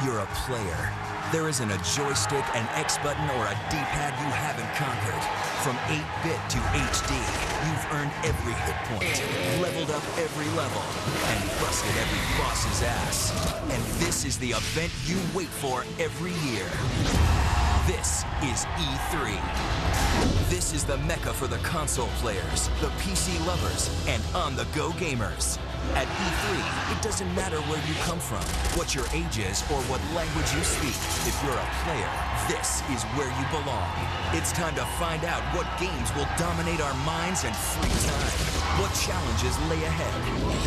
You're a player. There isn't a joystick, an X button, or a D-pad you haven't conquered. From 8-bit to HD, you've earned every hit point, leveled up every level, and busted every boss's ass. And this is the event you wait for every year. This is E3. This is the mecca for the console players, the PC lovers, and on-the-go gamers. At E3, it doesn't matter where you come from, what your age is, or what language you speak. If you're a player, this is where you belong. It's time to find out what games will dominate our minds and free time. What challenges lay ahead.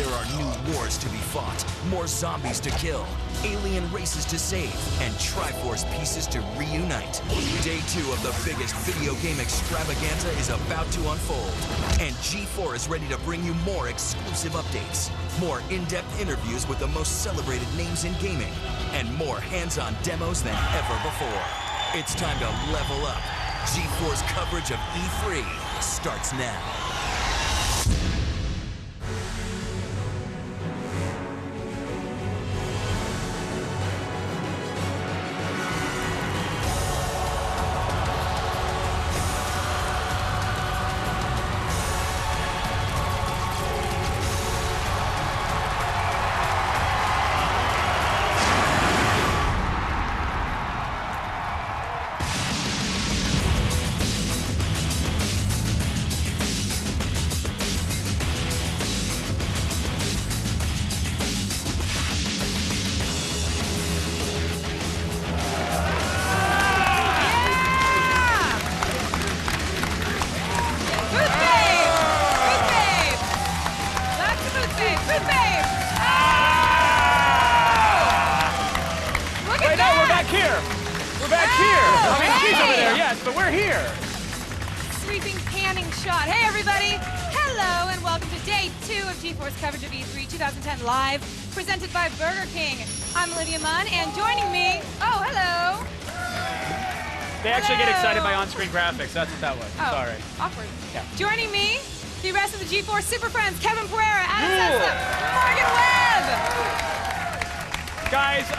There are new wars to be fought, more zombies to kill, alien races to save, and Triforce pieces to reunite. Day 2 of the biggest video game extravaganza is about to unfold, and G4 is ready to bring you more exclusive updates, more in-depth interviews with the most celebrated names in gaming, and more hands-on demos than ever before. It's time to level up. G4's coverage of E3 starts now. But we're here. Sweeping panning shot. Hey everybody! Hello and welcome to day 2 of G4's coverage of E3 2010 Live, presented by Burger King. I'm Olivia Munn, and joining me, oh hello. They actually get excited by on-screen graphics. That's what that was. Oh, sorry. Awkward. Yeah. Joining me, the rest of the G4 Super Friends: Kevin Pereira, Adam Sessa, Morgan Webb. Guys,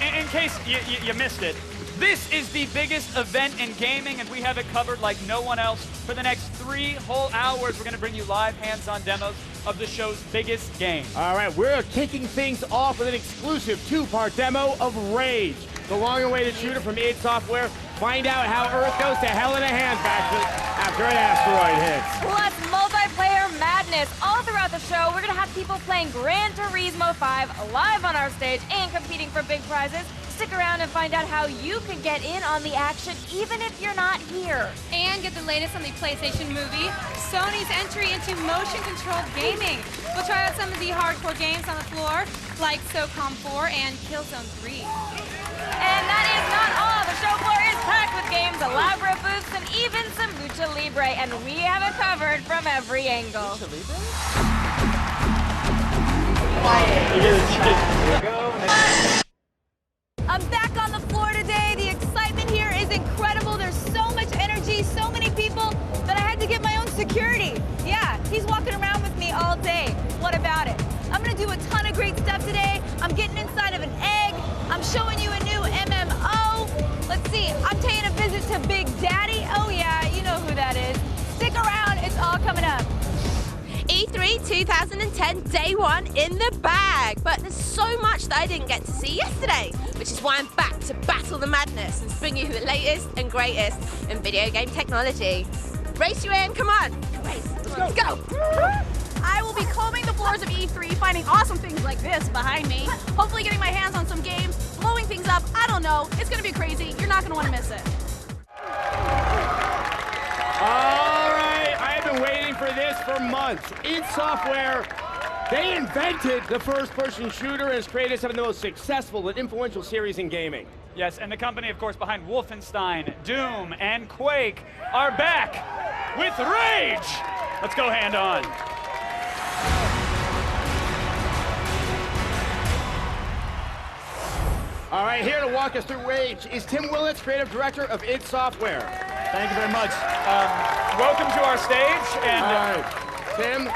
in case you missed it, this is the biggest event in gaming, and we have it covered like no one else. For the next 3 whole hours, we're going to bring you live hands-on demos of the show's biggest game. All right, we're kicking things off with an exclusive 2-part demo of Rage, the long-awaited shooter from id Software. Find out how Earth goes to hell in a handbasket after an asteroid hits. Plus multiplayer madness all throughout the show. We're going to have people playing Gran Turismo 5 live on our stage and competing for big prizes. Stick around and find out how you can get in on the action even if you're not here. And get the latest on the PlayStation movie, Sony's entry into motion-controlled gaming. We'll try out some of the hardcore games on the floor, like SOCOM 4 and Killzone 3. And that is not all. The show floor is packed with games, elaborate booths, and even some Lucha Libre. And we have it covered from every angle. Lucha Libre? I'm back on the floor today. The excitement here is incredible. There's so much energy, so many people that I had to get my own security. Yeah, he's walking around with me all day. What about it? I'm gonna do a ton of great stuff today. I'm getting inside of an egg. I'm showing you a new MMO. Let's see, I'm taking a visit to Big Daddy. Oh yeah, you know who that is. Stick around, it's all coming up. E3 2010 day 1 in the bag, but there's so much that I didn't get to see yesterday, which is why I'm back to battle the madness and bring you the latest and greatest in video game technology. Race you in, come on, race, let's go. I will be combing the floors of E3, finding awesome things like this behind me, hopefully getting my hands on some games, blowing things up, I don't know, it's gonna be crazy, you're not gonna wanna miss it. All right, I've been waiting for this for months. id Software, they invented the first-person shooter and has created some of the most successful and influential series in gaming. Yes, and the company, of course, behind Wolfenstein, Doom, and Quake are back with Rage! Let's go hand on. All right, here to walk us through Rage is Tim Willits, creative director of id Software. Thank you very much. Welcome to our stage. And all right, Tim,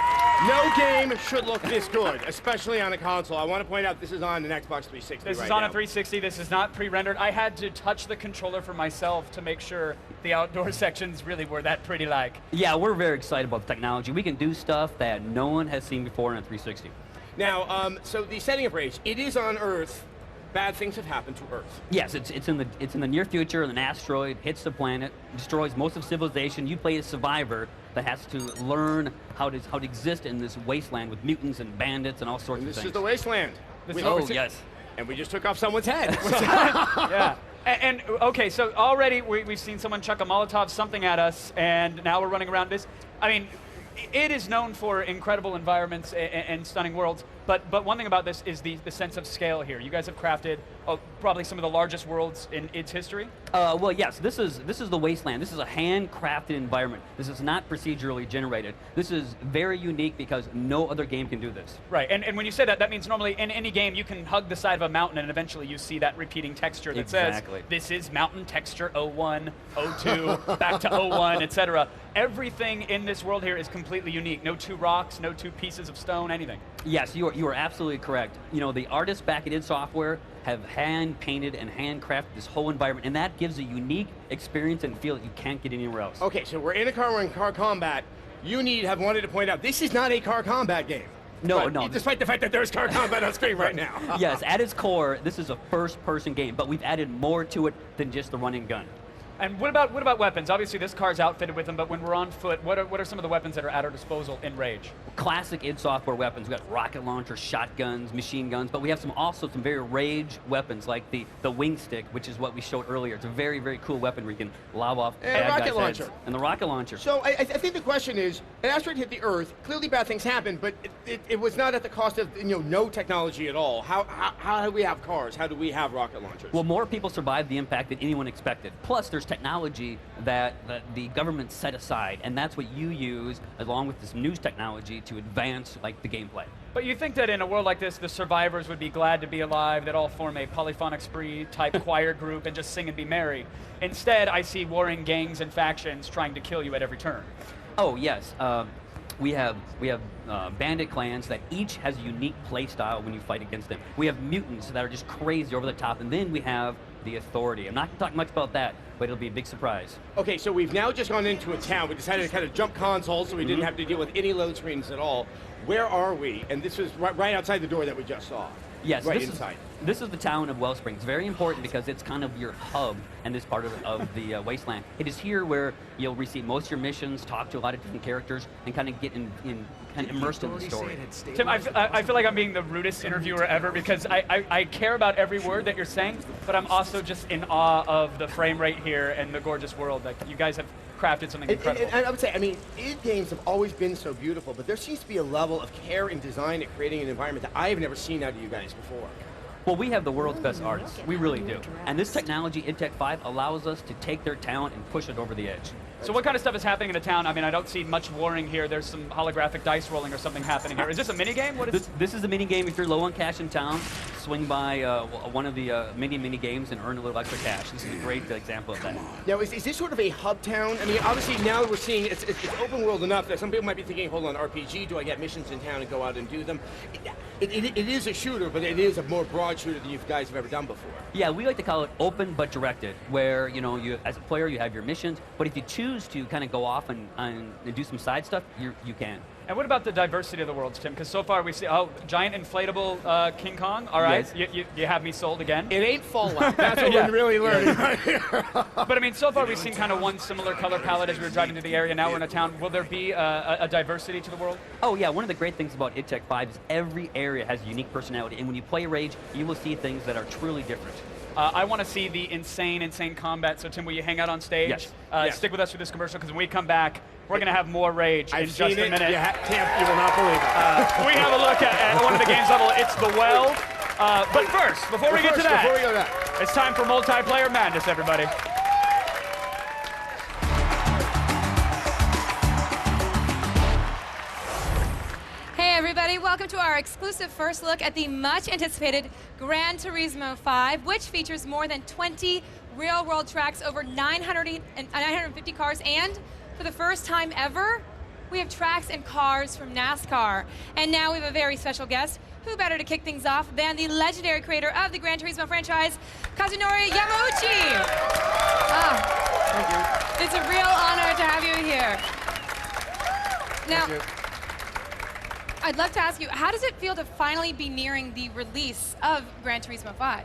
No game should look this good, especially on a console. I want to point out this is on an Xbox 360 This right is on now. a 360. This is not pre-rendered. I had to touch the controller for myself to make sure the outdoor sections really were that pretty like. Yeah, we're very excited about the technology. We can do stuff that no one has seen before in a 360. Now, so the setting of Rage, it is on Earth. Bad things have happened to Earth. Yes, it's in the near future. An asteroid hits the planet, destroys most of civilization. You play a survivor that has to learn how to exist in this wasteland with mutants and bandits and all sorts And of this things. is the wasteland. Yes. And we just took off someone's head. Yeah. And okay, so already we've seen someone chuck a Molotov something at us, and now we're running around this. I mean, it is known for incredible environments and stunning worlds, but one thing about this is the sense of scale here. You guys have crafted probably some of the largest worlds in its history. Well, yes, this is the wasteland. This is a handcrafted environment. This is not procedurally generated. This is very unique because no other game can do this. Right, and when you say that, that means normally in any game you can hug the side of a mountain and eventually you see that repeating texture that Exactly. says, this is mountain texture 01, 02, back to 01, etc. Everything in this world here is completely unique. No two rocks, no two pieces of stone, anything. Yes, you are absolutely correct. You know, the artists back at id Software have hand-painted and handcrafted this whole environment, and that gives a unique experience and feel that you can't get anywhere else. Okay, so we're in a car, we're in car combat. You have wanted to point out, this is not a car combat game. No, But no. Despite the fact that there's car combat on screen right now. Yes, at its core, this is a first-person game, but we've added more to it than just the run and gun. And what about weapons? Obviously this car's outfitted with them, but when we're on foot, what are some of the weapons that are at our disposal in Rage? Classic id Software weapons. We've got rocket launchers, shotguns, machine guns, but we have also some very Rage weapons, like the wing stick, which is what we showed earlier. It's a very, very cool weapon where you can lob off And bad a rocket guys' launcher. heads. And the rocket launcher. So I think the question is, an asteroid hit the Earth, clearly bad things happened, but it was not at the cost of no technology at all. How do we have cars? How do we have rocket launchers? Well, more people survived the impact than anyone expected. Plus, there's technology that the government set aside, and that's what you use along with this news technology to advance like the gameplay. But you think that in a world like this, the survivors would be glad to be alive, that all form a polyphonic spree type choir group and just sing and be merry. Instead, I see warring gangs and factions trying to kill you at every turn. Oh yes, we have bandit clans that each has a unique play style when you fight against them. We have mutants that are just crazy over the top, and then we have the Authority. I'm not going to talk much about that, but it'll be a big surprise. Okay, so we've now just gone into a town. We decided to kind of jump consoles so we didn't have to deal with any load screens at all. Where are we? And this is right outside the door that we just saw. Yes, right this inside. This is the town of Wellspring. It's very important because it's kind of your hub in this part of the wasteland. It is here where you'll receive most of your missions, talk to a lot of different characters, and kind of get kind of immersed in the story. Tim, I feel like I'm being the rudest interviewer ever because I care about every word that you're saying, but I'm also just in awe of the frame rate here and the gorgeous world. Like, you guys have crafted something incredible. And I would say, I mean, id games have always been so beautiful, but there seems to be a level of care and design at creating an environment that I have never seen out of you guys before. Well, we have the world's best artists. We really do. And this technology, id Tech 5, allows us to take their talent and push it over the edge. So what kind of stuff is happening in the town? I mean, I don't see much warring here. There's some holographic dice rolling or something happening here. Is this a mini game? What is This is a mini game. If you're low on cash in town, swing by one of the mini games and earn a little extra cash. This is a great example of that. Now, is this sort of a hub town? I mean, obviously now we're seeing it's open world enough that some people might be thinking, hold on, RPG, do I get missions in town and go out and do them? It is a shooter, but it is a more broad shooter than you guys have ever done before. Yeah, we like to call it open but directed, where you as a player you have your missions, but if you choose to kind of go off and do some side stuff, you can. And what about the diversity of the worlds, Tim? Because so far we see, giant inflatable King Kong. All right, Yes. you have me sold again. It ain't Fallout. That's what Yeah. we're really learning right here. But I mean, so far we've seen kind of one similar color palette as we were driving through the area. Now we're in a town. Will there be a diversity to the world? Oh yeah, one of the great things about id Tech 5 is every area has unique personality, and when you play Rage, you will see things that are truly different. I want to see the insane combat. So Tim, will you hang out on stage? Yes. Yes. Stick with us for this commercial, because when we come back, we're going to have more Rage in I've just seen a it. minute. You will not believe it. We have a look at one of the games level. It's The Well. But first, before we get to that, Before we go to that. it's time for multiplayer madness, everybody. Hey everybody, welcome to our exclusive first look at the much anticipated Gran Turismo 5, which features more than 20 real-world tracks, over 950 cars, and for the first time ever, we have tracks and cars from NASCAR. And now we have a very special guest. Who better to kick things off than the legendary creator of the Gran Turismo franchise, Kazunori Yamauchi. Thank you. It's a real honor to have you here. Now, Thank you. I'd love to ask you, how does it feel to finally be nearing the release of Gran Turismo 5?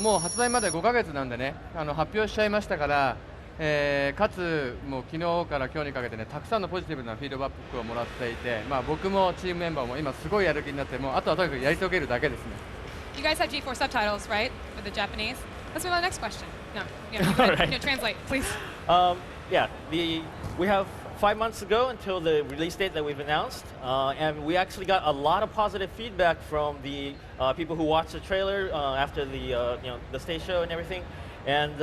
もう発売まで5ヶ月なんでね、発表しちゃいましたから、かつもう昨日から今日にかけてね、たくさんのポジティブなフィードバックをもらっていて、僕もチームメンバーも今すごいやる気になって、もうあとはとにかくやり遂げるだけですね。You guys have G4 subtitles, right, with the Japanese? Let's move on to the next question. No, you know, translate, please. We have 5 months ago until the release date that we've announced, and we actually got a lot of positive feedback from the people who watched the trailer after the stage show and everything, and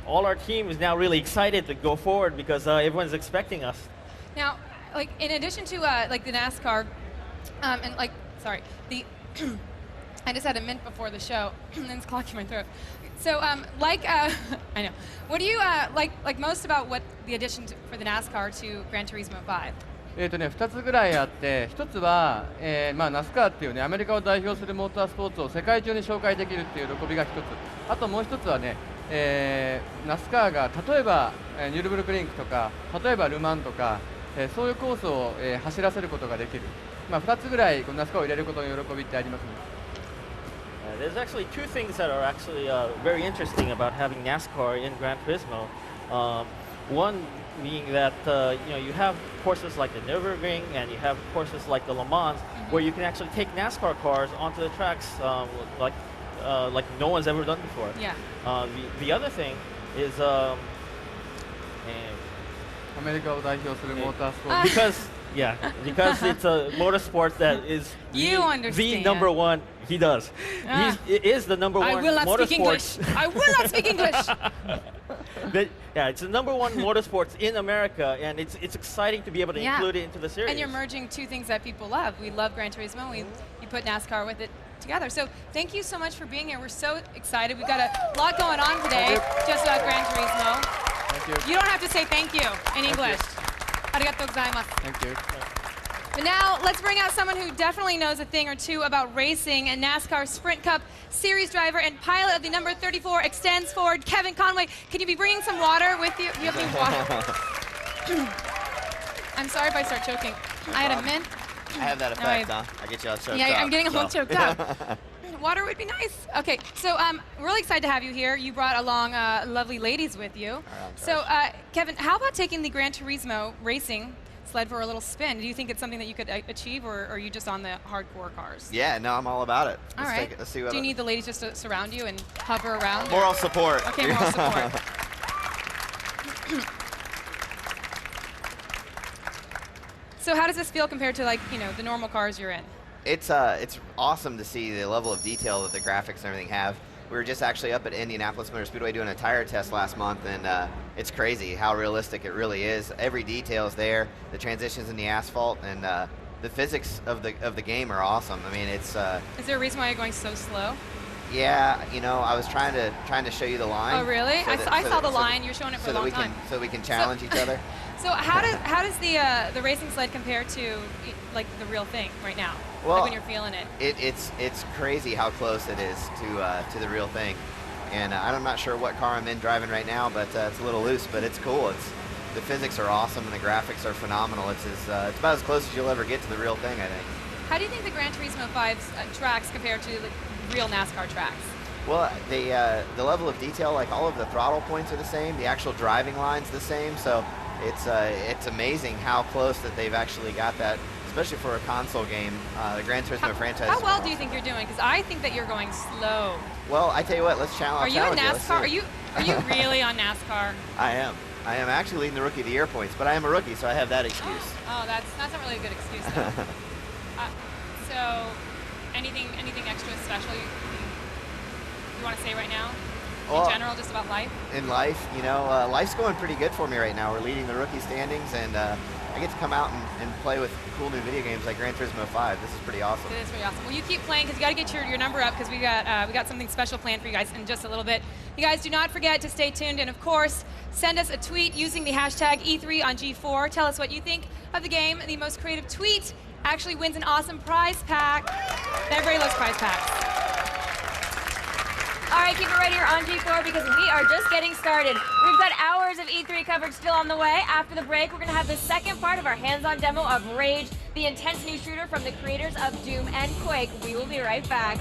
all our team is now really excited to go forward because everyone's expecting us. Now, like in addition to like the NASCAR, and like the I just had a mint before the show, and it's clogging my throat. So, I know. What do you like most about what the addition for the NASCAR to Gran Turismo 5? 2つぐらいあって、1つは、NASCAR っていうね、アメリカを代表するモータースポーツを世界中に紹介できるっていう喜びが1つ。あともう1つはね、NASCAR が例えばニュルブルクリンクとか、例えばルマンとか、そういうコースを、走らせることができる。2つぐらいこのNASCARを入れることの喜びってありますね。There's actually two things that are actually very interesting about having NASCAR in Gran Turismo. One being that you have courses like the Nürburgring and you have courses like the Le Mans, where you can actually take NASCAR cars onto the tracks like no one's ever done before. Yeah. The other thing is アメリカを代表するモータースポーツ。because it's a motorsport that is the number one. He does. It is the number one I will not motorsport. speak English. I will not speak English. It's the number one motorsports in America, and it's exciting to be able to include it into the series. And you're merging two things that people love. We love Gran Turismo. You put NASCAR with it together. So thank you so much for being here. We're so excited. We've got a lot going on today just about Gran Turismo. Thank you. You don't have to say thank you in English. Arigatou gozaimasu. Thank you. But now let's bring out someone who definitely knows a thing or two about racing, and NASCAR Sprint Cup series driver and pilot of the number 34 Extends Ford, Kevin Conway. Can you be bringing some water with you? You have any water? I'm sorry if I start choking. I had a mint. I have that effect, huh? I get you all choked up. Yeah, I'm getting a little choked up. Water would be nice. Okay, so we're really excited to have you here. You brought along lovely ladies with you. So, Kevin, how about taking the Gran Turismo racing sled for a little spin? Do you think it's something that you could achieve, or are you just on the hardcore cars? Yeah, no, I'm all about it. All right. Let's see what Do you need the ladies just to surround you and hover around? Moral support. Okay, moral support. So how does this feel compared to the normal cars you're in? It's awesome to see the level of detail that the graphics and everything have. We were just actually up at Indianapolis Motor Speedway doing a tire test last month, and it's crazy how realistic it really is. Every detail is there, the transitions in the asphalt, and the physics of the game are awesome. I mean, it's. Is there a reason why you're going so slow? Yeah, I was trying to show you the line. Oh, really? I saw the line. You're showing it for a long time. So we can challenge each other. So how does the racing sled compare to like the real thing right now? Well, like when you're feeling it. It's crazy how close it is to the real thing, and I'm not sure what car I'm in driving right now, but it's a little loose, but it's cool. The physics are awesome and the graphics are phenomenal. It's about as close as you'll ever get to the real thing, I think. How do you think the Gran Turismo 5's tracks compare to the real NASCAR tracks? Well, the level of detail, like all of the throttle points are the same, the actual driving line's the same, so it's amazing how close that they've actually got that. Especially for a console game, the Gran Turismo franchise. How well do you think you're doing? Because I think that you're going slow. Well, I tell you what, let's challenge. Are you in NASCAR? Are you really on NASCAR? I am actually leading the Rookie of the Year points, but I am a rookie, so I have that excuse. Oh, that's not really a good excuse though. So, anything extra special you want to say right now? Well, in general, just about life? In life, life's going pretty good for me right now. We're leading the rookie standings, and I get to come out and play with cool new video games like Gran Turismo 5. This is pretty awesome. It is pretty awesome. Well, you keep playing because you got to get your number up because we got something special planned for you guys in just a little bit. You guys do not forget to stay tuned and, of course, send us a tweet using the hashtag E3 on G4. Tell us what you think of the game. The most creative tweet actually wins an awesome prize pack. Everybody loves prize packs. All right, keep it right here on G4 because we are just getting started. We've got hours of E3 coverage still on the way. After the break, we're going to have the second part of our hands-on demo of Rage, the intense new shooter from the creators of Doom and Quake. We will be right back.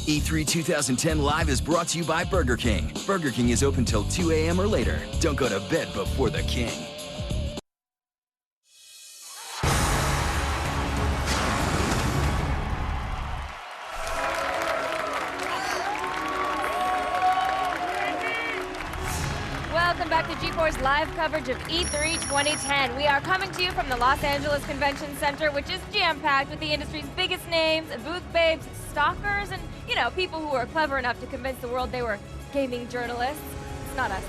E3 2010 Live is brought to you by Burger King. Burger King is open till 2 a.m. or later. Don't go to bed before the king. Welcome back to G4's live coverage of E3 2010. We are coming to you from the Los Angeles Convention Center, which is jam-packed with the industry's biggest names, booth babes, stalkers, and, you know, people who are clever enough to convince the world they were gaming journalists. It's not us.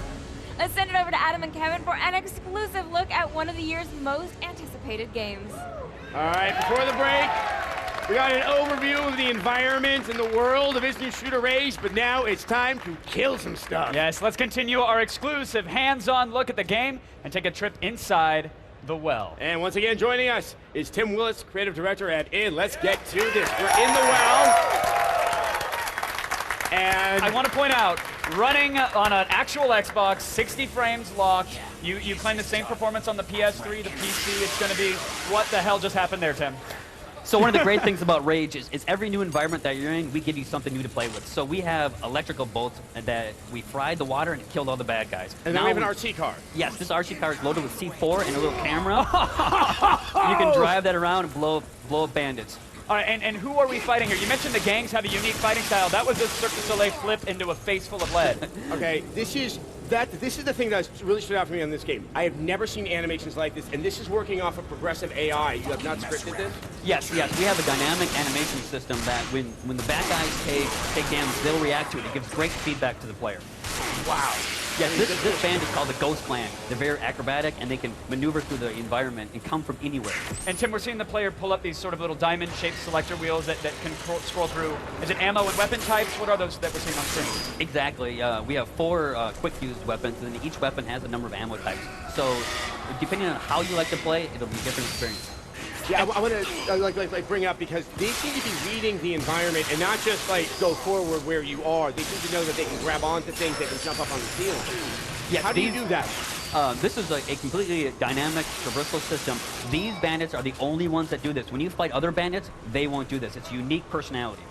Let's send it over to Adam and Kevin for an exclusive look at one of the year's most anticipated games. All right, before the break, we got an overview of the environment and the world of this new shooter Rage, but now it's time to kill some stuff. Yes, let's continue our exclusive hands-on look at the game and take a trip inside the well. And once again, joining us is Tim Willis, creative director at id. Let's get to this. We're in the well. And I want to point out, running on an actual Xbox, 60 frames locked. You claim the same performance on the PS3, the PC. It's going to be, what the hell just happened there, Tim? So one of the great things about Rage is every new environment that you're in, we give you something new to play with. So we have electrical bolts that we fried the water and it killed all the bad guys. And now we have an RC car. Yes, this RC car is loaded with C4 and a little camera. You can drive that around and blow up bandits. All right, and who are we fighting here? You mentioned the gangs have a unique fighting style. That was a Cirque du Soleil flip into a face full of lead. Okay, this is the thing that's really stood out for me on this game. I have never seen animations like this, and this is working off of progressive AI. You have not scripted this? Yes, we have a dynamic animation system that when the bad guys take damage, they'll react to it. It gives great feedback to the player. Wow. Yes, this band is called the Ghost Clan. They're very acrobatic, and they can maneuver through the environment and come from anywhere. And Tim, we're seeing the player pull up these sort of little diamond-shaped selector wheels that can scroll through. Is it ammo and weapon types? What are those that we're seeing on screen? Exactly. We have 4 quick-use weapons, and then each weapon has a number of ammo types. So depending on how you like to play, it'll be a different experience. Yeah, I want to bring up because they seem to be reading the environment and not just like go forward where you are. They seem to know that they can grab onto things, they can jump up on the ceiling. Yes, how do you do that? This is a completely dynamic traversal system. These bandits are the only ones that do this. When you fight other bandits, they won't do this. It's unique personality.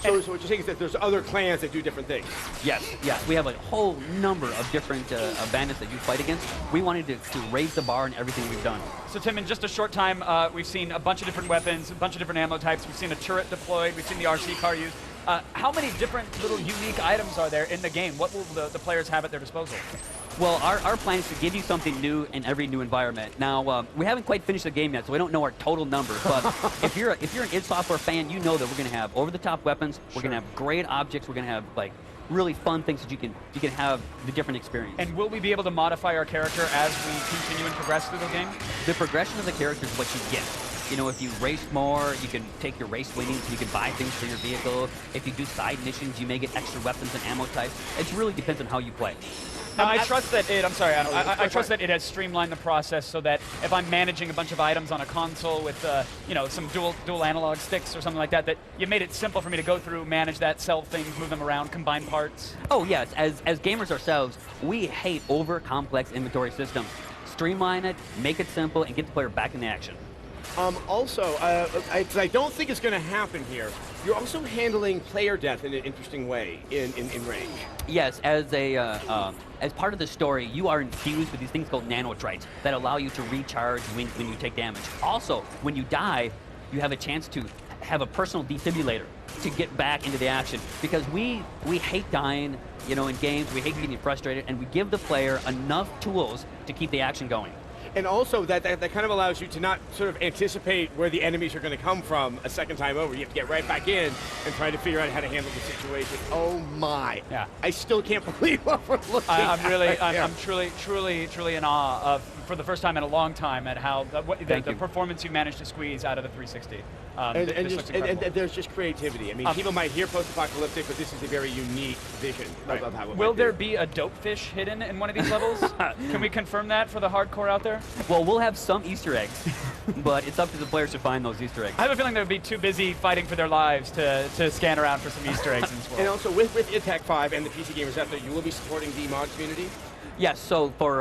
So what you're saying is that there's other clans that do different things? Yes. We have a whole number of different bandits that you fight against. We wanted to raise the bar in everything we've done. So Tim, in just a short time, we've seen a bunch of different weapons, a bunch of different ammo types. We've seen a turret deployed. We've seen the RC car used. How many different little unique items are there in the game? What will the players have at their disposal? Well, our plan is to give you something new in every new environment. Now, we haven't quite finished the game yet, so we don't know our total number. But if you're an id Software fan, you know that we're going to have over-the-top weapons. We're going to have great objects. We're going to have like really fun things that you can have the different experience. And will we be able to modify our character as we continue and progress through the game? The progression of the character is what you get. You know, if you race more, you can take your race winnings, you can buy things for your vehicle. If you do side missions, you may get extra weapons and ammo types. It really depends on how you play. Now, I trust that it, I'm sorry, Adam, I trust that it has streamlined the process so that if I'm managing a bunch of items on a console with, you know, some dual analog sticks or something like that, that you made it simple for me to go through, manage that, sell things, move them around, combine parts. Oh, yes. As gamers ourselves, we hate over-complex inventory systems. Streamline it, make it simple, and get the player back in the action. Also, I don't think it's going to happen here. You're also handling player death in an interesting way in Rage. Yes, as part of the story, you are infused with these things called nanotrites that allow you to recharge when you take damage. Also, when you die, you have a chance to have a personal defibrillator to get back into the action, because we hate dying, you know, in games. We hate getting frustrated, and we give the player enough tools to keep the action going. And also that kind of allows you to not sort of anticipate where the enemies are going to come from a second time over. You have to get right back in and try to figure out how to handle the situation. Oh my! Yeah. I still can't believe what we're looking at. I'm truly in awe of, for the first time in a long time, at how the performance you managed to squeeze out of the 360. And there's just creativity. I mean, people might hear post-apocalyptic, but this is a very unique vision of how it Will might be. there be a dope fish hidden in one of these levels? Can we confirm that for the hardcore out there? Well, we'll have some Easter eggs, but it's up to the players to find those Easter eggs. I have a feeling they would be too busy fighting for their lives to scan around for some Easter eggs in this world. And also, with Attack 5 and the PC gamers out there, you will be supporting the mod community? Yes, so for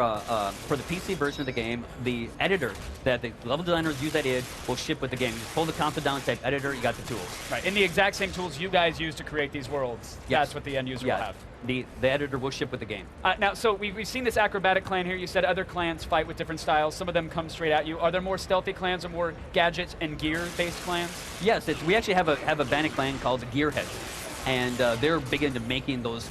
the PC version of the game, the editor that the level designers use at id will ship with the game. You just pull the console down, type editor, you got the tools. Right, and the exact same tools you guys use to create these worlds. Yes. That's what the end user will have. The editor will ship with the game. Now, so we've seen this acrobatic clan here. You said other clans fight with different styles. Some of them come straight at you. Are there more stealthy clans or more gadget and gear-based clans? Yes, we actually have a bandit clan called the Gearheads. And they're big into making those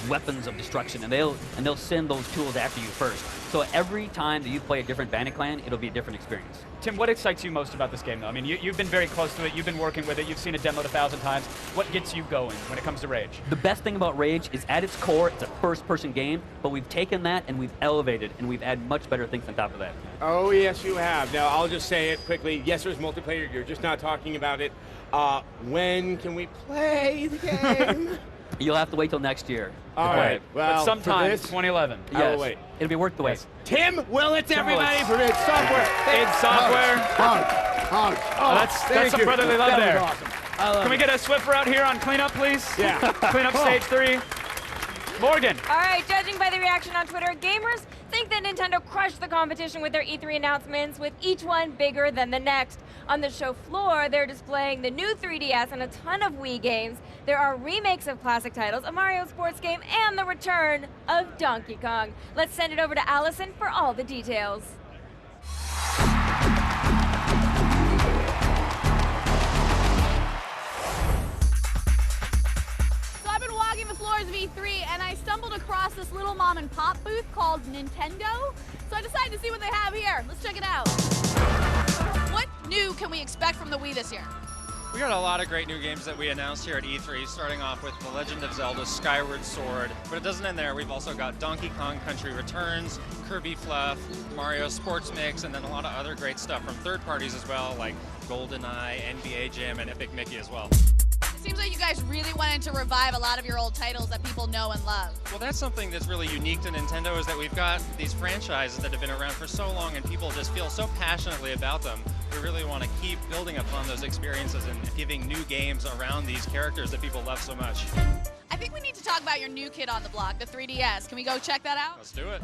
weapons of destruction, and they'll send those tools after you first. So every time that you play a different bandit clan, it'll be a different experience. Tim, what excites you most about this game, though? I mean, you've been very close to it. You've been working with it. You've seen it demoed 1,000 times. What gets you going when it comes to Rage? The best thing about Rage is at its core, it's a first-person game, but we've taken that and we've elevated, and we've added much better things on top of that. Oh, yes, you have. Now, I'll just say it quickly. Yes, there's multiplayer. You're just not talking about it. When can we play the game? You'll have to wait till next year. All right. Well, but sometime for this, 2011. Yes. I will wait. It'll be worth the wait. Tim Willits, everybody, from id Software. id Software. That's some brotherly love there. Awesome. Can we get a Swiffer out here on cleanup, please? Yeah. Cleanup stage 3. Morgan. All right, judging by the reaction on Twitter, gamers think that Nintendo crushed the competition with their E3 announcements, with each one bigger than the next. On the show floor, they're displaying the new 3DS and a ton of Wii games. There are remakes of classic titles, a Mario sports game, and the return of Donkey Kong. Let's send it over to Allison for all the details. The floors of E3 and I stumbled across this little mom and pop booth called Nintendo. So I decided to see what they have here. Let's check it out. What new can we expect from the Wii this year? We got a lot of great new games that we announced here at E3, starting off with The Legend of Zelda Skyward Sword. But it doesn't end there. We've also got Donkey Kong Country Returns, Kirby Fluff, Mario Sports Mix, and then a lot of other great stuff from third parties as well, like GoldenEye, NBA Jam, and Epic Mickey as well. Seems like you guys really wanted to revive a lot of your old titles that people know and love. Well, that's something that's really unique to Nintendo, is that we've got these franchises that have been around for so long and people just feel so passionately about them. We really want to keep building upon those experiences and giving new games around these characters that people love so much. I think we need to talk about your new kid on the block, the 3DS. Can we go check that out? Let's do it.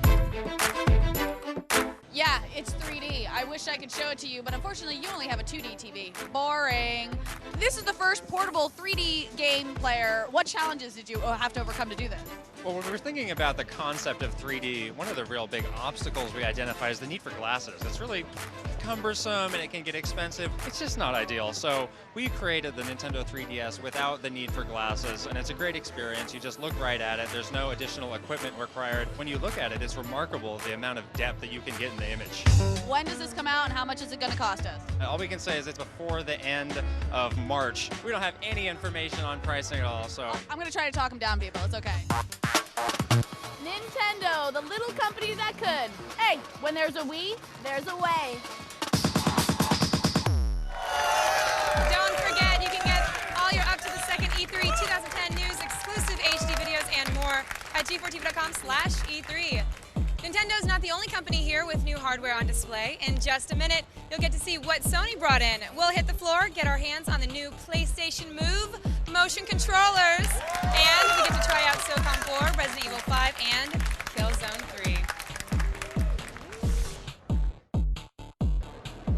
Yeah, it's 3D. I wish I could show it to you, but unfortunately you only have a 2D TV. Boring. This is the first portable 3D game player. What challenges did you have to overcome to do this? Well, when we were thinking about the concept of 3D, one of the real big obstacles we identify is the need for glasses. It's really cumbersome and it can get expensive. It's just not ideal. So we created the Nintendo 3DS without the need for glasses, and it's a great experience. You just look right at it. There's no additional equipment required. When you look at it, it's remarkable the amount of depth that you can get in the image. When does this come out and how much is it going to cost us? All we can say is it's before the end of March. We don't have any information on pricing at all, so... I'm going to try to talk them down, people. It's okay. Nintendo, the little company that could. Hey, when there's a Wii, there's a way. Don't forget, you can get all your up-to-the-second E3 2010 news, exclusive HD videos, and more at G4TV.com/E3. Nintendo's not the only company here with new hardware on display. In just a minute, you'll get to see what Sony brought in. We'll hit the floor, get our hands on the new PlayStation Move motion controllers, and we get to try out SOCOM 4, Resident Evil 5, and Killzone 3.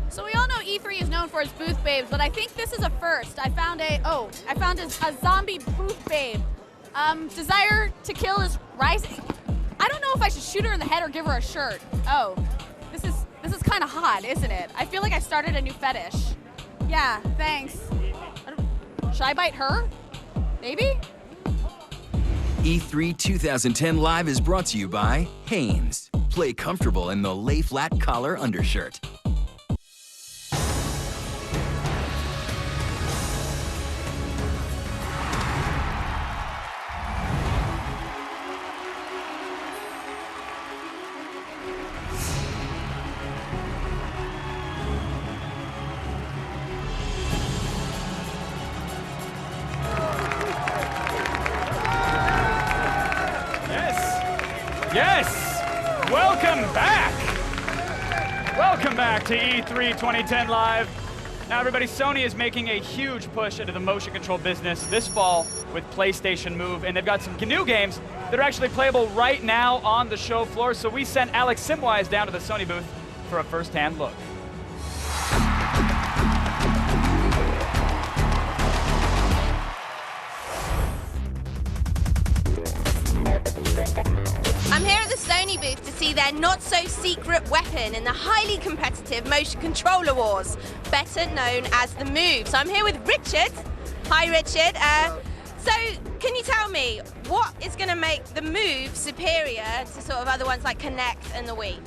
So we all know E3 is known for its booth babes, but I think this is a first. I found a zombie booth babe. Desire to kill is rising. I don't know if I should shoot her in the head or give her a shirt. Oh, this is kind of hot, isn't it? I feel like I started a new fetish. Yeah, thanks. Should I bite her? Maybe? E3 2010 Live is brought to you by Hanes. Play comfortable in the lay flat collar undershirt. Yes! Welcome back! Welcome back to E3 2010 Live. Now everybody, Sony is making a huge push into the motion control business this fall with PlayStation Move, and they've got some new games that are actually playable right now on the show floor, so we sent Alex Simwise down to the Sony booth for a first-hand look. I'm here at the Sony booth to see their not-so-secret weapon in the highly competitive motion controller wars, better known as the Move. So I'm here with Richard. Hi, Richard. So can you tell me what is going to make the Move superior to sort of other ones like Kinect and the Wii?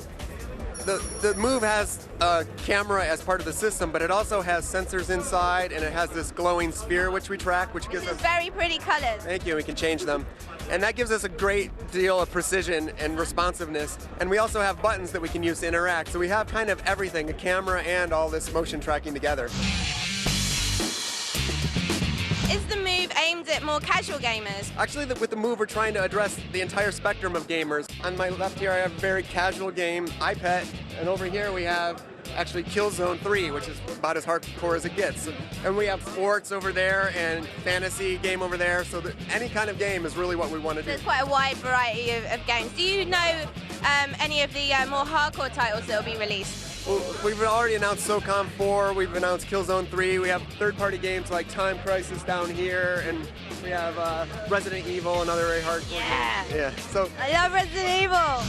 The Move has a camera as part of the system, but it also has sensors inside, and it has this glowing sphere which we track, which gives us very pretty colors. Thank you. We can change them. And that gives us a great deal of precision and responsiveness. And we also have buttons that we can use to interact. So we have kind of everything, a camera and all this motion tracking together. Is the Move aimed at more casual gamers? Actually, with the Move, we're trying to address the entire spectrum of gamers. On my left here, I have a very casual game, iPet. And over here, we have actually Killzone 3, which is about as hardcore as it gets. And we have sports over there and fantasy game over there, so that any kind of game is really what we want to do. There's quite a wide variety of games. Do you know any of the more hardcore titles that will be released? Well, we've already announced SOCOM 4, we've announced Killzone 3, we have third-party games like Time Crisis down here, and we have Resident Evil, another very hardcore game. Yeah, so I love Resident Evil!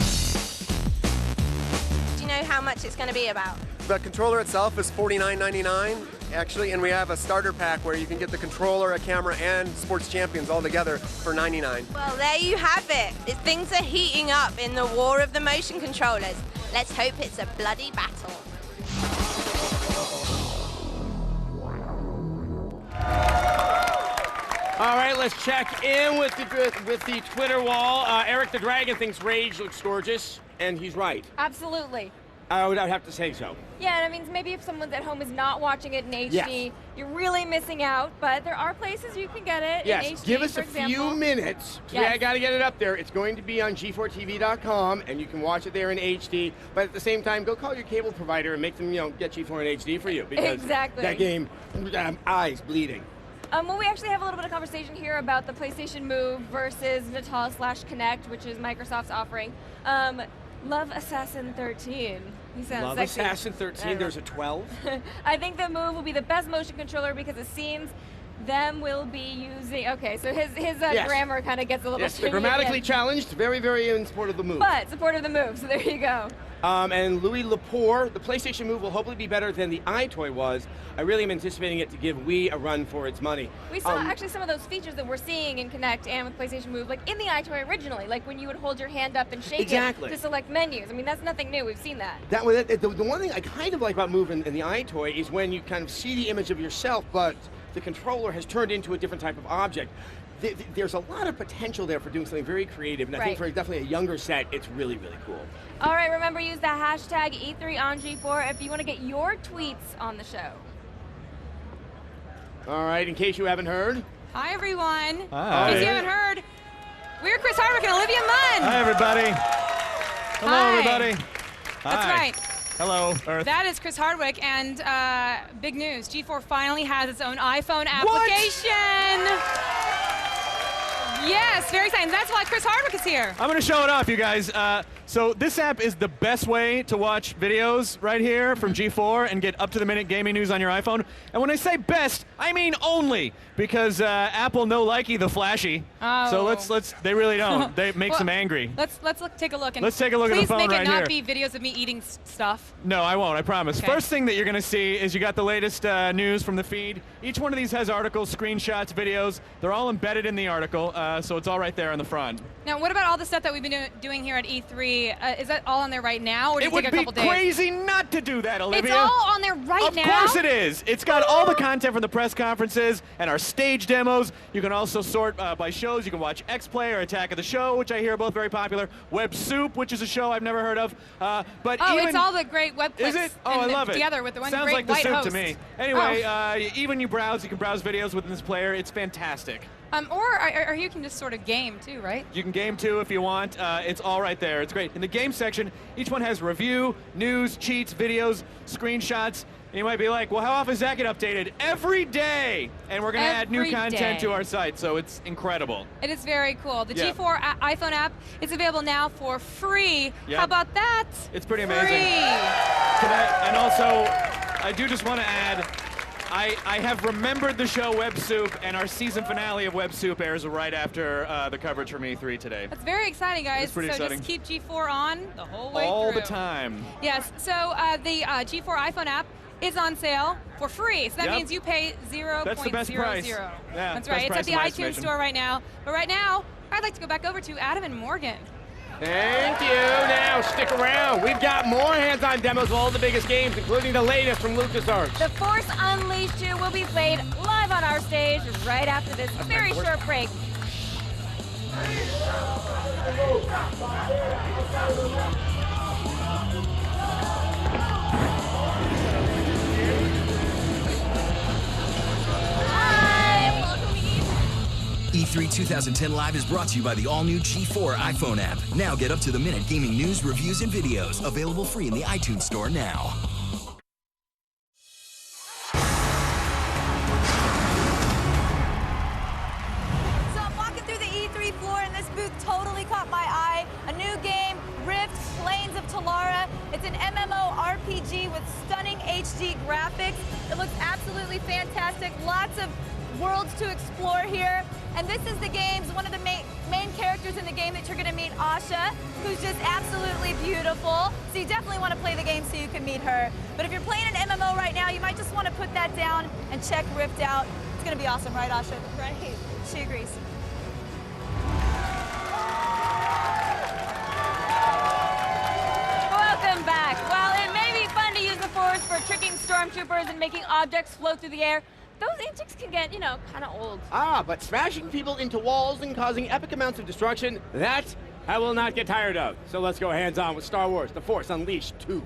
Do you know how much it's going to be about? The controller itself is $49.99, actually, and we have a starter pack where you can get the controller, a camera, and Sports Champions all together for $99. Well, there you have it. Things are heating up in the war of the motion controllers. Let's hope it's a bloody battle. All right, let's check in with the Twitter wall. Eric the Dragon thinks Rage looks gorgeous, and he's right. Absolutely. I would have to say so. Yeah, and I mean, maybe if someone's at home is not watching it in HD, Yes. you're really missing out, but there are places you can get it in HD, Give us for a example. few minutes. Yes. I got to get it up there. It's going to be on G4TV.com, and you can watch it there in HD. But at the same time, go call your cable provider and make them, get G4 in HD for you. Because Exactly. that game, eyes bleeding. Well, we actually have a little bit of conversation here about the PlayStation Move versus Natal/Kinect, which is Microsoft's offering. Love Assassin 13. He sounds Love sexy. Assassin 13. There's a 12. I think the Move will be the best motion controller because it seems them will be using. Okay, so his Yes. grammar kind of gets a little. Yes, they're stringy grammatically again. challenged. Very, very in support of the Move. But support of the Move. So there you go. And Louis Lepore, the PlayStation Move will hopefully be better than the iToy was. I really am anticipating it to give Wii a run for its money. We saw actually some of those features that we're seeing in Kinect and with PlayStation Move, like in the iToy originally, like when you would hold your hand up and shake Exactly. it to select menus. I mean, that's nothing new. We've seen that. The one thing I kind of like about Move in the iToy is when you kind of see the image of yourself, but the controller has turned into a different type of object. There's a lot of potential there for doing something very creative, and I think Right. for definitely a younger set, it's really, really cool. All right, remember, use the hashtag E3 on G4 if you want to get your tweets on the show. All right, in case you haven't heard. Hi, everyone. Hi. In case you haven't heard, we're Chris Hardwick and Olivia Munn. Hi, everybody. Hello, Hi. everybody. That's Hi. right. Hello, Earth. That is Chris Hardwick, and big news, G4 finally has its own iPhone application. Yes, very exciting. That's why Chris Hardwick is here. I'm going to show it off, you guys. So this app is the best way to watch videos right here from G4 and get up-to-the-minute gaming news on your iPhone. And when I say best, I mean only, because Apple no likey the flashy. Oh. So let's. They really don't. They makes Well, them angry. Let's take a look. And Let's take a look at the phone Please make right it not here. be videos of me eating stuff. No, I won't, I promise. Okay. First thing that you're going to see is you got the latest news from the feed. Each one of these has articles, screenshots, videos. They're all embedded in the article. so it's all right there on the front. Now, what about all the stuff that we've been doing here at E3? Is that all on there right now, or do It you take would a be couple days? crazy not to do that, Olivia. It's all on there right now? Of course it is. It's got all the content from the press conferences and our stage demos. You can also sort by shows. You can watch X-Play or Attack of the Show, which I hear are both very popular. Web Soup, which is a show I've never heard of. But it's all the great web clips. Is it? Oh, I love it. Together with the one Sounds great like the white soup host. to me. Anyway, even you can browse videos within this player. It's fantastic. Or you can just sort of game too, right? You can game too if you want. It's all right there. It's great. In the game section, each one has review, news, cheats, videos, screenshots. And you might be like, well, how often does that get updated? Every day! And we're going to add new Every content day. to our site, so it's incredible. It is very cool. The Yeah. G4 iPhone app is available now for free. Yep. How about that? It's pretty amazing. Free. And also, I do just want to add, I have remembered the show Web Soup, and our season finale of Web Soup airs right after the coverage from E3 today. That's very exciting, guys. It's pretty so exciting. just keep G4 on the whole way All through. the time. Yes. So the G4 iPhone app is on sale for free. So that Yep. means you pay 0.00. That's the best price. Yeah, That's best right. It's price at the in my iTunes estimation. store right now. But right now, I'd like to go back over to Adam and Morgan. Thank you. Now, stick around. We've got more hands-on demos of all the biggest games, including the latest from LucasArts. The Force Unleashed 2 will be played live on our stage right after this very short break. E3 2010 Live is brought to you by the all-new G4 iPhone app. Now get up-to-the-minute gaming news, reviews, and videos. Available free in the iTunes Store now. So I'm walking through the E3 floor and this booth totally caught my eye. A new game, Rift, Plains of Talara. It's an MMORPG with stunning HD graphics. It looks absolutely fantastic. Lots of worlds to explore here. And this is the game's one of the main characters in the game that you're going to meet, Asha, who's just absolutely beautiful. So you definitely want to play the game so you can meet her. But if you're playing an MMO right now, you might just want to put that down and check Rift out. It's going to be awesome, right, Asha? Right. She agrees. Welcome back. While it may be fun to use the Force for tricking stormtroopers and making objects float through the air, those antics can get, kind of old. But smashing people into walls and causing epic amounts of destruction, that I will not get tired of. So let's go hands-on with Star Wars, The Force Unleashed 2. Here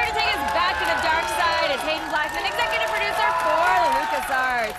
to take us back to the dark side is Hayden Blackman, executive producer for LucasArts.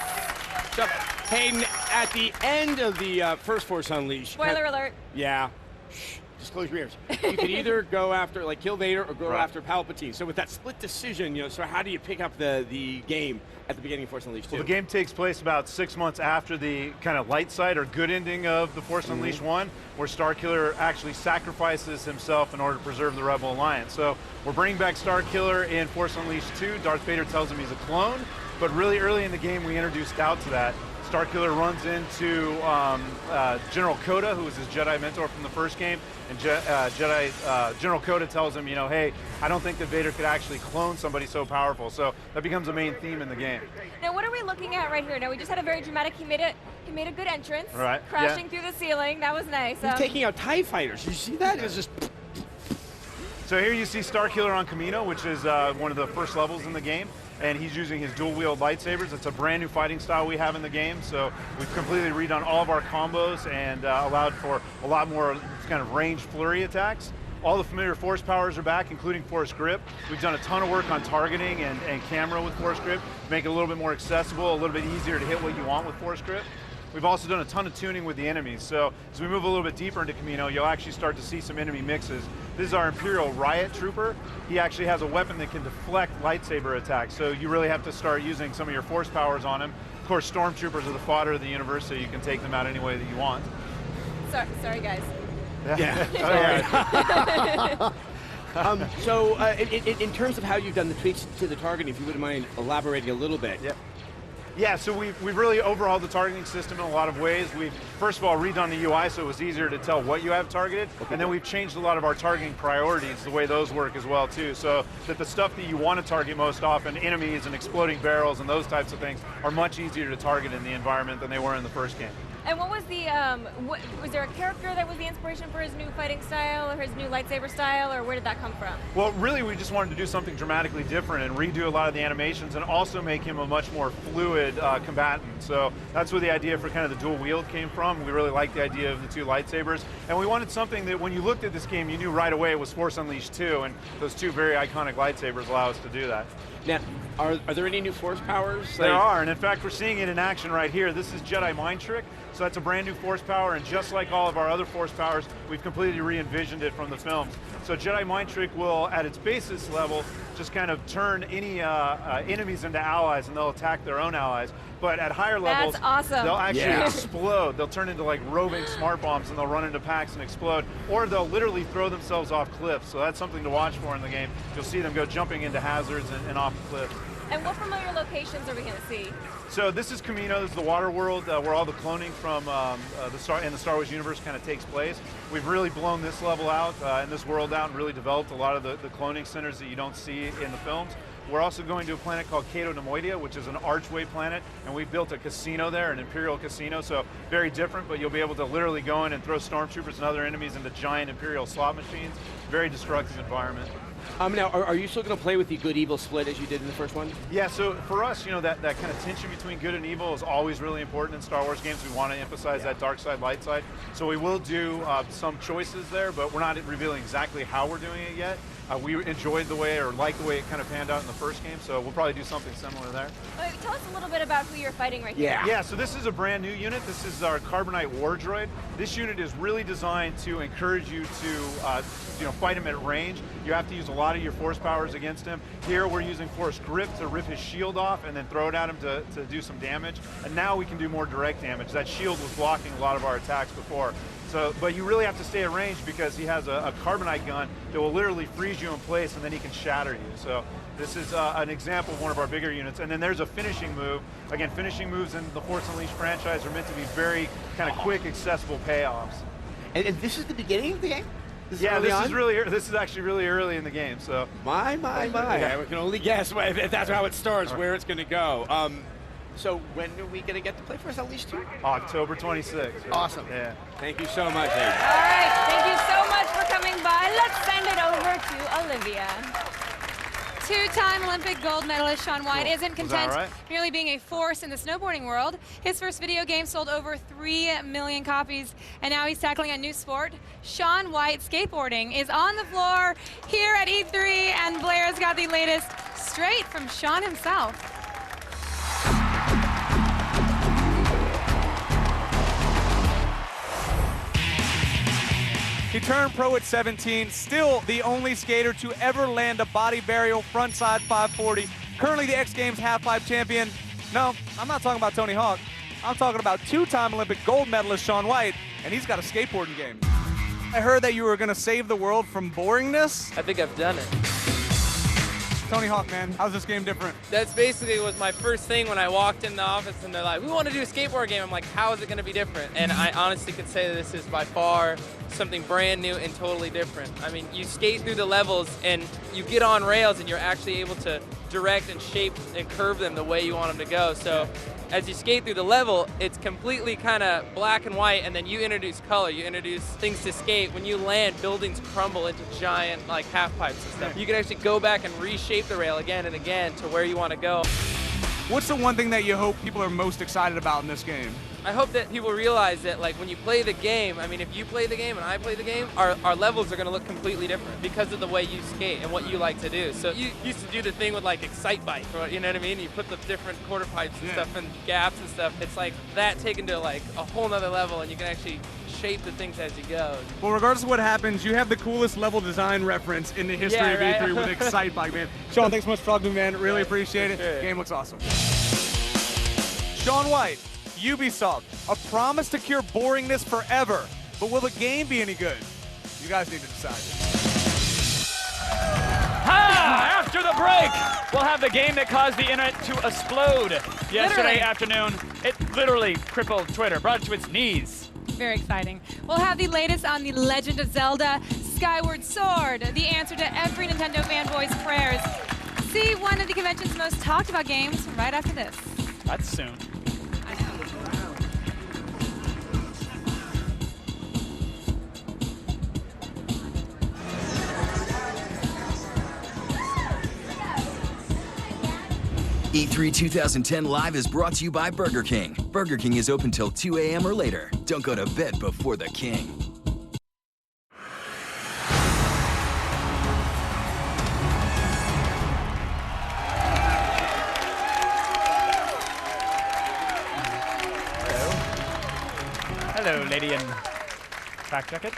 So, Hayden, at the end of the first Force Unleashed... Spoiler alert. Yeah. Shh. Just close your ears. You could either go after, kill Vader or go after Palpatine. So with that split decision, so how do you pick up the game at the beginning of Force Unleashed 2? Well, the game takes place about 6 months after the kind of light side or good ending of the Force Unleashed 1, where Starkiller actually sacrifices himself in order to preserve the Rebel Alliance. So we're bringing back Starkiller in Force Unleashed 2. Darth Vader tells him he's a clone, but really early in the game we introduced doubt to that. Starkiller runs into General Coda, who was his Jedi mentor from the first game, and General Coda tells him, hey, I don't think that Vader could actually clone somebody so powerful. So that becomes a main theme in the game. Now, what are we looking at right here? Now, we just had a very dramatic, he made a good entrance. Right, Crashing through the ceiling, that was nice. He's taking out TIE fighters. Did you see that? It was just... So here you see Starkiller on Kamino, which is one of the first levels in the game, and he's using his dual-wield lightsabers. It's a brand new fighting style we have in the game, so we've completely redone all of our combos and allowed for a lot more kind of range flurry attacks. All the familiar Force powers are back, including Force Grip. We've done a ton of work on targeting and camera with Force Grip to make it a little bit more accessible, a little bit easier to hit what you want with Force Grip. We've also done a ton of tuning with the enemies, so as we move a little bit deeper into Kamino, you'll actually start to see some enemy mixes. This is our Imperial Riot Trooper. He actually has a weapon that can deflect lightsaber attacks, so you really have to start using some of your Force powers on him. Of course, Stormtroopers are the fodder of the universe, so you can take them out any way that you want. Sorry, guys. Yeah. So in terms of how you've done the tweaks to the targeting, if you wouldn't mind elaborating a little bit. Yeah. Yeah, so we've really overhauled the targeting system in a lot of ways. We've, first of all, redone the UI so it was easier to tell what you have targeted, and then we've changed a lot of our targeting priorities, the way those work as well, too, so that the stuff that you want to target most often, enemies and exploding barrels and those types of things, are much easier to target in the environment than they were in the first game. And what was the, was there a character that was the inspiration for his new fighting style or his new lightsaber style, or where did that come from? Well, really, we just wanted to do something dramatically different and redo a lot of the animations and also make him a much more fluid combatant. So that's where the idea for kind of the dual wield came from. We really liked the idea of the two lightsabers, and we wanted something that when you looked at this game, you knew right away it was Force Unleashed 2, and those two very iconic lightsabers allow us to do that. Now, are there any new Force powers? There are, and in fact, we're seeing it in action right here. This is Jedi Mind Trick, so that's a brand new Force power, and just like all of our other Force powers, we've completely re-envisioned it from the films. So Jedi Mind Trick will, at its basis level, just kind of turn any enemies into allies, and they'll attack their own allies. But at higher levels, that's awesome. They'll actually explode. They'll turn into like roving smart bombs, and they'll run into packs and explode, or they'll literally throw themselves off cliffs. So that's something to watch for in the game. You'll see them go jumping into hazards and off cliffs. And what familiar locations are we going to see? So this is Kamino, this is the water world where all the cloning from the Star Wars universe kind of takes place. We've really blown this level out and this world out and really developed a lot of the cloning centers that you don't see in the films. We're also going to a planet called Cato Nemoidia, which is an archway planet, and we've built a casino there, an Imperial casino, so very different, but you'll be able to literally go in and throw stormtroopers and other enemies into giant Imperial slot machines. Very destructive environment. Now, are you still going to play with the good-evil split as you did in the first one? Yeah, so for us, you know, that kind of tension between good and evil is always really important in Star Wars games. We want to emphasize that dark side, light side. So we will do some choices there, but we're not revealing exactly how we're doing it yet. We enjoyed the way, or liked the way it kind of panned out in the first game, so we'll probably do something similar there. Tell us a little bit about who you're fighting right here. Yeah, so this is a brand new unit. This is our Carbonite War Droid. This unit is really designed to encourage you to fight him at range. You have to use a lot of your force powers against him. Here we're using Force Grip to rip his shield off and then throw it at him to do some damage. And now we can do more direct damage. That shield was blocking a lot of our attacks before. So, but you really have to stay at range because he has a carbonite gun that will literally freeze you in place and then he can shatter you. So this is an example of one of our bigger units. And then there's a finishing move. Again, finishing moves in the Force Unleashed franchise are meant to be very kind of quick, accessible payoffs. And this is the beginning of the game? This is actually really early in the game. So my. I can only guess if that's how it starts, where it's going to go. So when are we going to get to play Force Unleashed 2? October 26th. Awesome. Yeah. Thank you so much, Aiden. All right, thank you so much for coming by. Let's send it over to Olivia. Two-time Olympic gold medalist Shaun White isn't content right? merely being a force in the snowboarding world. His first video game sold over 3 million copies, and now he's tackling a new sport. Shaun White skateboarding is on the floor here at E3, and Blair's got the latest straight from Shaun himself. He turned pro at 17, still the only skater to ever land a body burial frontside 540. Currently the X Games half-pipe champion. No, I'm not talking about Tony Hawk. I'm talking about two-time Olympic gold medalist Shaun White, and he's got a skateboarding game. I heard that you were going to save the world from boringness. I think I've done it. Tony Hawk, man, how's this game different? That's basically was my first thing when I walked in the office and they're like, we want to do a skateboard game. I'm like, how is it going to be different? And I honestly could say that this is by far something brand new and totally different. I mean, you skate through the levels and you get on rails and you're actually able to direct and shape and curve them the way you want them to go. So as you skate through the level, it's completely kind of black and white, and then you introduce color, you introduce things to skate. When you land, buildings crumble into giant like half pipes and stuff. You can actually go back and reshape the rail again and again to where you want to go. What's the one thing that you hope people are most excited about in this game? I hope that people realize that, like, when you play the game, I mean, if you play the game and I play the game, our levels are going to look completely different because of the way you skate and what you like to do. So you used to do the thing with, like, Excite Bike, you know what I mean? You put the different quarter pipes and stuff and gaps and stuff. It's like that taken to, like, a whole nother level, and you can actually shape the things as you go. Well, regardless of what happens, you have the coolest level design reference in the history of E3 with Excite Bike, man. Shaun, thanks so much for talking to me, man. Really appreciate it. Sure. Game looks awesome. Shaun White, Ubisoft, a promise to cure boringness forever. But will the game be any good? You guys need to decide. After the break, we'll have the game that caused the internet to explode yesterday afternoon. It literally crippled Twitter, brought it to its knees. Very exciting. We'll have the latest on The Legend of Zelda Skyward Sword, the answer to every Nintendo fanboy's prayers. See one of the convention's most talked about games right after this. That's soon. E3 2010 Live is brought to you by Burger King. Burger King is open till 2 a.m. or later. Don't go to bed before the king. Hello, lady and fact check it.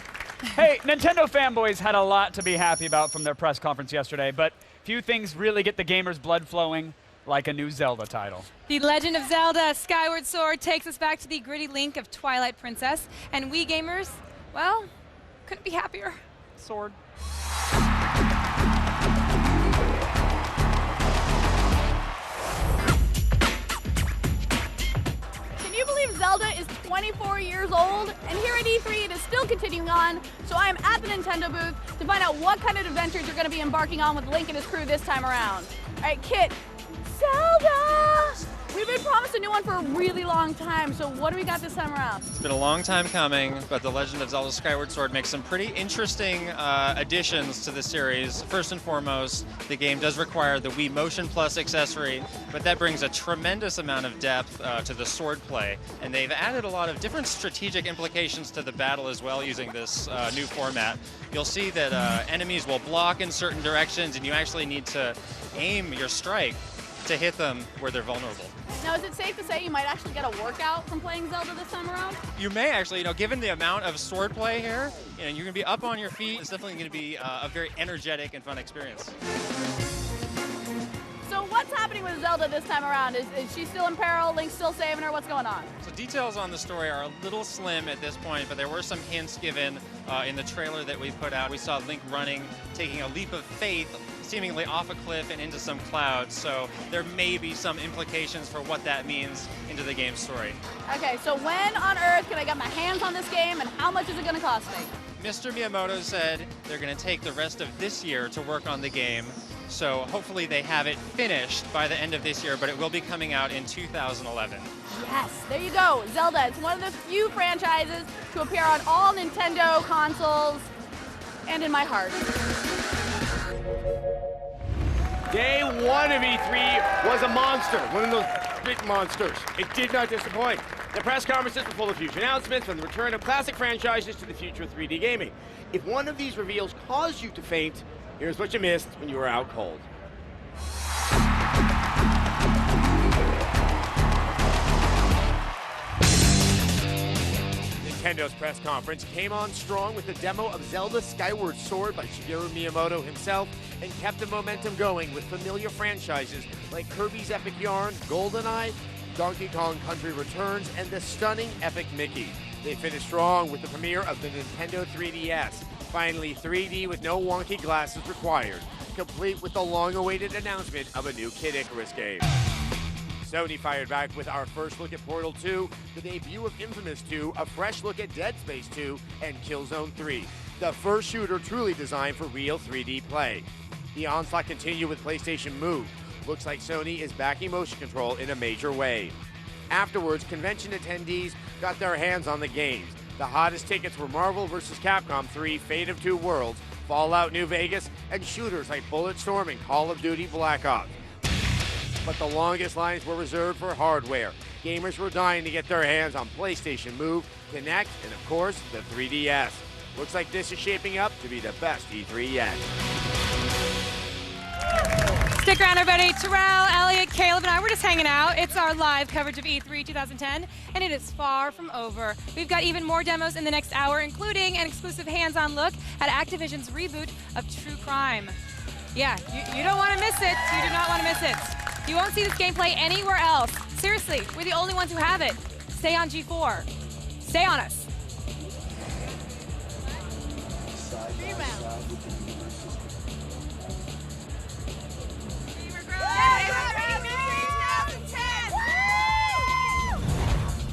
Hey, Nintendo fanboys had a lot to be happy about from their press conference yesterday, but few things really get the gamers' blood flowing like a new Zelda title. The Legend of Zelda Skyward Sword takes us back to the gritty Link of Twilight Princess, and we gamers, well, couldn't be happier. Sword. Can you believe Zelda is 24 years old? And here at E3 it is still continuing on, so I am at the Nintendo booth to find out what kind of adventures you're going to be embarking on with Link and his crew this time around. All right, Kit, Zelda! We've been promised a new one for a really long time, so what do we got this time around? It's been a long time coming, but The Legend of Zelda Skyward Sword makes some pretty interesting additions to the series. First and foremost, the game does require the Wii Motion Plus accessory, but that brings a tremendous amount of depth to the sword play, and they've added a lot of different strategic implications to the battle as well using this new format. You'll see that enemies will block in certain directions, and you actually need to aim your strike to hit them where they're vulnerable. Now, is it safe to say you might actually get a workout from playing Zelda this time around? You may actually, given the amount of sword play here, you're going to be up on your feet. It's definitely going to be a very energetic and fun experience. So what's happening with Zelda this time around? Is she still in peril? Link's still saving her? What's going on? So details on the story are a little slim at this point, but there were some hints given in the trailer that we put out. We saw Link running, taking a leap of faith, seemingly off a cliff and into some clouds, so there may be some implications for what that means into the game's story. Okay, so when on earth can I get my hands on this game, and how much is it going to cost me? Mr. Miyamoto said they're going to take the rest of this year to work on the game, so hopefully they have it finished by the end of this year, but it will be coming out in 2011. Yes, there you go, Zelda. It's one of the few franchises to appear on all Nintendo consoles and in my heart. Day one of E3 was a monster, one of those big monsters. It did not disappoint. The press conferences were full of huge announcements from the return of classic franchises to the future of 3D gaming. If one of these reveals caused you to faint, here's what you missed when you were out cold. Nintendo's press conference came on strong with the demo of Zelda Skyward Sword by Shigeru Miyamoto himself and kept the momentum going with familiar franchises like Kirby's Epic Yarn, GoldenEye, Donkey Kong Country Returns, and the stunning Epic Mickey. They finished strong with the premiere of the Nintendo 3DS. Finally, 3D with no wonky glasses required, complete with the long-awaited announcement of a new Kid Icarus game. Sony fired back with our first look at Portal 2, the debut of Infamous 2, a fresh look at Dead Space 2, and Killzone 3, the first shooter truly designed for real 3D play. The onslaught continued with PlayStation Move. Looks like Sony is backing motion control in a major way. Afterwards, convention attendees got their hands on the games. The hottest tickets were Marvel vs. Capcom 3, Fate of Two Worlds, Fallout New Vegas, and shooters like Bulletstorm and Call of Duty Black Ops. But the longest lines were reserved for hardware. Gamers were dying to get their hands on PlayStation Move, Kinect, and of course, the 3DS. Looks like this is shaping up to be the best E3 yet. Stick around, everybody. Terrell, Elliot, Caleb, and I were just hanging out. It's our live coverage of E3 2010, and it is far from over. We've got even more demos in the next hour, including an exclusive hands-on look at Activision's reboot of True Crime. Yeah, you don't want to miss it. You do not want to miss it. You won't see this gameplay anywhere else. Seriously, we're the only ones who have it. Stay on G4. Stay on us.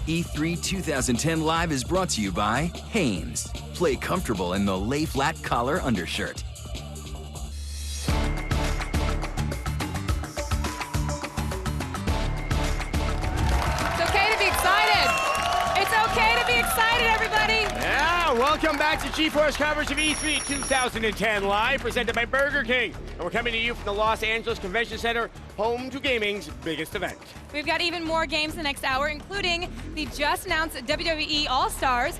E3 2010 Live is brought to you by Hanes. Play comfortable in the lay flat collar undershirt. Yeah, welcome back to G4's coverage of E3 2010 Live, presented by Burger King. And we're coming to you from the Los Angeles Convention Center, home to gaming's biggest event. We've got even more games the next hour, including the just announced WWE All-Stars.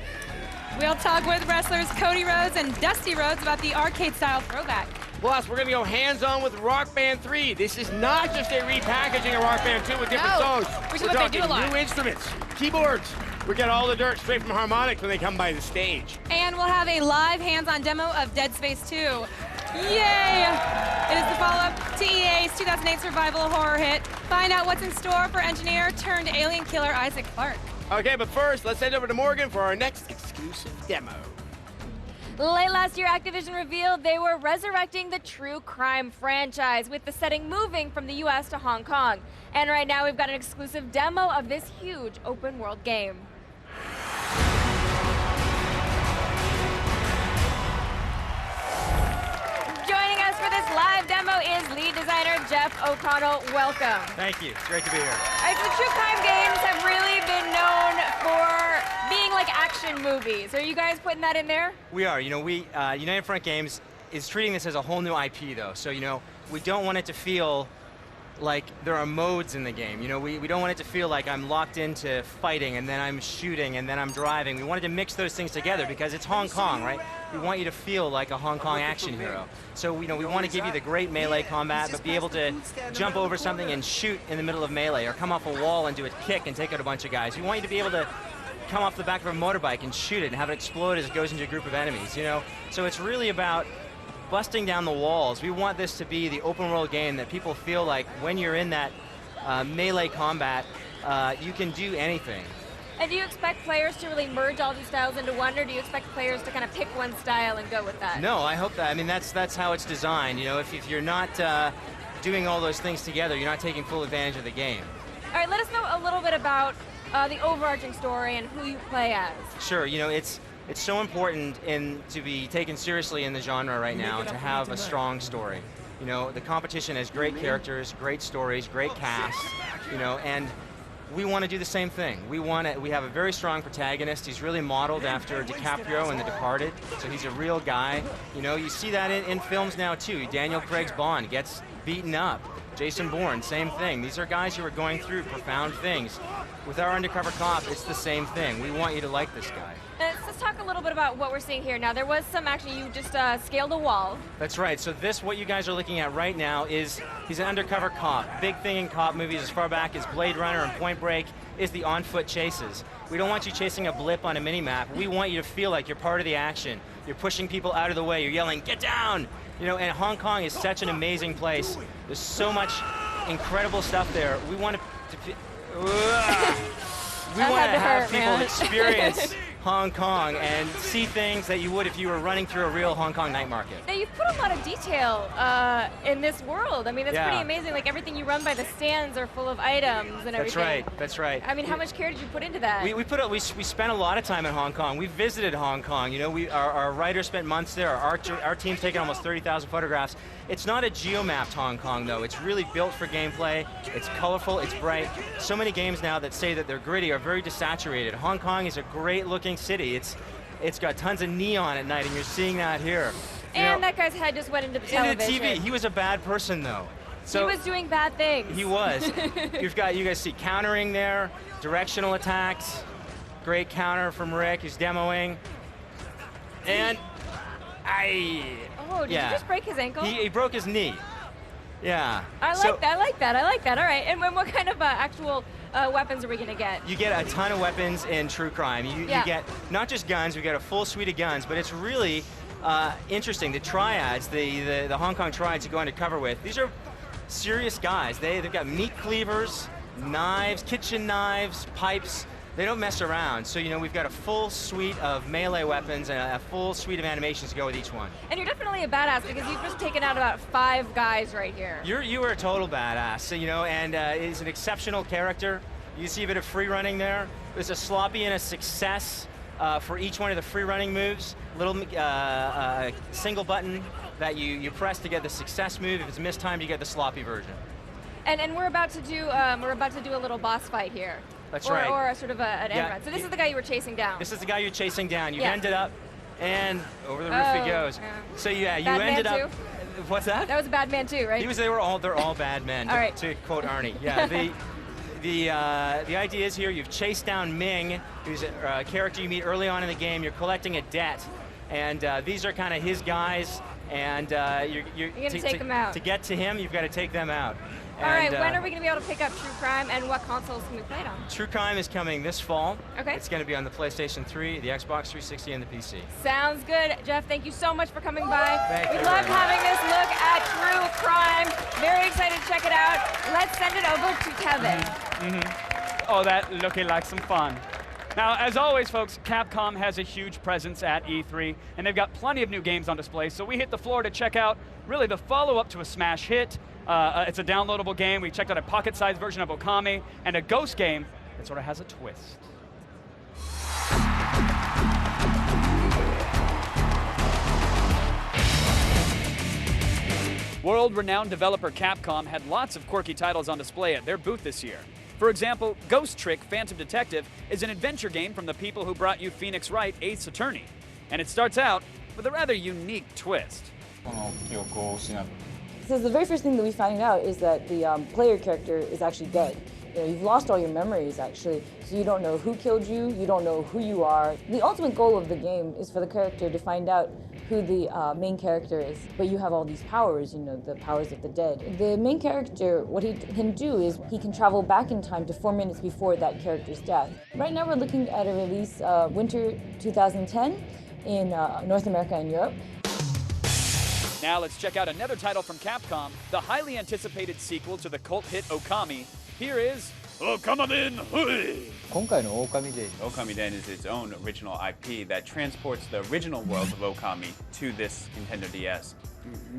We'll talk with wrestlers Cody Rhodes and Dusty Rhodes about the arcade-style throwback. Plus, we're going to go hands-on with Rock Band 3. This is not just a repackaging of Rock Band 2 with different songs. Which is we're what talking they do a lot. new instruments, keyboards. We get all the dirt straight from Harmonix when they come by the stage. And we'll have a live hands-on demo of Dead Space 2. Yay! It is the follow-up to EA's 2008 survival horror hit. Find out what's in store for engineer turned alien killer Isaac Clarke. Okay, but first, let's head over to Morgan for our next exclusive demo. Late last year, Activision revealed they were resurrecting the true crime franchise, with the setting moving from the US to Hong Kong. And right now, we've got an exclusive demo of this huge open world game. Joining us for this live demo is lead designer Jeff O'Connell. Welcome. Thank you. It's great to be here. All right, so true crime games have really been known for being like action movies. Are you guys putting that in there? We are. You know, United Front Games is treating this as a whole new IP, though. So, you know, we don't want it to feel like there are modes in the game. You know, we don't want it to feel like I'm locked into fighting and then I'm shooting and then I'm driving. We wanted to mix those things together because it's Hong Kong, right? We want you to feel like a Hong Kong action hero. So, you know, we want to give you the great melee combat, but be able to jump over something and shoot in the middle of melee, or come off a wall and do a kick and take out a bunch of guys. We want you to be able to come off the back of a motorbike and shoot it and have it explode as it goes into a group of enemies, you know? So it's really about busting down the walls. We want this to be the open world game that people feel like when you're in that melee combat, you can do anything. And do you expect players to really merge all these styles into one, or do you expect players to kind of pick one style and go with that? No, I hope that. I mean, that's how it's designed. You know, if you're not doing all those things together, you're not taking full advantage of the game. All right, let us know a little bit about the overarching story and who you play as. Sure, you know, it's so important to be taken seriously in the genre right now, to have a strong story. You know, the competition has great characters, great stories, great cast, you know, and we want to do the same thing. We have a very strong protagonist. He's really modeled after DiCaprio in The Departed, so he's a real guy. You know, you see that in films now too. Daniel Craig's Bond gets beaten up. Jason Bourne, same thing. These are guys who are going through profound things. With our undercover cop, it's the same thing. We want you to like this guy. Let's talk a little bit about what we're seeing here. Now, there was some action. You just scaled a wall. That's right. So what you guys are looking at right now is he's an undercover cop. Big thing in cop movies as far back as Blade Runner and Point Break is the on-foot chases. We don't want you chasing a blip on a mini-map. We want you to feel like you're part of the action. You're pushing people out of the way. You're yelling, "Get down!" You know, and Hong Kong is such an amazing place. There's so much incredible stuff there. We want to have people experience Hong Kong and see things that you would if you were running through a real Hong Kong night market. Now, you've put a lot of detail in this world. I mean, that's pretty amazing. Like, everything you run by the stands are full of items and everything. That's right, that's right. I mean, how much care did you put into that? We spent a lot of time in Hong Kong. We visited Hong Kong. You know, our writers spent months there. Our team's taken almost 30,000 photographs. It's not a geo-mapped Hong Kong, though. It's really built for gameplay. It's colorful, it's bright. So many games now that say that they're gritty are very desaturated. Hong Kong is a great-looking city. It's got tons of neon at night, and you're seeing that here. And that guy's head just went into the television. Into the TV. He was a bad person, though. So he was doing bad things. He was. You guys see countering there, directional attacks, great counter from Rick, who's demoing. And oh, did you just break his ankle? He broke his knee. Yeah. I like that. All right. And what kind of actual weapons are we going to get? You get a ton of weapons in True Crime. You get not just guns, we get a full suite of guns, but it's really interesting. The triads, the Hong Kong triads you go undercover with, these are serious guys. They've got meat cleavers, knives, kitchen knives, pipes. They don't mess around. So, you know, we've got a full suite of melee weapons and a full suite of animations to go with each one. And you're definitely a badass because you've just taken out about 5 guys right here. You are a total badass, so, you know, and is an exceptional character. You see a bit of free running there. There's a sloppy and a success for each one of the free running moves. Little single button that you press to get the success move. If it's mistimed, you get the sloppy version. And we're about to do a little boss fight here. That's right. Or a sort of an end Yeah. run. So this is the guy you were chasing down. This is the guy you're chasing down. You've Yeah. ended up, and over the roof he goes. Yeah. So yeah, you Bad man ended up. too? What's that? That was a bad man too, right? They're all bad men. All right. To quote Arnie. Yeah. The idea is here you've chased down Ming, who's a character you meet early on in the game. You're collecting a debt, and these are kind of his guys. And you're gonna take them out. To get to him, you've got to take them out. All right, when are we going to be able to pick up True Crime, and what consoles can we play it on? True Crime is coming this fall. Okay. It's going to be on the PlayStation 3, the Xbox 360, and the PC. Sounds good. Jeff, thank you so much for coming by. Thank we you loved very much. having this look at True Crime. Very excited to check it out. Let's send it over to Kevin. Oh, that looking like some fun. Now, as always, folks, Capcom has a huge presence at E3, and they've got plenty of new games on display, so we hit the floor to check out really the follow-up to a smash hit. It's a downloadable game. We checked out a pocket-sized version of Okami, and a ghost game that sort of has a twist. World-renowned developer Capcom had lots of quirky titles on display at their booth this year. For example, Ghost Trick Phantom Detective is an adventure game from the people who brought you Phoenix Wright Ace Attorney. And it starts out with a rather unique twist. So the very first thing that we find out is that the player character is actually dead. You know, you've lost all your memories, actually, so you don't know who killed you, you don't know who you are. The ultimate goal of the game is for the character to find out who the main character is, but you have all these powers, you know, the powers of the dead. The main character, what he can do is he can travel back in time to 4 minutes before that character's death. Right now we're looking at a release winter 2010 in North America and Europe. Now let's check out another title from Capcom, the highly anticipated sequel to the cult hit Okami. Here is Okami-den Hui! 今回の狼伝 Okami-den is its own original IP that transports the original world of Okami to this Nintendo DS.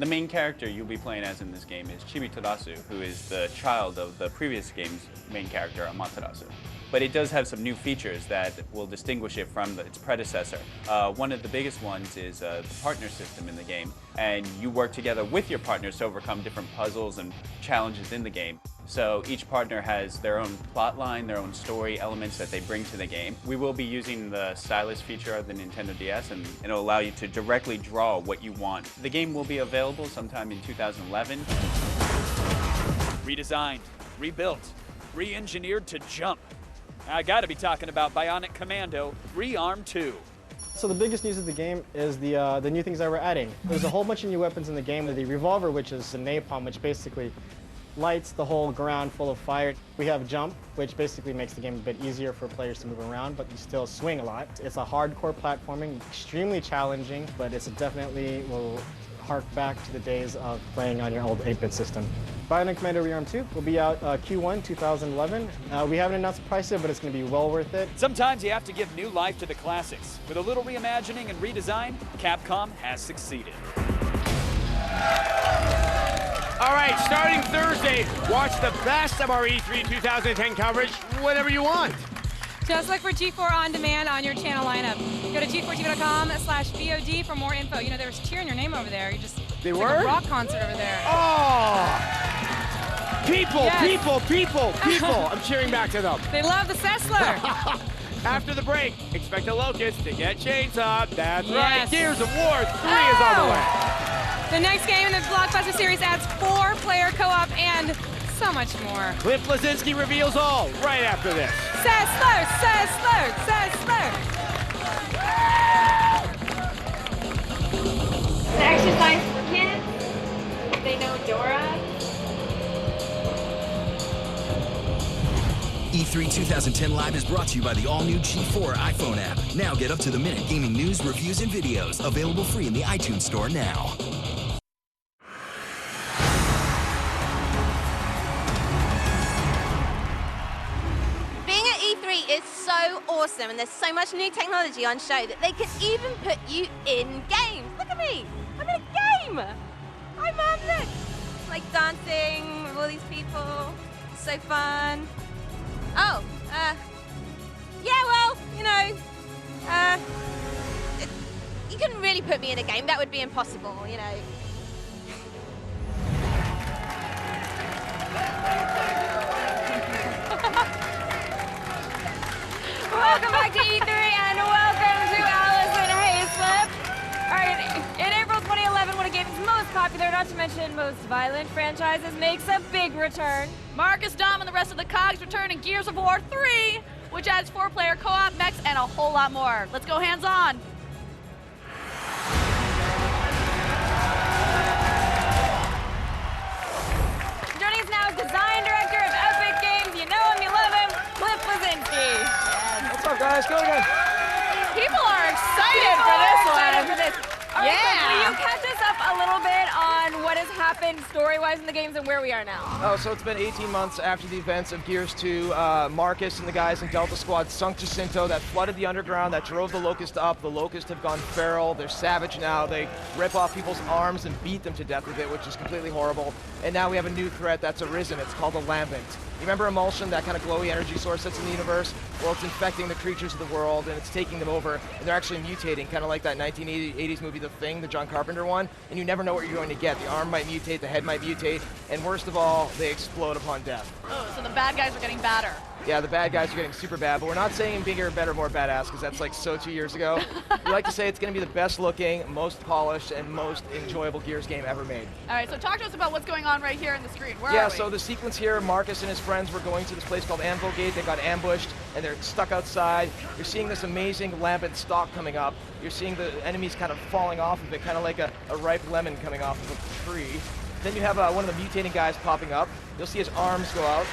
The main character you'll be playing as in this game is Chibi Tadasu, who is the child of the previous game's main character, Amaterasu. But it does have some new features that will distinguish it from its predecessor. One of the biggest ones is the partner system in the game, and you work together with your partners to overcome different puzzles and challenges in the game. So each partner has their own plot line, their own story elements that they bring to the game. We will be using the stylus feature of the Nintendo DS, and it'll allow you to directly draw what you want. The game will be available sometime in 2011. Redesigned, rebuilt, re-engineered to jump. I gotta be talking about Bionic Commando Rearm 2. So the biggest news of the game is the new things that we're adding. There's a whole bunch of new weapons in the game. The revolver, which is a napalm, which basically lights the whole ground full of fire. We have jump, which basically makes the game a bit easier for players to move around, but you still swing a lot. It's a hardcore platforming, extremely challenging, but it's definitely will hark back to the days of playing on your old 8-bit system. Bionic Commando Rearm 2 will be out Q1 2011. We haven't announced the price yet, but it's going to be well worth it. Sometimes you have to give new life to the classics. With a little reimagining and redesign, Capcom has succeeded. All right, starting Thursday, watch the best of our E3 2010 coverage whenever you want. Just look for G4 On Demand on your channel lineup. Go to g4tv.com/VOD for more info. You know, they were cheering your name over there. They it's were? like a rock concert over there. Oh! People, Yes. people! I'm cheering back to them. They love the Sessler. After the break, expect a locust to get chainsawed. That's right. Yes. Gears of War 3 is on the way. The next game in the Blockbuster series adds 4-player co-op and so much more. Cliff Blazinski reveals all right after this. Sessler, Sessler, Sessler. The exercise for kids. They know Dora. E3 2010 Live is brought to you by the all-new G4 iPhone app. Now get up-to-the-minute gaming news, reviews, and videos. Available free in the iTunes Store now. Being at E3 is so awesome, and there's so much new technology on show that they can even put you in games. Look at me, I'm in a game. Hi Mum, look. Like dancing with all these people, so fun. Oh, yeah, well, you know, you couldn't really put me in a game, that would be impossible, you know. Welcome back to E3 and welcome to Allison Hayslip. All right, in April 2011, one of gaming's most popular, not to mention most violent franchises, makes a big return. Marcus, Dom, and the rest of the cogs return in Gears of War 3, which adds 4-player co-op, mechs, and a whole lot more. Let's go hands-on. Joining us now is design director of Epic Games. You know him, you love him, Cliff Blazinski. What's up, guys? Go again. People are excited for this one. For this. All right, so will you catch us up a little bit on what has happened story-wise in the games and where we are now? Oh, so it's been 18 months after the events of Gears 2. Marcus and the guys in Delta Squad sunk Jacinto. That flooded the underground. That drove the Locust up. The Locust have gone feral. They're savage now. They rip off people's arms and beat them to death with it, which is completely horrible. And now we have a new threat that's arisen. It's called the Lambent. You remember Emulsion, that kind of glowy energy source that's in the universe? Well, it's infecting the creatures of the world, and it's taking them over, and they're actually mutating, kind of like that 1980s movie, The Thing, the John Carpenter one, and you never know what you're going to get. The arm might mutate, the head might mutate, and worst of all, they explode upon death. Oh, so the bad guys are getting badder. Yeah, the bad guys are getting super bad, but we're not saying bigger, better, more badass, because that's like so 2 years ago. We like to say it's going to be the best looking, most polished, and most enjoyable Gears game ever made. All right, so talk to us about what's going on right here in the screen. Where are we? So the sequence here, Marcus and his friends were going to this place called Anvil Gate. They got ambushed, and they're stuck outside. You're seeing this amazing lambent stalk coming up. You're seeing the enemies kind of falling off of it, kind of like a ripe lemon coming off of a tree. Then you have one of the mutating guys popping up. You'll see his arms go out.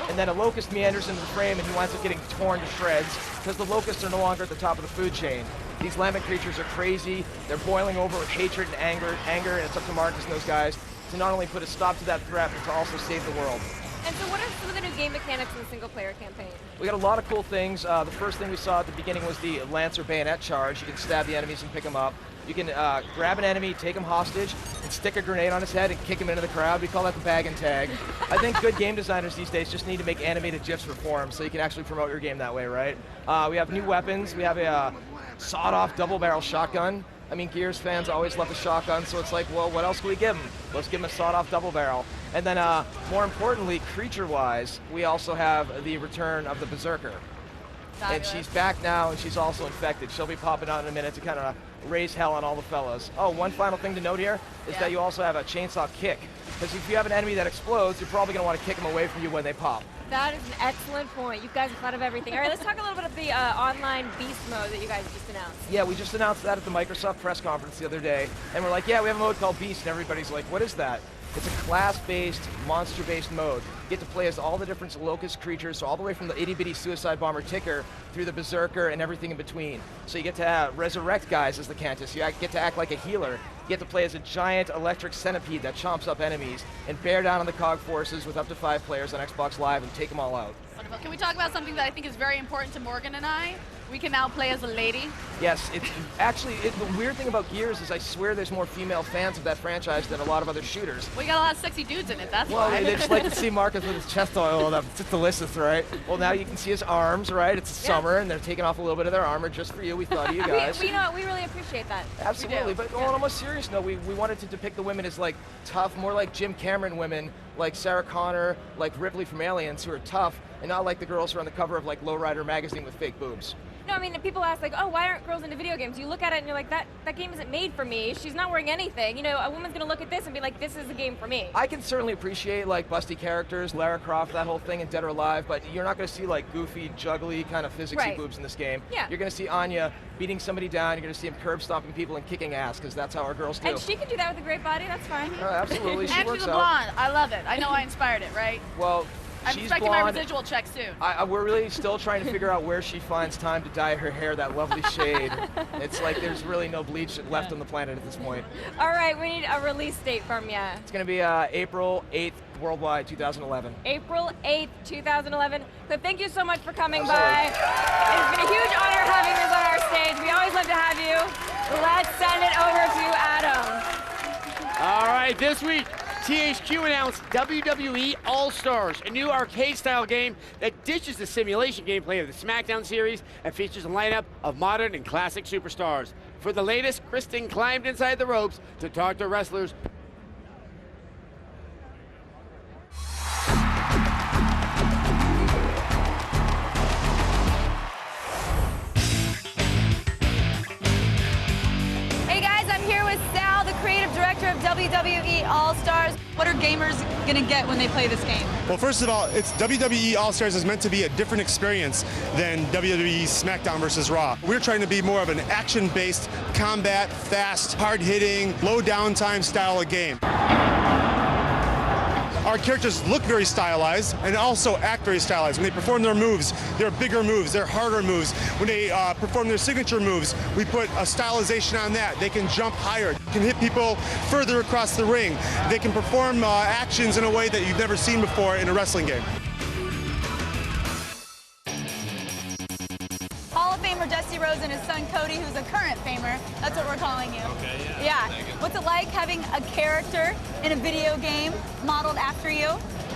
And then a Locust meanders into the frame, and he winds up getting torn to shreds because the Locusts are no longer at the top of the food chain. These lambent creatures are crazy. They're boiling over with hatred and anger, and it's up to Marcus and those guys to not only put a stop to that threat, but to also save the world. And so what are some of the new game mechanics in the single-player campaign? We got a lot of cool things. The first thing we saw at the beginning was the Lancer bayonet charge. You can stab the enemies and pick them up. You can grab an enemy, take him hostage, and stick a grenade on his head and kick him into the crowd. We call that the bag and tag. I think good game designers these days just need to make animated GIFs for forums so you can actually promote your game that way, right? We have new weapons. We have a sawed-off double-barrel shotgun. I mean, Gears fans always love the shotgun, so it's like, well, what else can we give them? Let's give them a sawed-off double-barrel. And then, more importantly, creature-wise, we also have the return of the Berserker. Fabulous. And she's back now, and she's also infected. She'll be popping out in a minute to kind of raise hell on all the fellas. Oh, one final thing to note here is that you also have a chainsaw kick. Because if you have an enemy that explodes, you're probably going to want to kick them away from you when they pop. That is an excellent point. You guys have thought of everything. All right, let's talk a little bit of the online beast mode that you guys just announced. Yeah, we just announced that at the Microsoft press conference the other day. And we're like, yeah, we have a mode called Beast, and everybody's like, what is that? It's a class-based, monster-based mode. You get to play as all the different Locust creatures, so all the way from the itty-bitty suicide bomber Ticker through the Berserker and everything in between. So you get to resurrect guys as the Cantus. You get to act like a healer. You get to play as a giant electric centipede that chomps up enemies and bear down on the cog forces with up to 5 players on Xbox Live and take them all out. Wonderful. Can we talk about something that I think is very important to Morgan and I? We can now play as a lady. Yes, it's actually, the weird thing about Gears is I swear there's more female fans of that franchise than a lot of other shooters. We got a lot of sexy dudes in it, that's Well, why. they just like to see Marcus with his chest oiled up. It's delicious, right? Well, now you can see his arms, right? It's summer, and they're taking off a little bit of their armor just for you. We thought of you guys. We know, we really appreciate that. Absolutely, but on a more serious note, we wanted to depict the women as like tough, more like Jim Cameron women, like Sarah Connor, like Ripley from Aliens, who are tough, and not like the girls who are on the cover of like Lowrider magazine with fake boobs. No, I mean, people ask like, oh, why aren't girls into video games? You look at it and you're like, that game isn't made for me. She's not wearing anything. You know, a woman's gonna look at this and be like, this is the game for me. I can certainly appreciate like busty characters, Lara Croft, that whole thing in Dead or Alive, but you're not gonna see like goofy, juggly kind of physicsy boobs in this game. Yeah. You're gonna see Anya beating somebody down, you're gonna see him curb stomping people and kicking ass, because that's how our girls do. And she can do that with a great body, that's fine. Absolutely, she and works she's a out. blonde. I love it. I know I inspired it, right? Well, I'm she's expecting blonde. my residual check soon. We're really still trying to figure out where she finds time to dye her hair that lovely shade. It's like there's really no bleach left on the planet at this point. All right, we need a release date from you. It's going to be April 8th, worldwide 2011. April 8th, 2011. So thank you so much for coming by. It's been a huge honor having this on our stage. We always love to have you. Let's send it over to Adam. All right, this week, THQ announced WWE All-Stars, a new arcade-style game that ditches the simulation gameplay of the SmackDown series and features a lineup of modern and classic superstars. For the latest, Kristen climbed inside the ropes to talk to wrestlers. Hey guys, I'm here with Sal, the creative director of WWE All-Stars. What are gamers gonna get when they play this game? Well, first of all, it's WWE All-Stars is meant to be a different experience than WWE SmackDown versus Raw. We're trying to be more of an action-based, combat, fast, hard-hitting, low downtime style of game. Our characters look very stylized and also act very stylized. When they perform their moves, they're bigger moves, they're harder moves. When they perform their signature moves, we put a stylization on that. They can jump higher, can hit people further across the ring. They can perform actions in a way that you've never seen before in a wrestling game. Hall of Famer Dusty Rhodes and his son Cody, who's a current Famer. That's what we're calling you. Okay, Yeah. What's it like having a character in a video game modeled after you?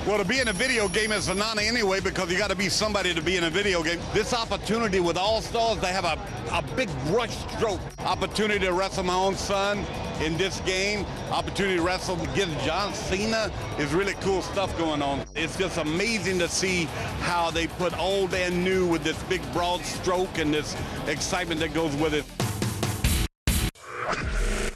Well, to be in a video game is phenomenal anyway, because you got to be somebody to be in a video game. This opportunity with All-Stars, they have a big brush stroke. Opportunity to wrestle my own son in this game. Opportunity to wrestle against John Cena. Is really cool stuff going on. It's just amazing to see how they put old and new with this big broad stroke and this excitement that goes with it.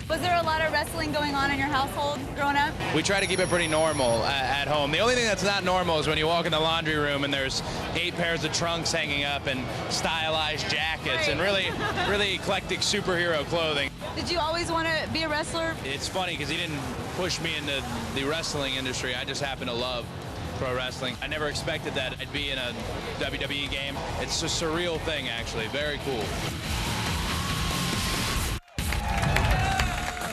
Was there a lot of wrestling going on in your household growing up? We try to keep it pretty normal at home. The only thing that's not normal is when you walk in the laundry room and there's 8 pairs of trunks hanging up and stylized jackets and really eclectic superhero clothing. Did you always want to be a wrestler? It's funny because he didn't push me into the wrestling industry. I just happen to love pro wrestling. I never expected that I'd be in a WWE game. It's a surreal thing, actually. Very cool.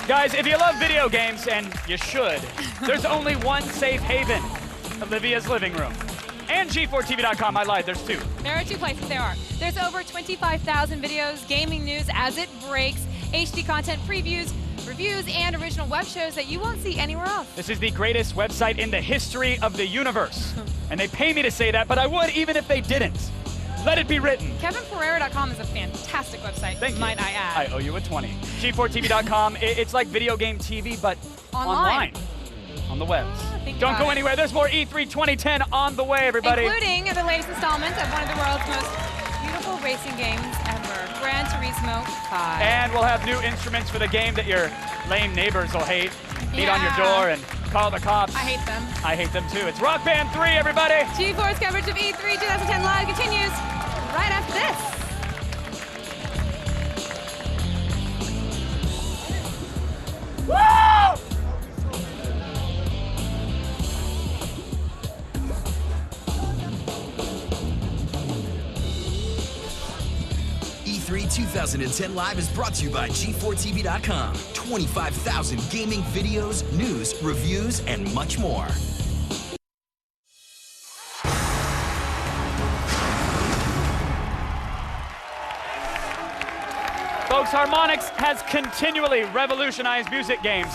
Guys, if you love video games, and you should, there's only one safe haven, Olivia's living room. And G4TV.com, I lied, there's 2. There are 2 places there are. There's over 25,000 videos, gaming news as it breaks, HD content previews, reviews, and original web shows that you won't see anywhere else. This is the greatest website in the history of the universe. And they pay me to say that, but I would even if they didn't. Let it be written. KevinPerera.com is a fantastic website, Thank you. might I add. I owe you a 20. G4TV.com, it's like video game TV, but online. On the webs. Don't go anywhere. There's more E3 2010 on the way, everybody. Including the latest installment of one of the world's most beautiful racing games ever, Gran Turismo 5. And we'll have new instruments for the game that your lame neighbors will hate. Beat on your door and call the cops. I hate them. I hate them too. It's Rock Band 3, everybody. G4's coverage of E3 2010 Live continues right after this. Woo! E3 2010 Live is brought to you by G4TV.com. 25,000 gaming videos, news, reviews, and much more. Folks, Harmonix has continually revolutionized music games.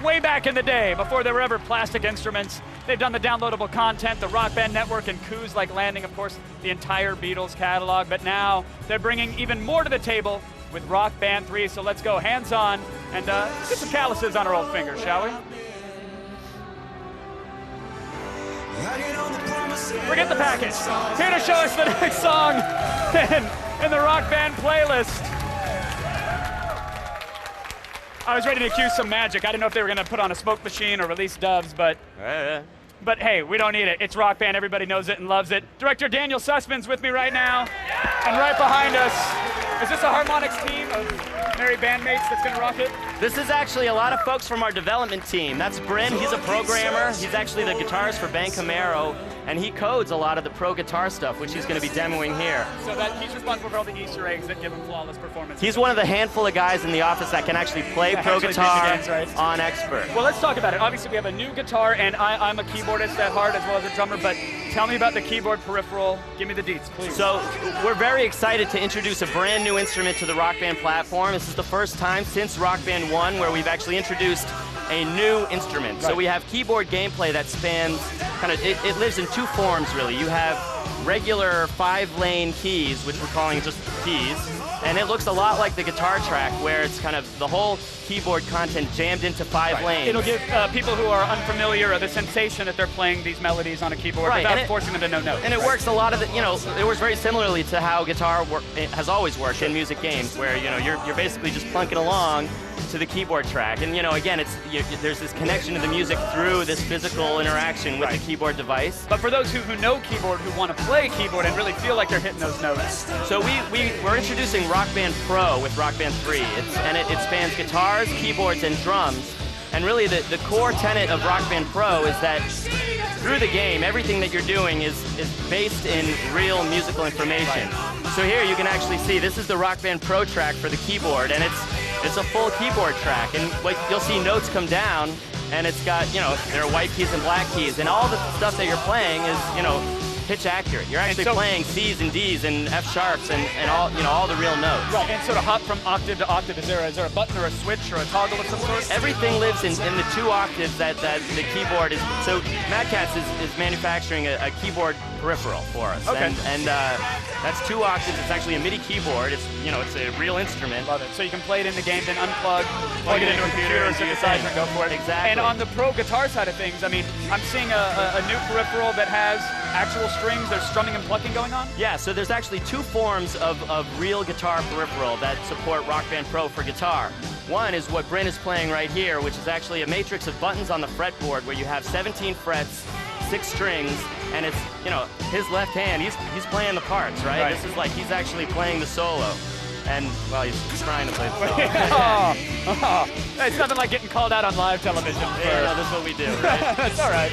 Way back in the day, before there were ever plastic instruments, they've done the downloadable content, the Rock Band Network, and coups like landing, of course, the entire Beatles catalog. But now they're bringing even more to the table with Rock Band 3. So let's go hands-on and get some calluses on our old fingers, shall we? Forget the package. Here to show us the next song in the Rock Band playlist. I was ready to cue some magic. I didn't know if they were going to put on a smoke machine or release doves, but hey, we don't need it. It's Rock Band. Everybody knows it and loves it. Director Daniel Sussman's with me right now. And right behind us, is this a Harmonix team of merry bandmates that's going to rock it? This is actually a lot of folks from our development team. That's Bryn. He's a programmer. He's actually the guitarist for Ben Camaro. and he codes a lot of the pro guitar stuff, which he's going to be demoing here. So that he's responsible for all the Easter eggs that give him flawless performance. He's one of the handful of guys in the office that can actually play pro guitar on expert. Well, let's talk about it. Obviously, we have a new guitar, and I'm a keyboardist at heart as well as a drummer, but tell me about the keyboard peripheral. Give me the deets, please. So we're very excited to introduce a brand new instrument to the Rock Band platform. This is the first time since Rock Band 1 where we've actually introduced a new instrument. Right. So we have keyboard gameplay that spans it lives in two forms really. You have regular 5-lane keys, which we're calling just keys, and it looks a lot like the guitar track where it's kind of the whole keyboard content jammed into 5 lanes. It'll give people who are unfamiliar the sensation that they're playing these melodies on a keyboard without forcing them to know notes. And it works a lot of it works very similarly to how guitar has always worked in music games, where you're basically just plunking along to the keyboard track, and again, there's this connection to the music through this physical interaction with the keyboard device. But for those who know keyboard, who want to play keyboard and really feel like they're hitting those notes. So we're introducing Rock Band Pro with Rock Band 3, and it spans guitars, keyboards, and drums. And really the core tenet of Rock Band Pro is that through the game, everything that you're doing is based in real musical information. So here you can actually see this is the Rock Band Pro track for the keyboard, and it's a full keyboard track, and you'll see notes come down, and it's got, there are white keys and black keys, and all the stuff that you're playing is, pitch accurate. You're actually playing C's and D's and F sharps and all the real notes. Right, and so to hop from octave to octave, is there a button or a switch or a toggle of some sort? Everything lives in the 2 octaves that the keyboard is. So Mad Catz is manufacturing a keyboard peripheral for us. Okay. And that's 2 octaves. It's actually a MIDI keyboard. It's it's a real instrument. Love it. So you can play it in the game, then unplug, plug it into a computer, and synthesizer, and go for it. Exactly. And on the pro guitar side of things, I mean, I'm seeing a new peripheral that has actual strings. There's strumming and plucking going on? Yeah, so there's actually 2 forms of real guitar peripheral that support Rock Band Pro for guitar. One is what Bryn is playing right here, which is actually a matrix of buttons on the fretboard where you have 17 frets, 6 strings, and it's, his left hand, he's playing the parts, right? This is like he's actually playing the solo. And, well, he's trying to play the solo. It's nothing like getting called out on live television. Yeah, no, that's what we do, right? That's all right.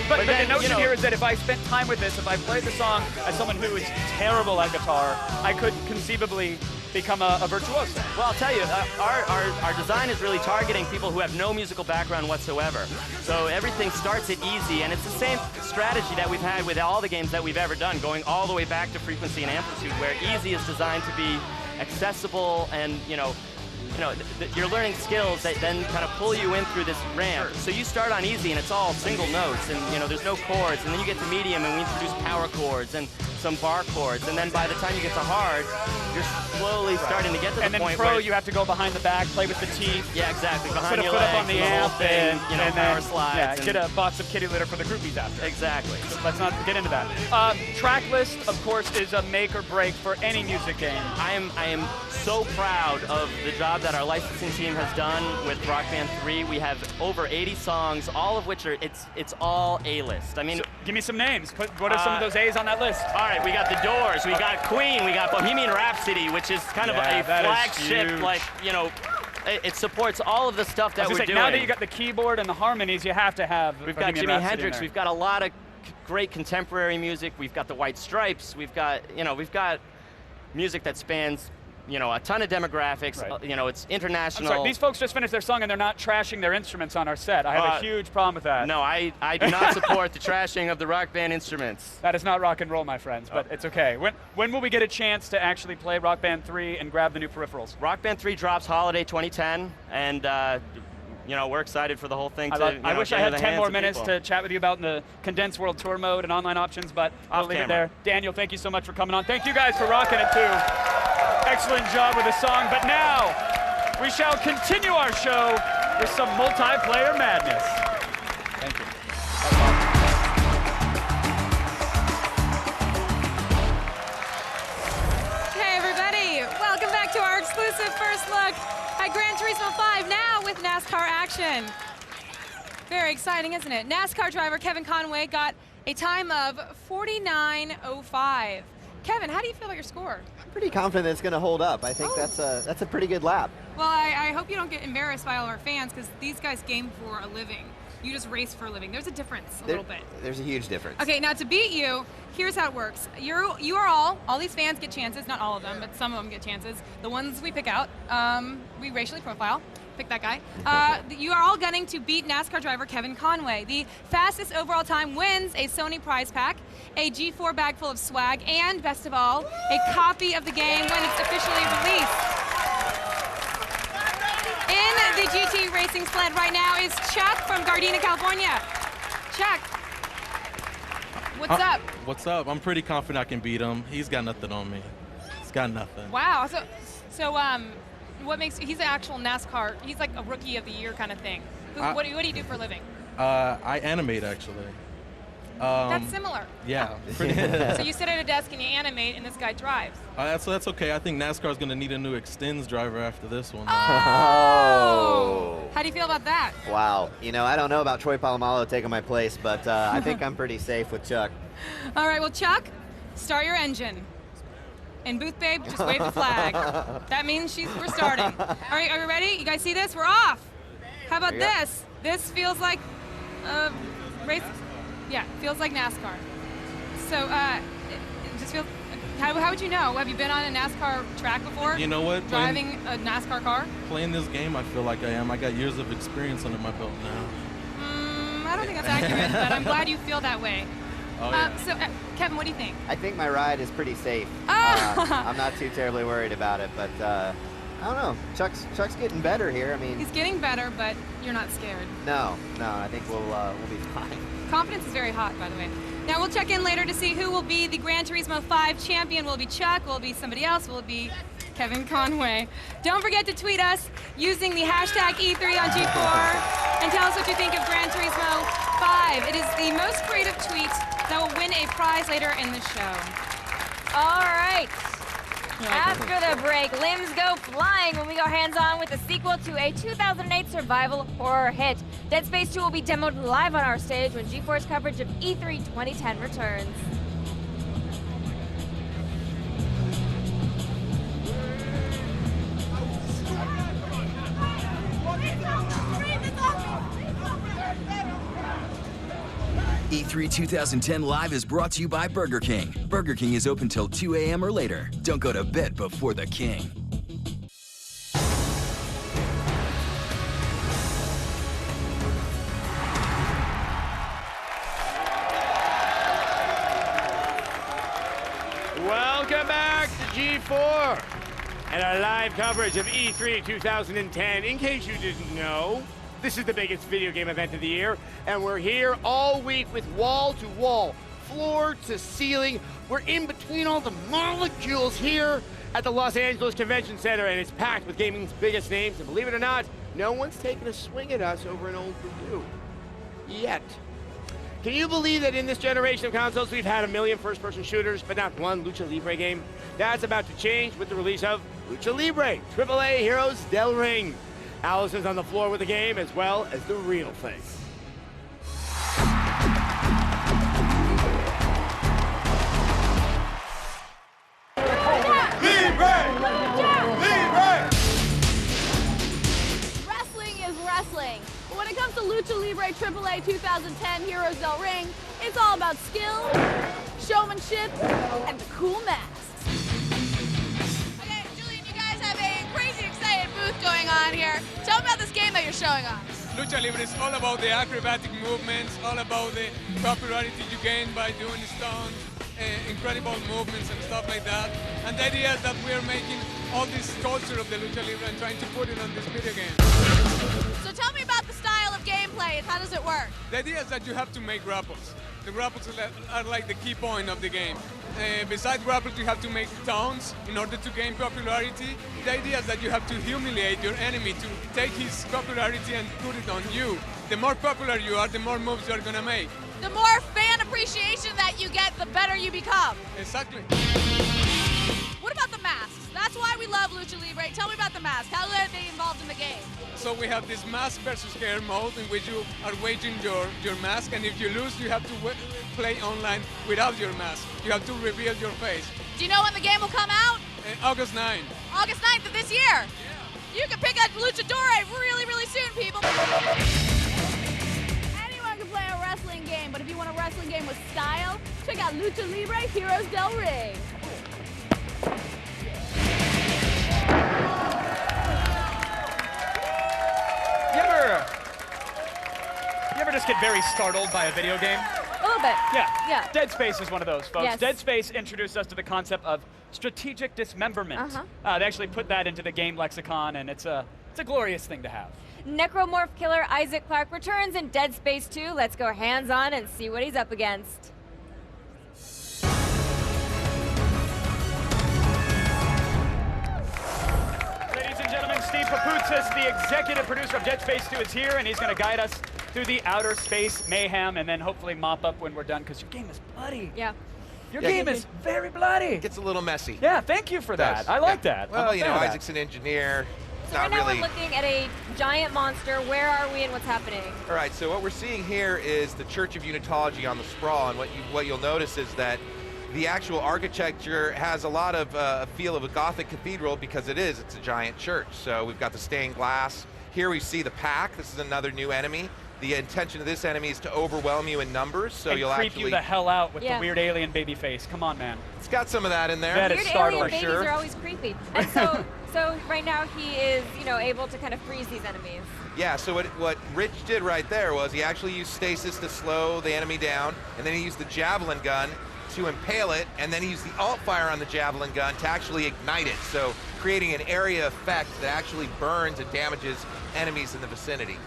But then, the notion here is that if I spent time with this, if I played the song as someone who is terrible at guitar, I could conceivably become a virtuoso. Well, I'll tell you, our design is really targeting people who have no musical background whatsoever. So everything starts at easy, and it's the same strategy that we've had with all the games that we've ever done, going all the way back to frequency and amplitude, where easy is designed to be accessible, and you're learning skills that then kind of pull you in through this ramp. So you start on easy and it's all single notes, and there's no chords, and then you get to medium and we introduce power chords and some bar chords, and then by the time you get to hard, you're slowly starting to get to the point where... And then pro, you have to go behind the back, play with the teeth. Yeah, exactly. Behind put a your foot legs, up on the amp, thing, and power then slides. yeah, and get a box of kitty litter for the groupies after. Exactly. So let's not get into that. Track list, of course, is a make or break for any music game. I am so proud of the job that our licensing team has done with Rock Band 3. We have over 80 songs, all of which are it's all A-list. I mean, so, give me some names. What are some of those A's on that list? All right, we got The Doors, we got Queen, we got Bohemian Rhapsody, which is kind of a flagship, like, it supports all of the stuff that we're doing. Now that you got the keyboard and the harmonies, you have to have We've got Jimi Hendrix, we've got a lot of great contemporary music, we've got the White Stripes, we've got music that spans a ton of demographics. It's international. I'm sorry, these folks just finished their song and they're not trashing their instruments on our set. I have a huge problem with that. No, I do not support the trashing of the Rock Band instruments. That is not rock and roll, my friends, but it's okay. When will we get a chance to actually play Rock Band 3 and grab the new peripherals? Rock Band 3 drops holiday 2010, and we're excited for the whole thing. I wish I had 10 more minutes to chat with you about the condensed world tour mode and online options, but I'll leave it there. Daniel, thank you so much for coming on. Thank you guys for rocking it too. Excellent job with the song, but now we shall continue our show with some multiplayer madness. Thank you. Hey everybody, welcome back to our exclusive first look at Gran Turismo 5, now with NASCAR action. Very exciting, isn't it? NASCAR driver Kevin Conway got a time of 49.05. Kevin, how do you feel about your score? Pretty confident it's going to hold up. I think that's a pretty good lap. Well, I hope you don't get embarrassed by all our fans, because these guys game for a living. you just race for a living. There's a difference a little bit. There's a huge difference. Okay, now to beat you, here's how it works. You are all these fans get chances, not all of them, but some of them get chances. The ones we pick out, we racially profile. Pick that guy. You are all gunning to beat NASCAR driver Kevin Conway. The fastest overall time wins a Sony prize pack, a G4 bag full of swag, and best of all, a copy of the game when it's officially released. In the GT Racing sled right now is Chuck from Gardena, California. Chuck, what's up? What's up? I'm pretty confident I can beat him. He's got nothing on me. He's got nothing. Wow. So what makes he's an actual NASCAR? He's like a rookie of the year kind of thing. What do you do for a living? I animate actually. That's similar. Yeah. So you sit at a desk and you animate, and this guy drives. That's okay. I think NASCAR is going to need a new extends driver after this one. Oh! How do you feel about that? Wow. You know, I don't know about Troy Polamalu taking my place, but I think I'm pretty safe with Chuck. All right. Well, Chuck, start your engine. And Booth Babe, just wave the flag. That means we're starting. All right, are we ready? You guys see this? We're off. How about this? This feels like race. Yeah, feels like NASCAR. So it just feels. How would you know? Have you been on a NASCAR track before? You know what? Driving a NASCAR car? Playing this game, I feel like I am. I got years of experience under my belt now. I don't think that's accurate, but I'm glad you feel that way. Oh, yeah. So, Kevin, what do you think? I think my ride is pretty safe. I'm not too terribly worried about it, but I don't know. Chuck's getting better here. I mean, he's getting better, but you're not scared. No, I think we'll be fine. Confidence is very hot, by the way. Now we'll check in later to see who will be the Gran Turismo 5 champion. Will it be Chuck? Will it be somebody else? Will it be Kevin Conway? Don't forget to tweet us using the hashtag E3 on G4 and tell us what you think of Gran Turismo 5. It is the most creative tweet that will win a prize later in the show. All right. After the break, limbs go flying when we go hands-on with the sequel to a 2008 survival horror hit. Dead Space 2 will be demoed live on our stage when G4's coverage of E3 2010 returns. E3 2010 Live is brought to you by Burger King. Burger King is open till 2 a.m. or later. Don't go to bed before the king. Welcome back to G4 and our live coverage of E3 2010. In case you didn't know, this is the biggest video game event of the year, and we're here all week with wall-to-wall, floor-to-ceiling. We're in between all the molecules here at the Los Angeles Convention Center, and it's packed with gaming's biggest names, and believe it or not, no one's taken a swing at us over an old Wii U. Yet. Can you believe that in this generation of consoles, we've had a million first-person shooters, but not one Lucha Libre game? That's about to change with the release of Lucha Libre, AAA Heroes del Ring. Allison's on the floor with the game, as well as the real thing. Wrestling is wrestling. But when it comes to Lucha Libre AAA 2010 Heroes del Ring, it's all about skill, showmanship, and the cool masks. Okay, Julian, you guys have a crazy excited booth going on here. Tell me about this game that you're showing off. Lucha Libre is all about the acrobatic movements, all about the popularity you gain by doing stunts, incredible movements and stuff like that. And the idea is that we're making all this culture of the Lucha Libre and trying to put it on this video game. So tell me about the style of gameplay and how does it work? The idea is that you have to make grapples. The grapples are like the key point of the game. Besides grapples, you have to make taunts in order to gain popularity. The idea is that you have to humiliate your enemy to take his popularity and put it on you. The more popular you are, the more moves you are going to make. The more fan appreciation that you get, the better you become. Exactly. What about the masks? That's why we love Lucha Libre. Tell me about the masks. How are they involved in the game? So we have this mask versus hair mode in which you are waging your mask, and if you lose, you have to play online without your mask. You have to reveal your face. Do you know when the game will come out? August 9th. August 9th of this year. Yeah. You can pick up Luchadore really, really soon, people. wrestling game with style. Check out Lucha Libre Heroes del Ring. You ever just get very startled by a video game? A little bit. Yeah. Dead Space is one of those, folks. Yes. Dead Space introduced us to the concept of strategic dismemberment. They actually put that into the game lexicon, and it's a glorious thing to have. Necromorph killer Isaac Clarke returns in Dead Space 2. Let's go hands-on and see what he's up against. Ladies and gentlemen, Steve Papoutsis, the executive producer of Dead Space 2, is here, and he's going to guide us through the outer space mayhem and then hopefully mop up when we're done, because your game is bloody. Yeah. Your game is very bloody. It gets a little messy. Yeah, thank you for that. I like that. Well, I'm a fan of that. Isaac's an engineer. So right now we're looking at a giant monster. Where are we and what's happening? All right, so what we're seeing here is the Church of Unitology on the sprawl, and what you'll notice is that the actual architecture has a lot of a feel of a Gothic cathedral because it's a giant church. So we've got the stained glass. Here we see the pack. This is another new enemy. The intention of this enemy is to overwhelm you in numbers, so and you'll creep actually you the hell out with the weird alien baby face. Come on, man. It's got some of that in there. That is startling. Weird alien babies are always creepy. And so right now he is, able to kind of freeze these enemies. Yeah, so what Rich did right there was he actually used stasis to slow the enemy down, and then he used the javelin gun to impale it, and then he used the alt fire on the javelin gun to actually ignite it, so creating an area effect that actually burns and damages enemies in the vicinity.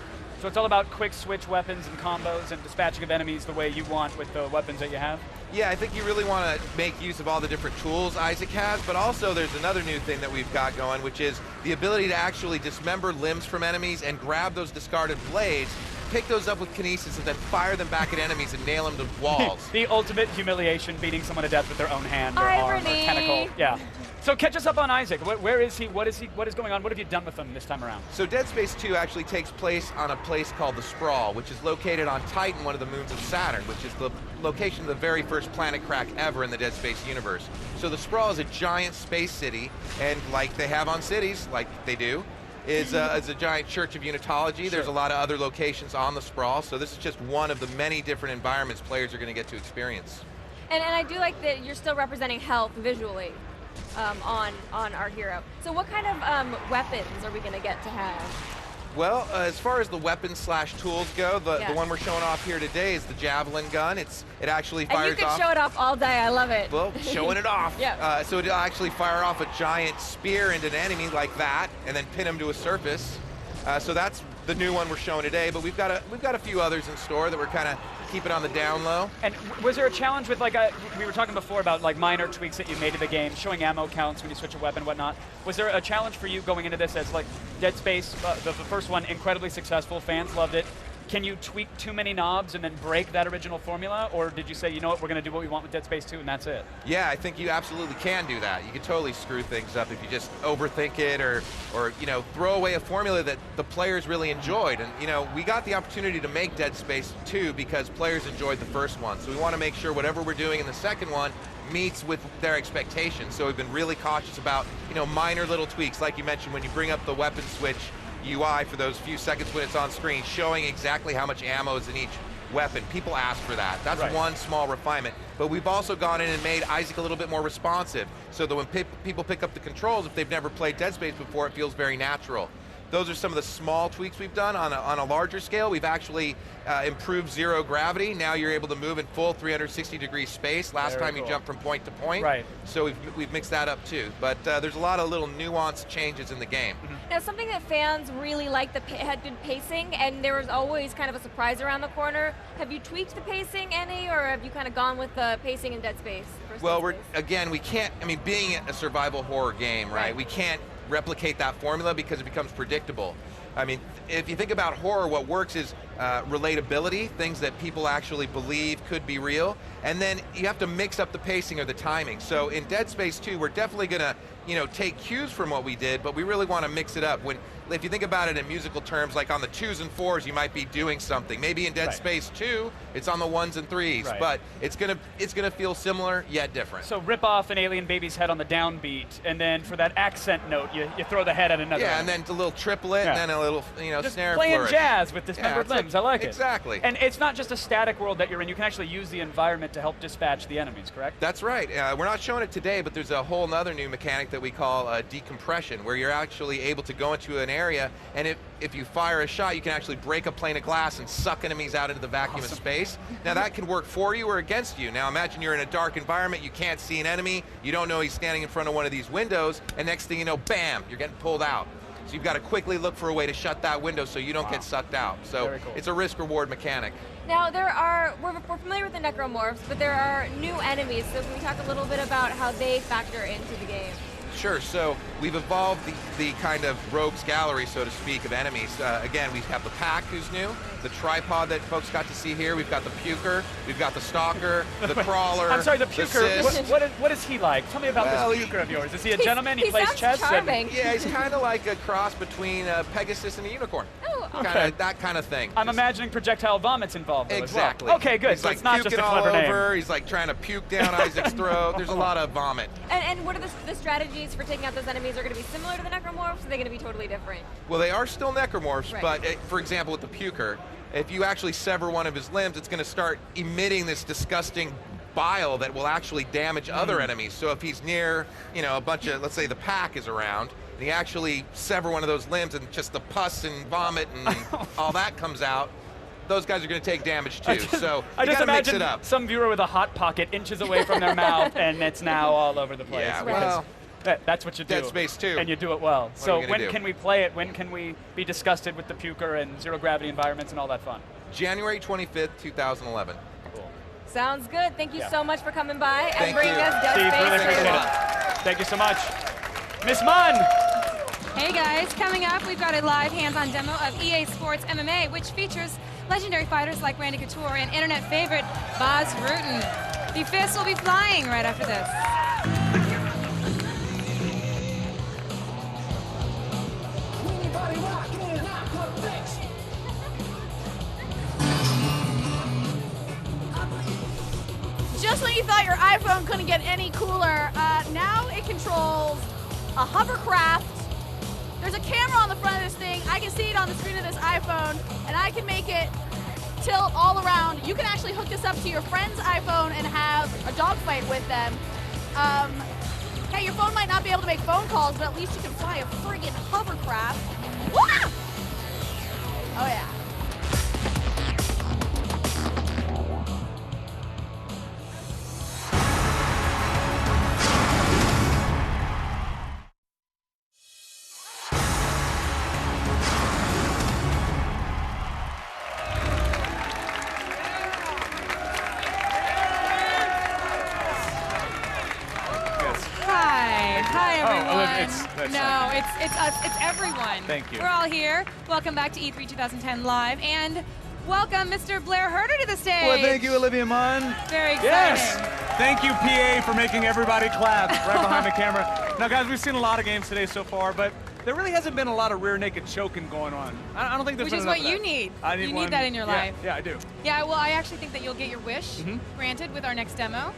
So it's all about quick switch weapons and combos and dispatching of enemies the way you want with the weapons that you have? Yeah, I think you really want to make use of all the different tools Isaac has, but also there's another new thing that we've got going, which is the ability to actually dismember limbs from enemies and grab those discarded blades, pick those up with kinesis, and then fire them back at enemies and nail them to walls. The ultimate humiliation, beating someone to death with their own hand or arm or tentacle. Yeah. So catch us up on Isaac. Where is he? What is going on? What have you done with him this time around? So Dead Space 2 actually takes place on a place called the Sprawl, which is located on Titan, one of the moons of Saturn, which is the location of the very first planet crack ever in the Dead Space universe. So the Sprawl is a giant space city, and like they have on cities, like they do, is a giant Church of Unitology. Sure. There's a lot of other locations on the Sprawl, so this is just one of the many different environments players are going to get to experience. And I do like that you're still representing health visually on our hero. So what kind of weapons are we going to get to have? Well, as far as the weapons / tools go, the one we're showing off here today is the javelin gun. It actually fires off. And you can show it off all day. I love it. Well, showing it off. Yeah. So it'll actually fire off a giant spear into an enemy like that, and then pin him to a surface. So that's the new one we're showing today. But we've got a few others in store that we're kind of keeping on the down low. And was there a challenge with we were talking before about like minor tweaks that you made to the game, showing ammo counts when you switch a weapon and whatnot. Was there a challenge for you going into this as like Dead Space, the first one, incredibly successful, fans loved it. Can you tweak too many knobs and then break that original formula? Or did you say, you know what, we're going to do what we want with Dead Space 2 and that's it? Yeah, I think you absolutely can do that. You can totally screw things up if you just overthink it or throw away a formula that the players really enjoyed. And, we got the opportunity to make Dead Space 2 because players enjoyed the first one. So we want to make sure whatever we're doing in the second one meets with their expectations. So we've been really cautious about, minor little tweaks. Like you mentioned, when you bring up the weapon switch UI for those few seconds when it's on screen, showing exactly how much ammo is in each weapon. People ask for that. That's one small refinement. But we've also gone in and made Isaac a little bit more responsive, so that when people pick up the controls, if they've never played Dead Space before, it feels very natural. Those are some of the small tweaks we've done. On a larger scale, we've actually improved zero gravity. Now you're able to move in full 360-degree space. Last time you jumped from point to point. Right. So we've mixed that up too. But there's a lot of little nuanced changes in the game. Now, something that fans really liked had good pacing, and there was always kind of a surprise around the corner. Have you tweaked the pacing any, or have you kind of gone with the pacing in Dead Space? Well, we can't, being a survival horror game, right? We can't replicate that formula because it becomes predictable. If you think about horror, what works is relatability, things that people actually believe could be real, and then you have to mix up the pacing or the timing. So in Dead Space 2, we're definitely going to take cues from what we did, but we really want to mix it up. If you think about it in musical terms, like on the 2s and 4s, you might be doing something. Maybe in Dead Space 2, it's on the 1s and 3s, but it's gonna feel similar yet different. So rip off an alien baby's head on the downbeat, and then for that accent note, you throw the head at another. Yeah, and then a little triplet, and then a little just snare playing flourish. jazz with dismembered limbs. games. I like it. Exactly. And it's not just a static world that you're in. You can actually use the environment to help dispatch the enemies, correct? That's right. We're not showing it today, but there's a whole nother new mechanic that we call decompression, where you're actually able to go into an area, and if you fire a shot, you can actually break a pane of glass and suck enemies out into the vacuum of space. Now that can work for you or against you. Now imagine you're in a dark environment, you can't see an enemy, you don't know he's standing in front of one of these windows, and next thing you know, bam, you're getting pulled out. So you've got to quickly look for a way to shut that window so you don't get sucked out. So cool. It's a risk-reward mechanic. Now, we're familiar with the necromorphs, but there are new enemies, so can we talk a little bit about how they factor into the game? Sure, so we've evolved the kind of rogues gallery, so to speak, of enemies. Again, we have the pack, who's new, the tripod that folks got to see here, we've got the puker, we've got the stalker, the crawler. I'm sorry, the puker, sis. what is he like? Tell me about this puker of yours. Is he a gentleman? He plays sounds chess? charming. Yeah, he's kind of like a cross between a Pegasus and a unicorn. Oh, okay. That kind of thing. I'm imagining projectile vomits involved, though, Exactly. as well. Okay, good. He's So like it's not just a puking clever all over. name. He's like trying to puke down Isaac's throat. There's a lot of vomit. And what are the strategies for taking out those enemies? Are going to be similar to the necromorphs, or are they going to be totally different? Well, they are still necromorphs, Right. but for example, with the puker, if you actually sever one of his limbs, it's going to start emitting this disgusting bile that will actually damage other enemies. So if he's near, a bunch of, let's say the pack is around, and he actually sever one of those limbs and just the pus and vomit and all that comes out, those guys are going to take damage too. So I you just got to mix imagine it up. some viewer with a hot pocket inches away from their mouth, and it's now all over the place. Yeah, because well, that's what you do. Dead Space 2. And you do it well. What are So we gonna when do? can we play it? When can we be disgusted with the puker and zero gravity environments and all that fun? January 25th, 2011. Cool. Sounds good. Thank you Yeah. so much for coming by and Thank bringing you. us Dead Steve, Space. really appreciate it. Thank you so much. Miss Munn! Hey guys, coming up, we've got a live hands-on demo of EA Sports MMA, which features legendary fighters like Randy Couture and internet favorite Baz Rutten. The fists will be flying right after this. Just when you thought your iPhone couldn't get any cooler, now it controls a hovercraft. There's a camera on the front of this thing. I can see it on the screen of this iPhone, and I can make it tilt all around. You can actually hook this up to your friend's iPhone and have a dogfight with them. Hey, your phone might not be able to make phone calls, but at least you can fly a friggin' hovercraft. Wah! Oh yeah. Hi everyone. That's no, it's us, it's everyone. Thank you. We're all here. Welcome back to E3 2010 Live, and welcome Mr. Blair Herter to the stage. Well, thank you, Olivia Munn. Very exciting. Yes. Thank you, PA, for making everybody clap right behind the camera. Now, guys, we've seen a lot of games today so far, but there really hasn't been a lot of rear naked choking going on. I don't think there's Which been is enough what of you that. need. I need You one. need that in your life. Yeah, I do. Yeah, well, I actually think that you'll get your wish granted with our next demo.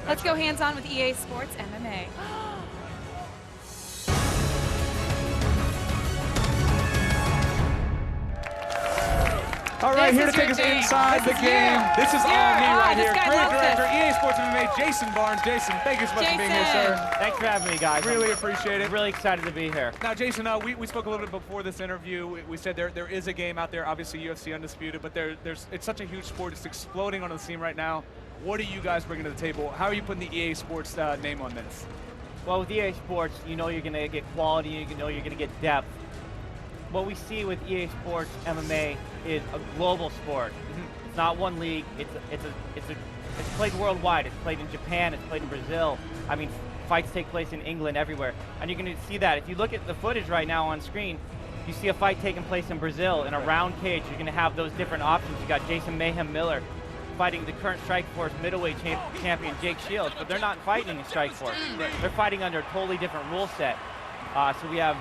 Let's go hands-on with EA Sports MMA. All right, This here to is take your us game. inside This the is game. you. This is Here. all me right This here. guy Creative loves director, this. EA Sports MMA, Jason Barnes. Jason, thank you so much for being here, sir. Thanks for having me, guys. Really appreciate it. Really excited to be here. Now, Jason, we spoke a little bit before this interview. We said there is a game out there, obviously UFC Undisputed, but it's such a huge sport. It's exploding on the scene right now. What are you guys bringing to the table? How are you putting the EA Sports name on this? Well, with EA Sports, you know you're going to get quality, you know you're going to get depth. What we see with EA Sports MMA is a global sport. It's not one league. It's played worldwide. It's played in Japan. It's played in Brazil. I mean, fights take place in England, everywhere, and you're going to see that. If you look at the footage right now on screen, you see a fight taking place in Brazil in a round cage. You're going to have those different options. You got Jason Mayhem Miller fighting the current Strikeforce middleweight champion Jake Shields, but they're not fighting in Strikeforce. They're fighting under a totally different rule set. So we have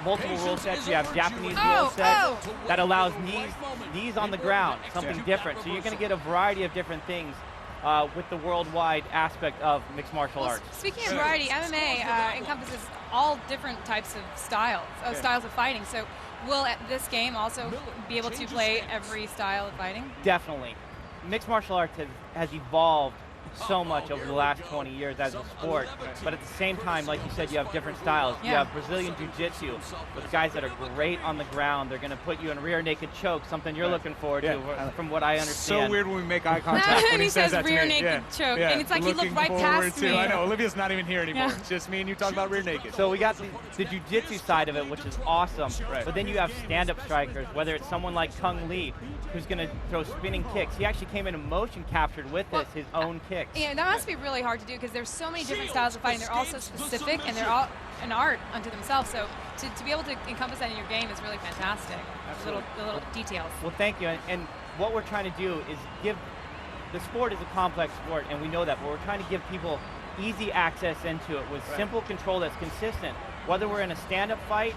multiple rule sets. You have Japanese rule set that allows knees on the ground, something different. So you're going to get a variety of different things with the worldwide aspect of mixed martial arts. Speaking of variety, MMA encompasses all different types of styles of fighting. So Will this game also be able to play every style of fighting? Definitely. Mixed martial arts has evolved so much over the last 20 years as a sport, but at the same time, like you said, you have different styles. You have Brazilian Jiu-Jitsu with guys that are great on the ground. They're going to put you in rear naked choke, something you're looking forward to, from what I understand. So weird when we make eye contact when he says that to me. rear naked choke, and it's like he looked right past me. I know, Olivia's not even here anymore. It's just me and you talking about rear naked. So we got the Jiu-Jitsu side of it, which is awesome, but then you have stand-up strikers, whether it's someone like Kung Lee, who's going to throw spinning kicks. He actually came in and motion captured with his own kicks. Yeah, that must be really hard to do because there's so many different styles of fighting. They're all so specific and they're all an art unto themselves. So to be able to encompass that in your game is really fantastic. The little details. Well, thank you. And what we're trying to do is give the sport is a complex sport, and we know that, but we're trying to give people easy access into it with simple control that's consistent. Whether we're in a stand-up fight,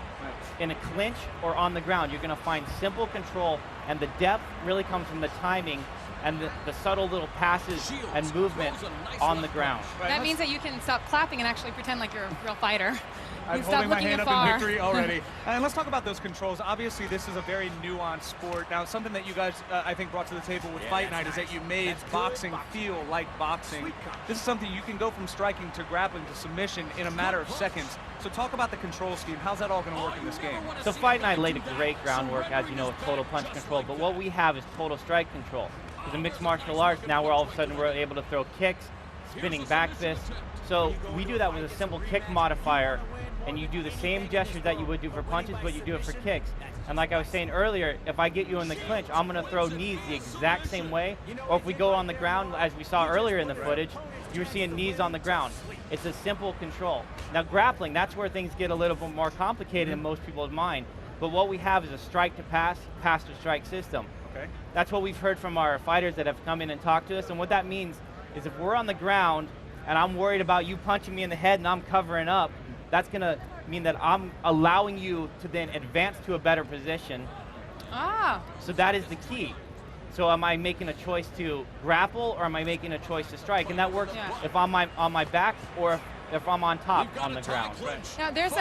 in a clinch, or on the ground, you're going to find simple control, and the depth really comes from the timing and the subtle little passes and movement on the ground. That means that you can stop clapping and actually pretend like you're a real fighter. I'm holding my hand up in victory already. And let's talk about those controls. Obviously, this is a very nuanced sport. Now, something that you guys, I think, brought to the table with Fight Night is that you made boxing feel like boxing. This is something you can go from striking to grappling to submission in a matter of seconds. So talk about the control scheme. How's that all going to work in this game? So Fight Night laid a great groundwork, as you know, with total punch control. But what we have is total strike control. With the mixed martial arts, now all of a sudden we're able to throw kicks, spinning back fists. So we do that with a simple kick modifier, and you do the same gestures that you would do for punches, but you do it for kicks. And like I was saying earlier, if I get you in the clinch, I'm going to throw knees the exact same way. Or if we go on the ground, as we saw earlier in the footage, you're seeing knees on the ground. It's a simple control. Now grappling, that's where things get a little bit more complicated in most people's mind. But what we have is a strike to pass, pass to strike system. Okay. That's what we've heard from our fighters that have come in and talked to us. And what that means is if we're on the ground and I'm worried about you punching me in the head and I'm covering up, that's going to mean that I'm allowing you to then advance to a better position. So that is the key. So am I making a choice to grapple or am I making a choice to strike? And that works if I'm on my back or if I'm on top on the ground. Now there's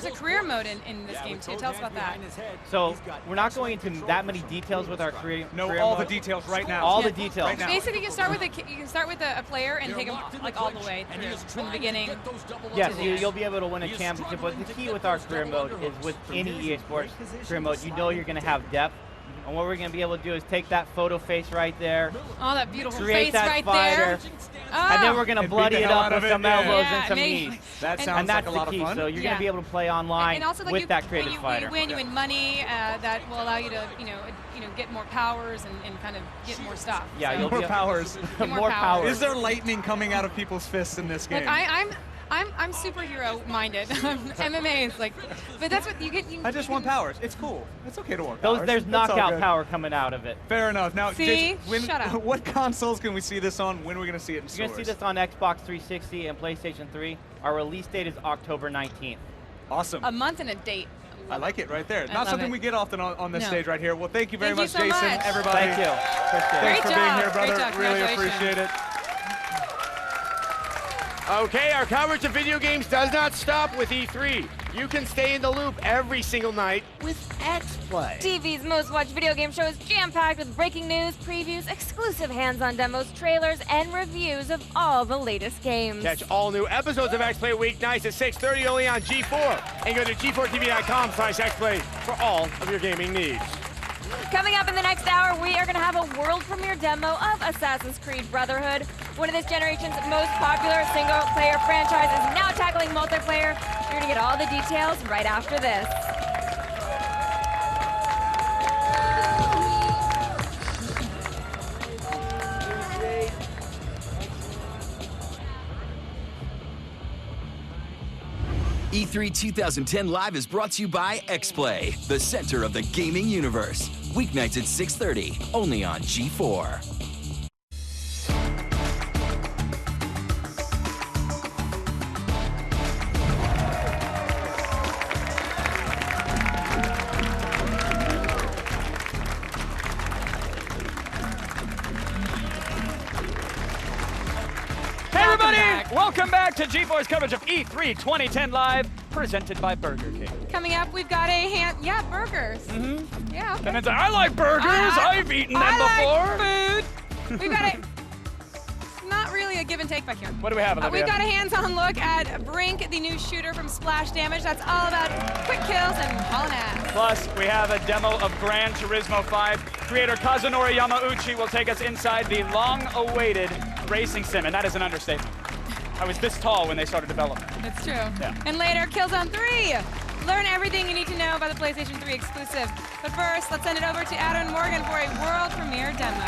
a career mode in this game too. Tell us about that. So we're not going into that many details with our career. All the details right now. All the details. Right now. Basically, you can start with a player and take them like all the way through from the beginning. Yes, you'll be able to win a championship. But the key with our career mode is with any EA Sports career mode, you know you're going to have depth. And what we're going to be able to do is take that photo face right there. Oh, that beautiful create face that right fighter, there. And then we're going to bloody it up with some elbows and some maybe. knees. That sounds like a lot of fun. So you're going to be able to play online and also, like, with that creative fighter. When you win money, that will allow you to, get more powers and kind of get more stuff. Yeah, so. you'll more powers. More powers. Is there lightning coming out of people's fists in this game? Look, I'm superhero minded. MMA is like, but that's what you get. I just want powers. It's cool. It's okay to want powers. There's knockout power coming out of it. Fair enough. Now, see? Jason, Shut up. What consoles can we see this on? When are we going to see it in stores? You're going to see this on Xbox 360 and PlayStation 3. Our release date is October 19th. Awesome. A month and a date. I like it right there. I Not love so it. we get often on this stage right here. Well, thank you very much, Thank you so Jason. much. Everybody. Thank you. Thanks for being here, brother. Great job. Really Congratulations. appreciate it. Okay, our coverage of video games does not stop with E3. You can stay in the loop every single night with XPlay. TV's most watched video game show is jam-packed with breaking news, previews, exclusive hands-on demos, trailers, and reviews of all the latest games. Catch all new episodes of XPlay weeknights at 6:30 only on G4. And go to G4TV.com/XPlay for all of your gaming needs. Coming up in the next hour, we are going to have a world premiere demo of Assassin's Creed Brotherhood. One of this generation's most popular single-player franchise is now tackling multiplayer. You're going to get all the details right after this. E3 2010 Live is brought to you by XPlay, the center of the gaming universe. Weeknights at 6:30, only on G4. Hey everybody! Welcome back to to GeForce coverage of E3 2010 Live, presented by Burger King. Coming up, we've got burgers. Yeah, okay. And it's I like burgers. I've eaten them before. Like food. We've got not really a give and take back here. What do we have, Olivia? We've got a hands-on look at Brink, the new shooter from Splash Damage. That's all about quick kills and hauling ass. Plus, we have a demo of Gran Turismo 5. Creator Kazunori Yamauchi will take us inside the long-awaited racing sim, and that is an understatement. I was this tall when they started development. It's true. Yeah. And later, Killzone 3. Learn everything you need to know about the PlayStation 3 exclusive. But first, let's send it over to Adam and Morgan for a world premiere demo.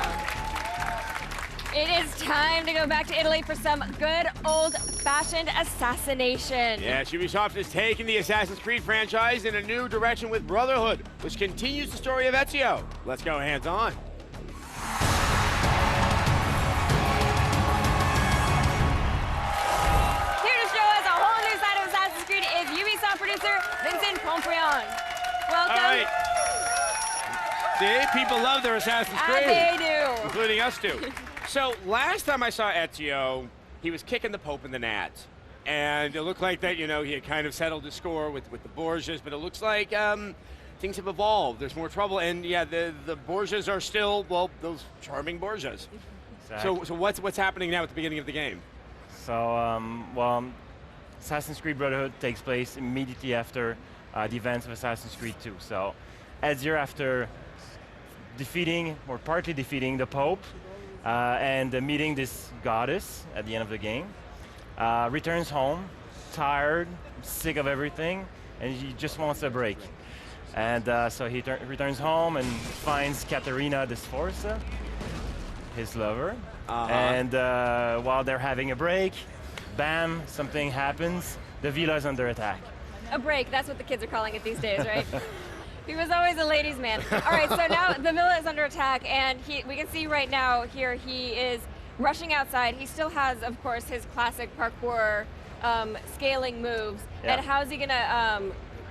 It is time to go back to Italy for some good old-fashioned assassination. Yeah, Ubisoft is taking the Assassin's Creed franchise in a new direction with Brotherhood, which continues the story of Ezio. Let's go hands-on. Here to show us a whole new side of Assassin's Creed is Ubisoft producer Vincent Pomprion. Welcome. All right. See, people love their Assassin's Creed. They do. Including us two. So last time I saw Ezio, he was kicking the Pope in the nads. And it looked like that, he had kind of settled his score with the Borgias, but it looks like things have evolved. There's more trouble, and yeah, the Borgias are still, well, those charming Borgias. Exactly. So what's happening now at the beginning of the game? So, Assassin's Creed Brotherhood takes place immediately after the events of Assassin's Creed 2. So, Ezio, after defeating, or partly defeating the Pope, and meeting this goddess at the end of the game, returns home, tired, sick of everything, and he just wants a break. And so he returns home and finds Caterina de Sforza, his lover. And while they're having a break, bam, something happens. The villa is under attack. A break, that's what the kids are calling it these days, right? He was always a ladies' man. All right, so now the villa is under attack, and we can see right now here he is rushing outside. He still has, of course, his classic parkour scaling moves. Yeah. And how is he gonna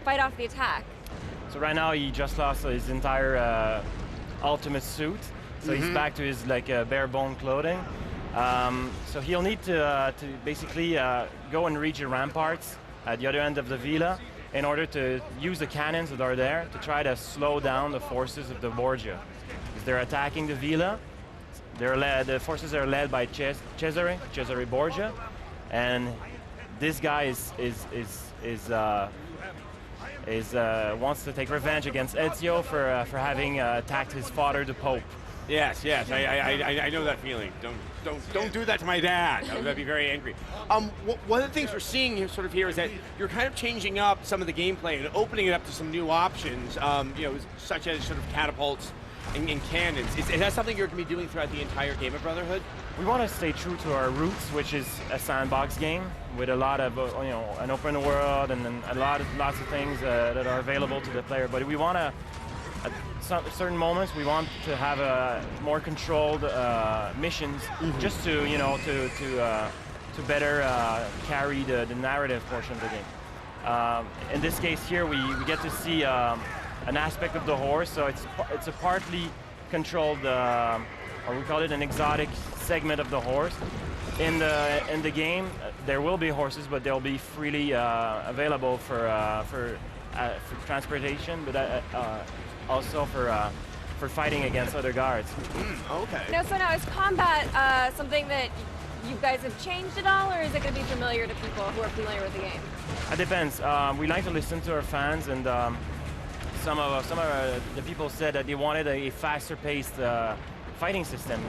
fight off the attack? So right now he just lost his entire ultimate suit, so he's back to his bare bone clothing. So he'll need to basically go and reach the ramparts at the other end of the villa, in order to use the cannons that are there to try to slow down the forces of the Borgia. Because they're attacking the villa. The forces are led by Cesare Borgia, and this guy wants to take revenge against Ezio for having attacked his father, the Pope. Yes, I know that feeling. Don't do that to my dad. I'd be very angry. One of the things we're seeing here, here, is that you're kind of changing up some of the gameplay and opening it up to some new options, such as sort of catapults and cannons. Is that something you're going to be doing throughout the entire game of Brotherhood? We want to stay true to our roots, which is a sandbox game with a lot of, an open world and lots of things that are available to the player. But we want to, at certain moments, we want to have more controlled missions, just to better carry the narrative portion of the game. In this case here, we get to see an aspect of the horse, so it's a partly controlled, or we call it an exotic segment of the horse. In the game, there will be horses, but they'll be freely available for transportation, but also for fighting against other guards. Okay. Now is combat something that you guys have changed at all, or is it going to be familiar to people who are familiar with the game? It depends. We like to listen to our fans, and some of the people said that they wanted a faster-paced fighting system,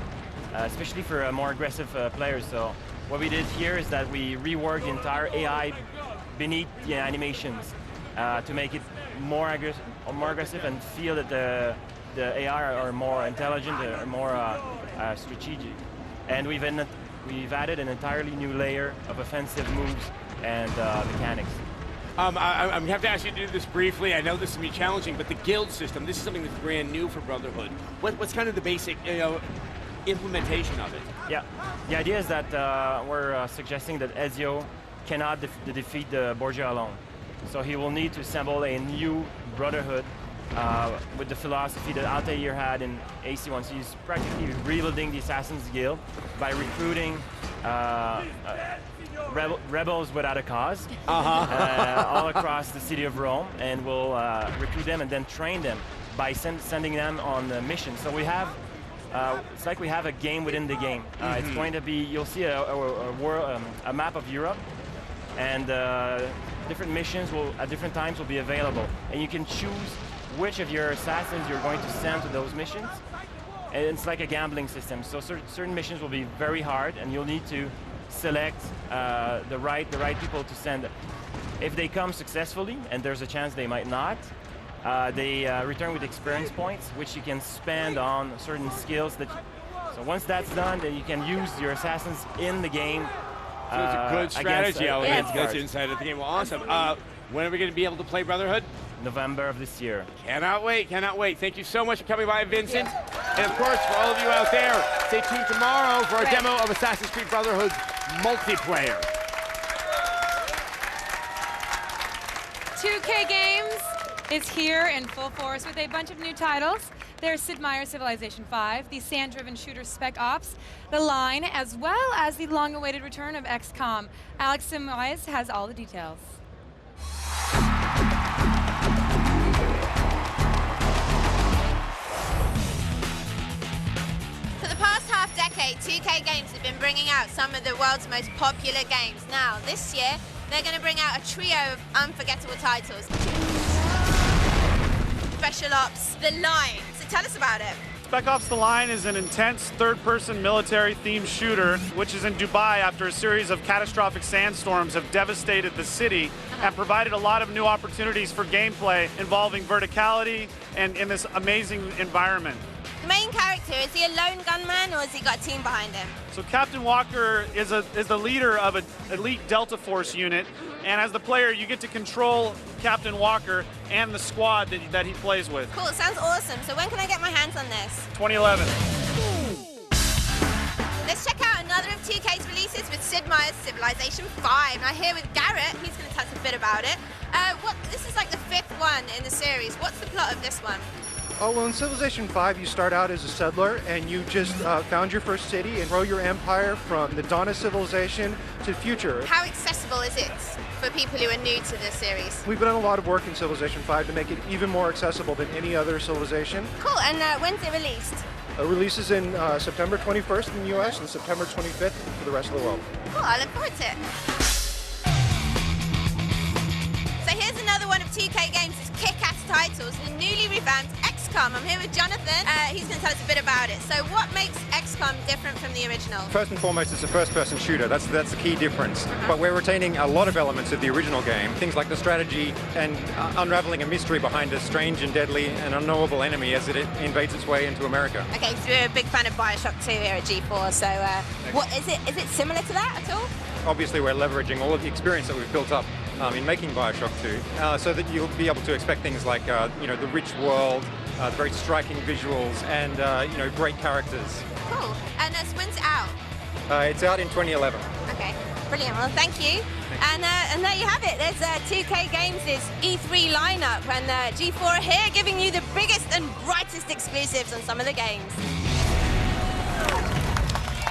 especially for more aggressive players. So what we did here is that we reworked the entire AI beneath the animations to make it more aggressive and feel that the AI are more intelligent, are more strategic. And we've added an entirely new layer of offensive moves and mechanics. I'm going to have to ask you to do this briefly. I know this is going to be challenging, but the guild system, this is something that's brand new for Brotherhood. What's kind of the basic implementation of it? Yeah, the idea is that we're suggesting that Ezio cannot defeat the Borgia alone. So he will need to assemble a new Brotherhood with the philosophy that Altair had in AC1. So he's practically rebuilding the Assassin's Guild by recruiting rebels without a cause all across the city of Rome, and we'll recruit them and then train them by sending them on missions. So we have, it's like we have a game within the game. It's going to be, you'll see a map of Europe, and different missions will, at different times, will be available. And you can choose which of your assassins you're going to send to those missions. And it's like a gambling system. So certain missions will be very hard, and you'll need to select the right people to send. If they come successfully, and there's a chance they might not, they return with experience points, which you can spend on certain skills. So once that's done, then you can use your assassins in the game. So it's a good strategy element. That's inside of the game. Well, awesome. When are we going to be able to play Brotherhood? November of this year. Cannot wait, cannot wait. Thank you so much for coming by, Vincent. And of course, for all of you out there, stay tuned tomorrow for a demo of Assassin's Creed Brotherhood's multiplayer. 2K Games is here in full force with a bunch of new titles. There's Sid Meier's Civilization 5, the sand-driven shooter Spec Ops, The Line, as well as the long-awaited return of XCOM. Alex Simoes has all the details. For the past half-decade, 2K Games have been bringing out some of the world's most popular games. Now, this year, they're going to bring out a trio of unforgettable titles. Special Ops, The Line. So tell us about it. Spec Ops The Line is an intense third-person military-themed shooter, which is in Dubai after a series of catastrophic sandstorms have devastated the city and provided a lot of new opportunities for gameplay involving verticality and in this amazing environment. The main character, is he a lone gunman or has he got a team behind him? So Captain Walker is the leader of an elite Delta Force unit, and as the player, you get to control Captain Walker and the squad that he plays with. Cool, sounds awesome. So when can I get my hands on this? 2011. Let's check out another of 2K's releases with Sid Meier's Civilization 5. Now here with Garrett, he's going to tell us a bit about it. This is like the 5th one in the series. What's the plot of this one? Oh, well, in Civilization 5, you start out as a settler, and you just found your first city and grow your empire from the dawn of civilization to the future. How accessible is it for people who are new to this series? We've done a lot of work in Civilization 5 to make it even more accessible than any other civilization. Cool, and when's it released? It releases in September 21st in the US and September 25th for the rest of the world. Cool, I look forward to it. So here's another one of 2K Games' kick-ass titles, the newly revamped XCOM. I'm here with Jonathan. He's going to tell us a bit about it. So what makes XCOM different from the original? First and foremost, it's a first-person shooter. That's the key difference. But we're retaining a lot of elements of the original game. Things like the strategy and unraveling a mystery behind a strange and deadly and unknowable enemy as it invades its way into America. Okay, so we're a big fan of Bioshock 2 here at G4. So what is it similar to that at all? Obviously, we're leveraging all of the experience that we've built up in making Bioshock 2, so that you'll be able to expect things like, the rich world, the very striking visuals, and, great characters. Cool. And when's it out? It's out in 2011. Okay, brilliant. Well, thank you. And there you have it. There's 2K Games' E3 lineup, and G4 are here giving you the biggest and brightest exclusives on some of the games.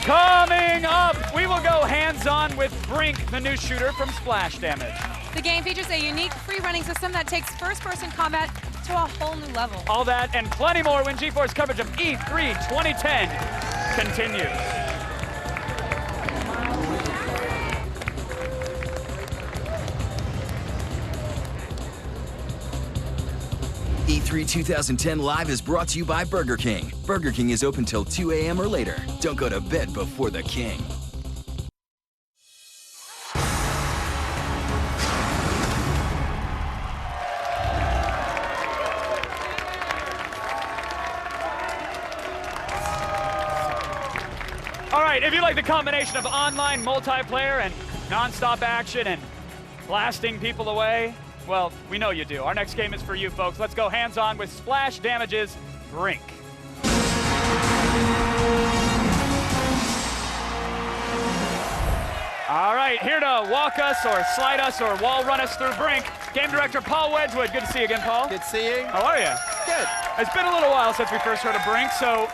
Coming up, we will go hands-on with Brink, the new shooter from Splash Damage. The game features a unique free-running system that takes first-person combat to a whole new level. All that and plenty more when G4's coverage of E3 2010 continues. E3 2010 Live is brought to you by Burger King. Burger King is open till 2 a.m. or later. Don't go to bed before the king. All right, if you like the combination of online multiplayer and non-stop action and blasting people away, well, we know you do. Our next game is for you folks. Let's go hands-on with Splash Damage's Brink. All right, here to walk us or slide us or wall run us through Brink, game director Paul Wedgwood. Good to see you again, Paul. Good to see you. How are you? Good. It's been a little while since we first heard of Brink, so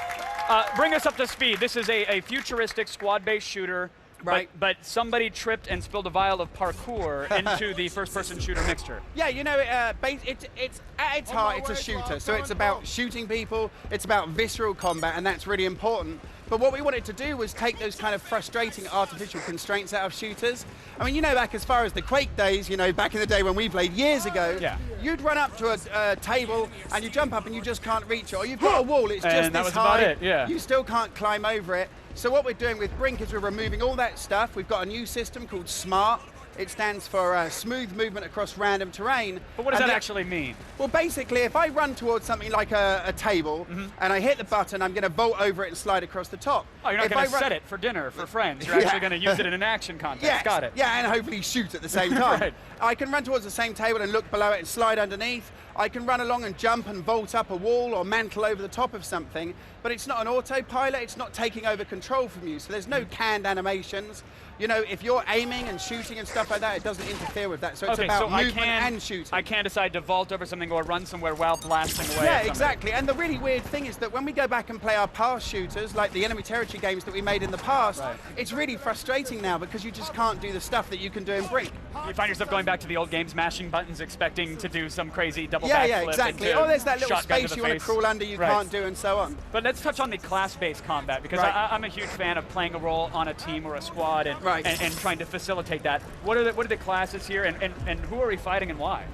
bring us up to speed. This is a futuristic squad-based shooter Right. But somebody tripped and spilled a vial of parkour into the first-person shooter mixture. Yeah, you know, it's at its heart, it's a shooter. So it's about shooting people, it's about visceral combat, and that's really important. But what we wanted to do was take those kind of frustrating artificial constraints out of shooters. I mean, you know, back as far as the Quake days, you know, back in the day when we played years ago, you'd run up to a table and you jump up and you just can't reach it. Or you've got a wall, it's just this high, you still can't climb over it. So what we're doing with Brink is we're removing all that stuff. We've got a new system called SMART. It stands for smooth movement across random terrain. But what does that actually mean? Well, basically, if I run towards something like a table and I hit the button, I'm going to vault over it and slide across the top. Oh, you're not going to set it for dinner for friends. You're actually going to use it in an action context. Yes. Got it. Yeah, and hopefully shoot at the same time. Right. I can run towards the same table and look below it and slide underneath. I can run along and jump and vault up a wall or mantle over the top of something, but it's not an autopilot, it's not taking over control from you, so there's no canned animations. You know, if you're aiming and shooting and stuff like that, it doesn't interfere with that, so it's about movement and shooting. I can decide to vault over something or run somewhere while blasting away at something. Exactly, and the really weird thing is that when we go back and play our past shooters, like the enemy territory games that we made in the past, it's really frustrating now because you just can't do the stuff that you can do in Brink. You find yourself going back to the old games, mashing buttons, expecting to do some crazy double backflip. Yeah, exactly. Oh, there's that little space you want to crawl under you can't do and so on. But let's touch on the class-based combat because I'm a huge fan of playing a role on a team or a squad and trying to facilitate that. What are the classes here and who are we fighting and why?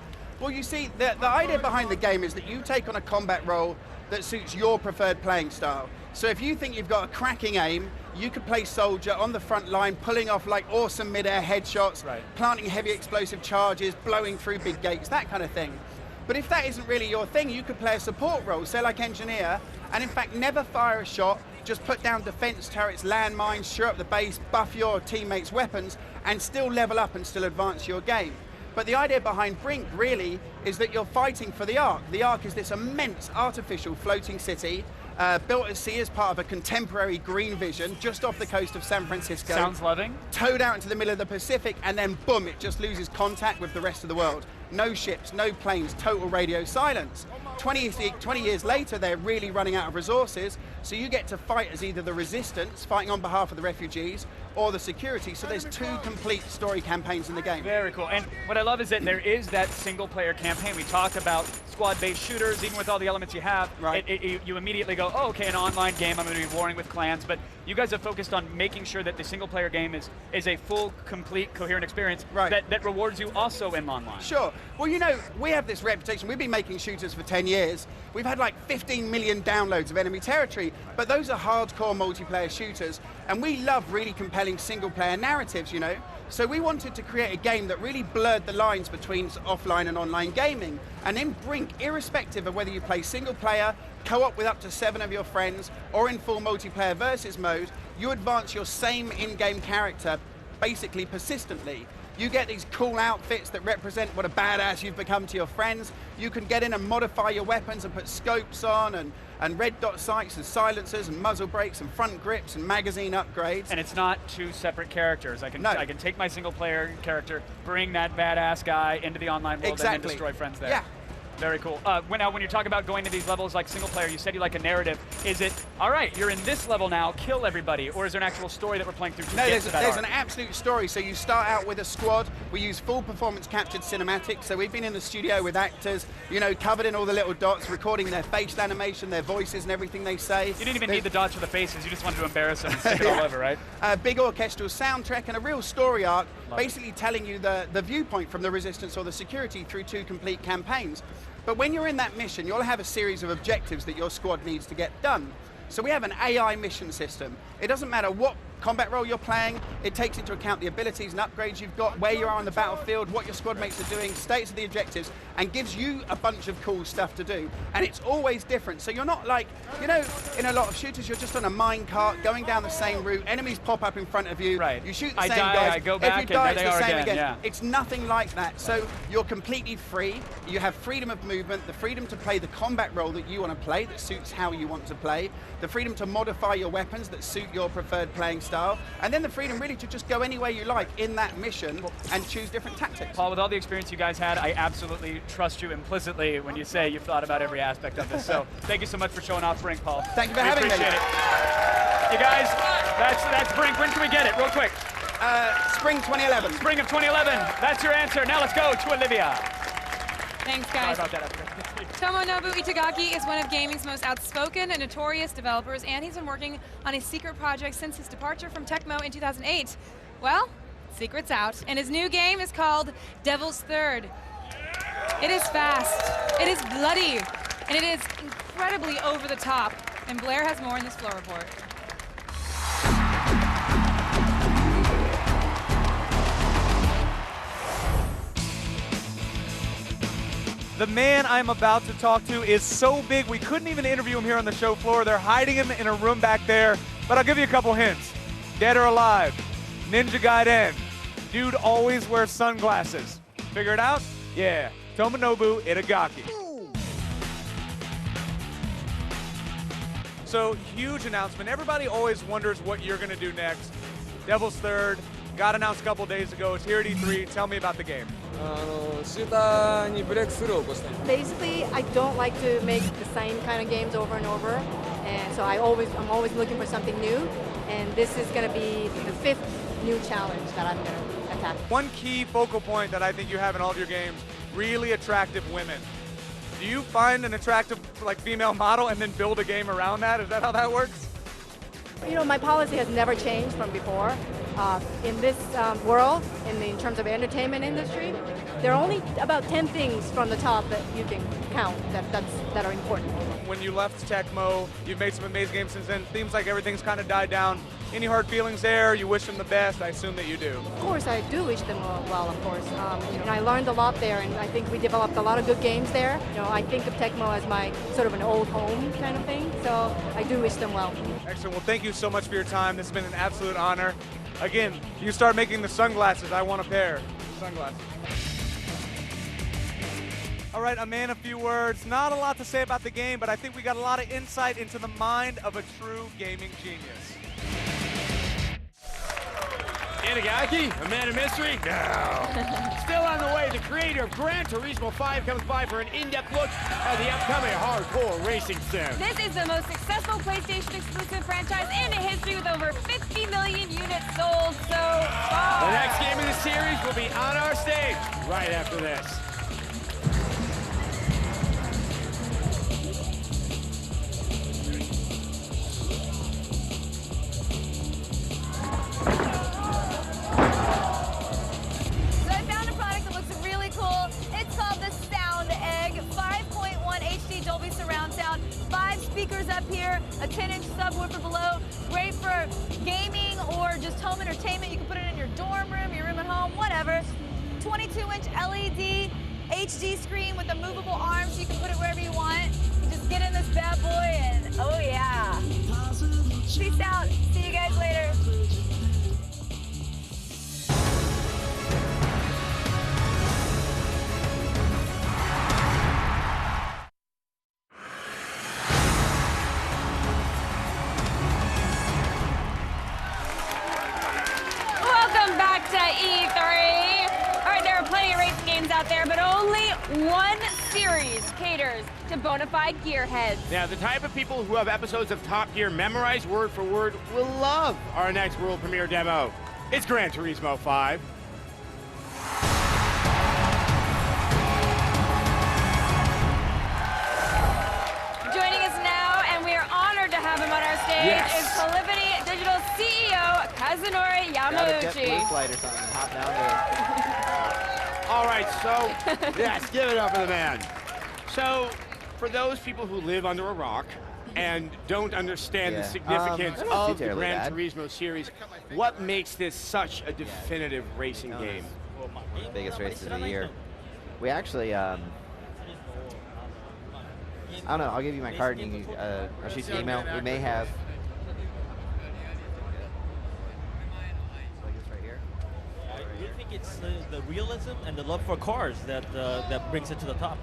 Well, you see, the idea behind the game is that you take on a combat role that suits your preferred playing style. So if you think you've got a cracking aim, you could play soldier on the front line, pulling off like awesome mid-air headshots, planting heavy explosive charges, blowing through big gates, that kind of thing. But if that isn't really your thing, you could play a support role, say like engineer, and in fact never fire a shot, just put down defense turrets, landmines, shore up the base, buff your teammates' weapons, and still level up and still advance your game. But the idea behind Brink really is that you're fighting for the Ark. The Ark is this immense artificial floating city built at sea as part of a contemporary green vision just off the coast of San Francisco. Sounds loving. Towed out into the middle of the Pacific, and then boom, it just loses contact with the rest of the world. No ships, no planes, total radio silence. 20 years later, they're really running out of resources, so you get to fight as either the resistance, fighting on behalf of the refugees, or the security, so there's 2 complete story campaigns in the game. Very cool, and what I love is that there is that single-player campaign. We talk about squad-based shooters, even with all the elements you have, you immediately go, oh, okay, an online game, I'm going to be warring with clans, but you guys have focused on making sure that the single-player game is a full, complete, coherent experience that rewards you also in online. Sure. Well, you know, we have this reputation. We've been making shooters for 10 years. We've had like 15 million downloads of enemy territory, but those are hardcore multiplayer shooters, and we love really compelling single-player narratives, you know? So we wanted to create a game that really blurred the lines between offline and online gaming. And in Brink, irrespective of whether you play single-player, co-op with up to 7 of your friends, or in full multiplayer versus mode, you advance your same in-game character basically persistently. You get these cool outfits that represent what a badass you've become to your friends. You can get in and modify your weapons and put scopes on and red dot sights and silencers and muzzle brakes and front grips and magazine upgrades. And it's not 2 separate characters. I can take my single player character, bring that badass guy into the online world and then destroy friends there. Yeah. Very cool. When you talk about going to these levels like single player, you said you like a narrative. Is it, all right, you're in this level now, kill everybody, or is there an actual story that we're playing through to get to that there's arc? an absolute story. So you start out with a squad. We use full performance captured cinematics. So we've been in the studio with actors, you know, covered in all the little dots, recording their facial animation, their voices and everything they say. You didn't even need the dots for the faces. You just wanted to embarrass them and stick it all over, right? A big orchestral soundtrack and a real story arc, basically telling you the viewpoint from the resistance or the security through 2 complete campaigns. But when you're in that mission, you'll have a series of objectives that your squad needs to get done. So we have an AI mission system. It doesn't matter what combat role you're playing, it takes into account the abilities and upgrades you've got, where you are on the battlefield, what your squad mates are doing, status of the objectives, and gives you a bunch of cool stuff to do. And it's always different. So you're not like, you know, in a lot of shooters, you're just on a mine cart, going down the same route, enemies pop up in front of you, you shoot the same guys, I go back if you die, and it's there the they are same again. again. It's nothing like that. So you're completely free, you have freedom of movement, the freedom to play the combat role that you want to play, that suits how you want to play, the freedom to modify your weapons that suit your preferred playing style, and then the freedom really to just go anywhere you like in that mission and choose different tactics. Paul, with all the experience you guys had, I absolutely trust you implicitly when you say you've thought about every aspect of this. So thank you so much for showing off Brink, Paul. Thank you for having me. Appreciate it. You guys, that's Brink. When can we get it? Real quick. Spring 2011. Spring of 2011. That's your answer. Now let's go to Olivia. Thanks, guys. Sorry about that. Tomonobu Itagaki is one of gaming's most outspoken and notorious developers, and he's been working on a secret project since his departure from Tecmo in 2008. Well, secret's out, and his new game is called Devil's Third. It is fast, it is bloody, and it is incredibly over the top. And Blair has more in this floor report. The man I'm about to talk to is so big we couldn't even interview him here on the show floor. They're hiding him in a room back there, but I'll give you a couple hints. Dead or alive, Ninja Gaiden, dude always wears sunglasses. Figure it out? Yeah, Tomonobu Itagaki. So, huge announcement. Everybody always wonders what you're gonna do next. Devil's Third, got announced a couple days ago. It's here at E3. Tell me about the game. Basically, I don't like to make the same kind of games over and over, and so I'm always looking for something new, and this is going to be the 5th new challenge that I'm going to attack. One key focal point that I think you have in all of your games, really attractive women. Do you find an attractive female model and then build a game around that? Is that how that works? You know, my policy has never changed from before. In this world, in terms of entertainment industry, there are only about 10 things from the top that you can count that are important. When you left Tecmo, you've made some amazing games since then. Seems like everything's kind of died down. Any hard feelings there? You wish them the best? I assume that you do. Of course, I do wish them well, of course. And I learned a lot there, and I think we developed a lot of good games there. You know, I think of Tecmo as my sort of an old home kind of thing, so I do wish them well. Excellent. Well, thank you so much for your time. This has been an absolute honor. Again, you start making the sunglasses. I want a pair. Sunglasses. All right, a man, a few words. Not a lot to say about the game, but I think we got a lot of insight into the mind of a true gaming genius. Itagaki, a man of mystery? No. Still on the way, the creator of Gran Turismo 5 comes by for an in-depth look at the upcoming hardcore racing sim. This is the most successful PlayStation exclusive franchise in history with over 50 million units sold so far. The next game in the series will be on our stage right after this. Speakers up here, a 10-inch subwoofer below, great for gaming or just home entertainment. You can put it in your dorm room, your room at home, whatever. 22-inch LED HD screen with a movable arm so you can put it wherever you want. You just get in this bad boy and oh yeah. Peace out. See you guys later. Out there, but only one series caters to bona fide gearheads. Now, the type of people who have episodes of Top Gear memorized word for word will love our next world premiere demo. It's Gran Turismo 5. Joining us now, and we are honored to have him on our stage, is Polyphony Digital CEO Kazunori Yamauchi. Got a JetBlue flight or something, hop down to it. All right, so, yes, give it up for the man. So, for those people who live under a rock and don't understand the significance of the Gran Turismo series, what makes this such a definitive racing game? Biggest race of the year. We actually, I don't know, I'll give you my card and you can, I'll shoot you an email. We may have. It's the realism and the love for cars that that brings it to the top.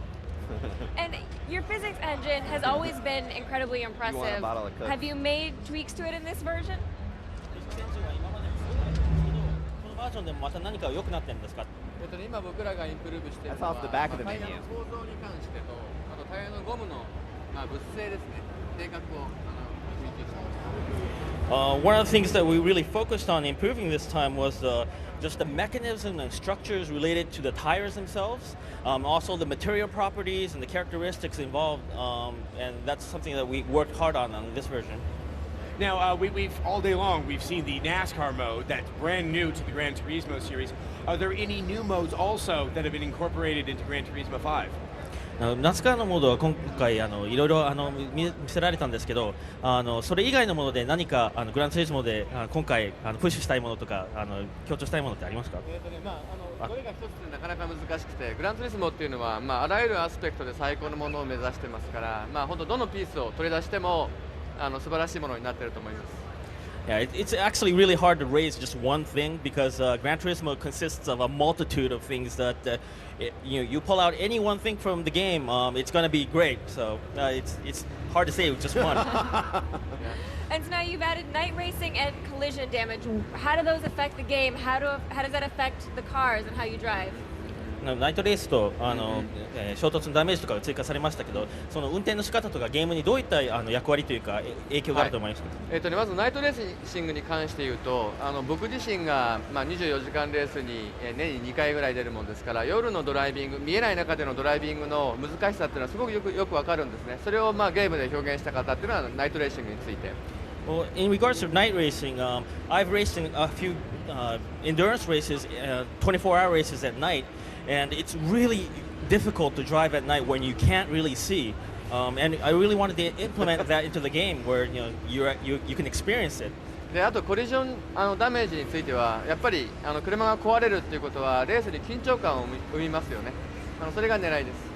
And your physics engine has always been incredibly impressive. You want a bottle of Coke? Have you made tweaks to it in this version? That's off the back of the menu. One of the things that we really focused on improving this time was just the mechanism and structures related to the tires themselves, also the material properties and the characteristics involved, and that's something that we worked hard on this version. Now, we've all day long, we've seen the NASCAR mode that's brand new to the Gran Turismo series. Are there any new modes also that have been incorporated into Gran Turismo 5? ナスカーのモードは今回いろいろ見せられたんですけど、それ以外のもので何かグランツーリスモで今回プッシュしたいものとか強調したいものってありますか？どれが一つってなかなか難しくて、グランツーリスモっていうのは、あらゆるアスペクトで最高のものを目指してますから、本当どのピースを取り出しても素晴らしいものになっていると思います。Yeah, it's actually really hard to raise just one thing because Gran Turismo consists of a multitude of things that you pull out any one thing from the game, it's going to be great. So it's hard to say with just one. And so now you've added night racing and collision damage. How do those affect the game? How does that affect the cars and how you drive? ナイトレースと衝突のダメージとかが追加されましたけど、その運転の仕方とかゲームにどういった役割というか影響があると思いますか？まずナイトレーシングに関して言うと、僕自身が24時間レースに年に2回ぐらい出るもんですから、夜のドライビング、見えない中でのドライビングの難しさっていうのはすごくよくわかるんですね。それをゲームで表現した方っていうのはナイトレーシングについて。Well, in regards to night racing, I've raced in a few endurance races, 24-hour races at night. And it's really difficult to drive at night when you can't really see. And I really wanted to implement that into the game where you can experience it. であとコリジョンダメージについてはやっぱり車が壊れるっていうことはレースに緊張感を生みますよね。それが狙いです。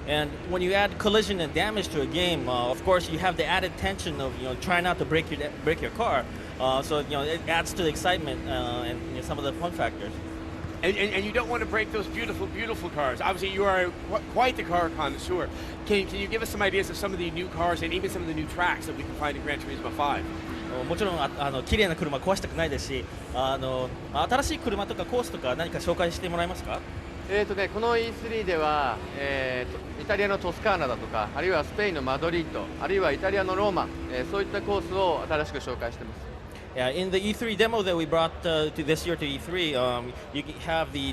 And when you add collision and damage to a game, of course you have the added tension of trying not to break your car. So it adds to the excitement and some of the fun factors. And you don't want to break those beautiful, beautiful cars. Obviously, you are quite the car connoisseur. Can you give us some ideas of some of the new cars and even some of the new tracks that we can find in Gran Turismo 5? もちろん綺麗な車壊したくないですし、新しい車とかコースとか何か紹介してもらえますか？この E3 では、イタリアのトスカーナだとか、あるいはスペインのマドリード、あるいはイタリアのローマ、そういったコースを新しく紹介しています。Yeah, in the E3 demo that we brought to this year to E3, you have the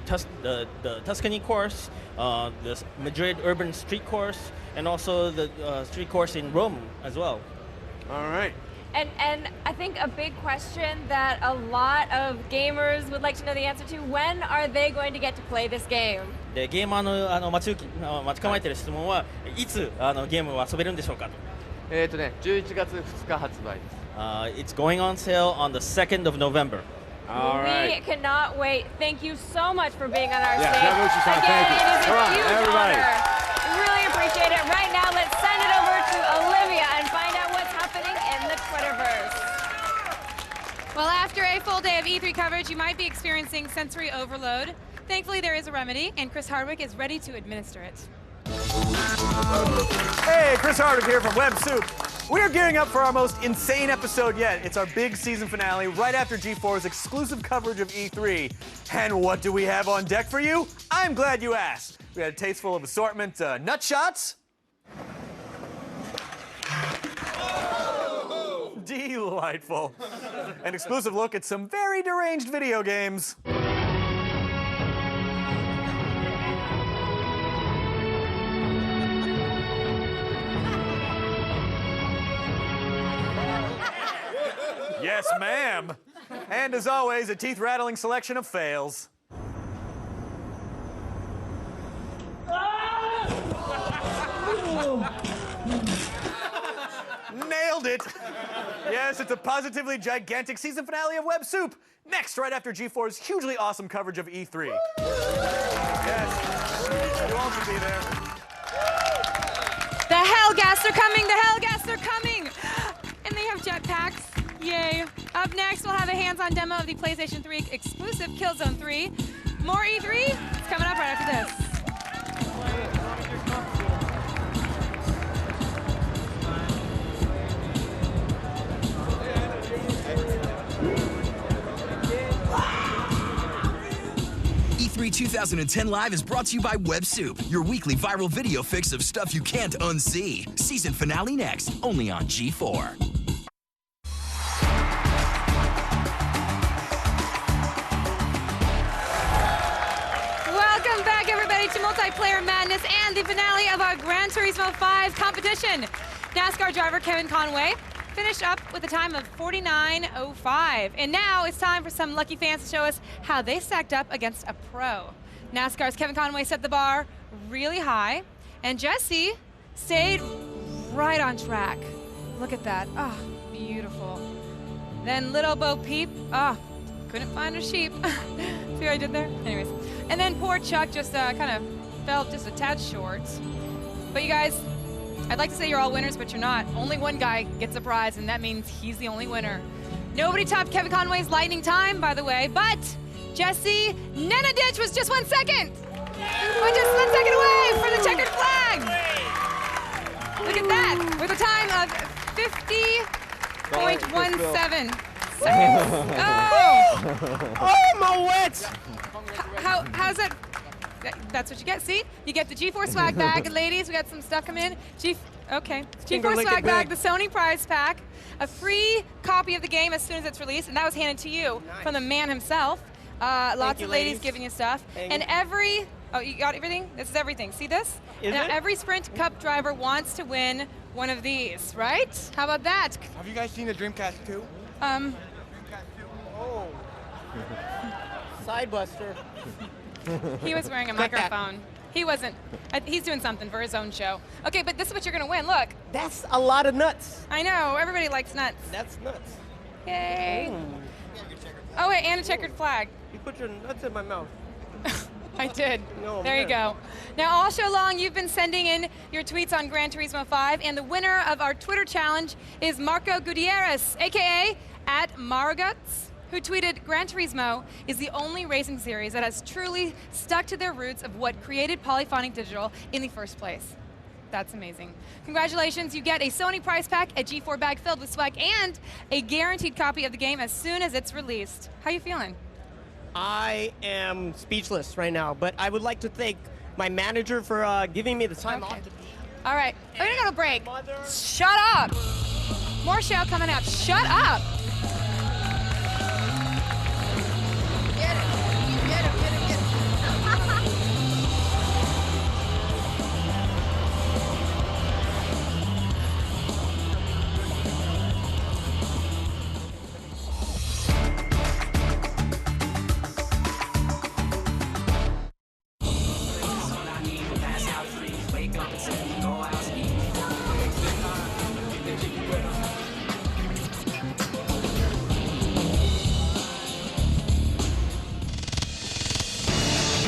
Tuscany course, the Madrid urban street course, and also the street course in Rome as well. All right. And I think a big question that a lot of gamers would like to know the answer to: when are they going to get to play this game? でゲーマーの待ち構えている質問はいつゲームを遊べるんでしょうかと。11月2日発売です。It's going on sale on the 2nd of November. All right. We cannot wait. Thank you so much for being on our stage. Again, thank you. It is Come a on, huge everybody. honor. We really appreciate it. Right now, let's send it over to Olivia and find out what's happening in the Twitterverse. Well, after a full day of E3 coverage, you might be experiencing sensory overload. Thankfully, there is a remedy, and Chris Hardwick is ready to administer it. Hey, Chris Hardwick here from Web Soup. We are gearing up for our most insane episode yet. It's our big season finale right after G4's exclusive coverage of E3. And what do we have on deck for you? I'm glad you asked. We had a tasteful of assortment nut shots. Delightful. An exclusive look at some very deranged video games. Yes, ma'am. And as always, a teeth-rattling selection of fails. Nailed it. Yes, it's a positively gigantic season finale of Web Soup. Next, right after G4's hugely awesome coverage of E3. Yes, you all should be there. The Hellgasts are coming! The Hellgasts are coming! And they have jetpacks. Yay. Up next, we'll have a hands-on demo of the PlayStation 3 exclusive Killzone 3. More E3? It's coming up right after this. E3 2010 Live is brought to you by Web Soup, your weekly viral video fix of stuff you can't unsee. Season finale next, only on G4. to multiplayer madness and the finale of our Gran Turismo 5 competition. NASCAR driver Kevin Conway finished up with a time of 49.05. And now it's time for some lucky fans to show us how they stacked up against a pro. NASCAR's Kevin Conway set the bar really high, and Jesse stayed right on track. Look at that. Oh, beautiful. Then little Bo Peep, couldn't find her sheep. See what I did there? Anyways. And then poor Chuck just kind of fell just a tad short. But you guys, I'd like to say you're all winners, but you're not. Only one guy gets a prize, and that means he's the only winner. Nobody topped Kevin Conway's lightning time, by the way, but Jesse Nenadich was just 1 second. We're just 1 second away for the checkered flag. Look at that, with a time of 50.17 seconds. Oh, my wits! How's that? That's what you get. See, you get the G4 swag bag, and ladies, we got some stuff coming in. G4 swag bag, the Sony prize pack, a free copy of the game as soon as it's released, and that was handed to you from the man himself. Lots of ladies giving you stuff, and you got everything. This is everything. See this? Now every Sprint Cup driver wants to win one of these, right? How about that? Have you guys seen the Dreamcast 2? Oh. Sidebuster. He was wearing a microphone. He wasn't. He's doing something for his own show. Okay, but this is what you're going to win. Look. That's a lot of nuts. I know. Everybody likes nuts. That's nuts. Yay. Oh, wait, and a checkered flag. You put your nuts in my mouth. I did. No, there you go. Now, all show long, you've been sending in your tweets on Gran Turismo 5, and the winner of our Twitter challenge is Marco Gutierrez, a.k.a. @Marguts, who tweeted, Gran Turismo is the only racing series that has truly stuck to their roots of what created Polyphonic Digital in the first place. That's amazing. Congratulations, you get a Sony prize pack, a G4 bag filled with swag, and a guaranteed copy of the game as soon as it's released. How you feeling? I am speechless right now, but I would like to thank my manager for giving me the time off. All right, we're gonna go to break. Shut up. More show coming up. Shut up.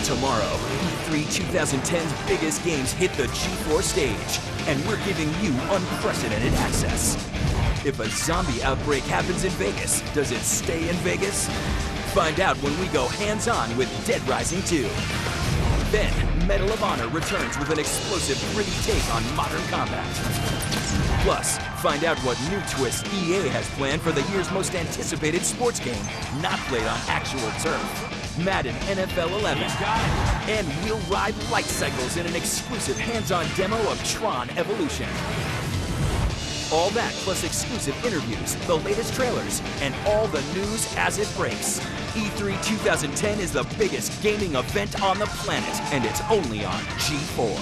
Tomorrow, E3 2010's biggest games hit the G4 stage, and we're giving you unprecedented access. If a zombie outbreak happens in Vegas, does it stay in Vegas? Find out when we go hands-on with Dead Rising 2. Then, Medal of Honor returns with an explosive 3D take on modern combat. Plus, find out what new twists EA has planned for the year's most anticipated sports game, not played on actual turf. Madden NFL 11. And we'll ride light cycles in an exclusive hands-on demo of Tron Evolution. All that plus exclusive interviews, the latest trailers, and all the news as it breaks. E3 2010 is the biggest gaming event on the planet, and it's only on G4.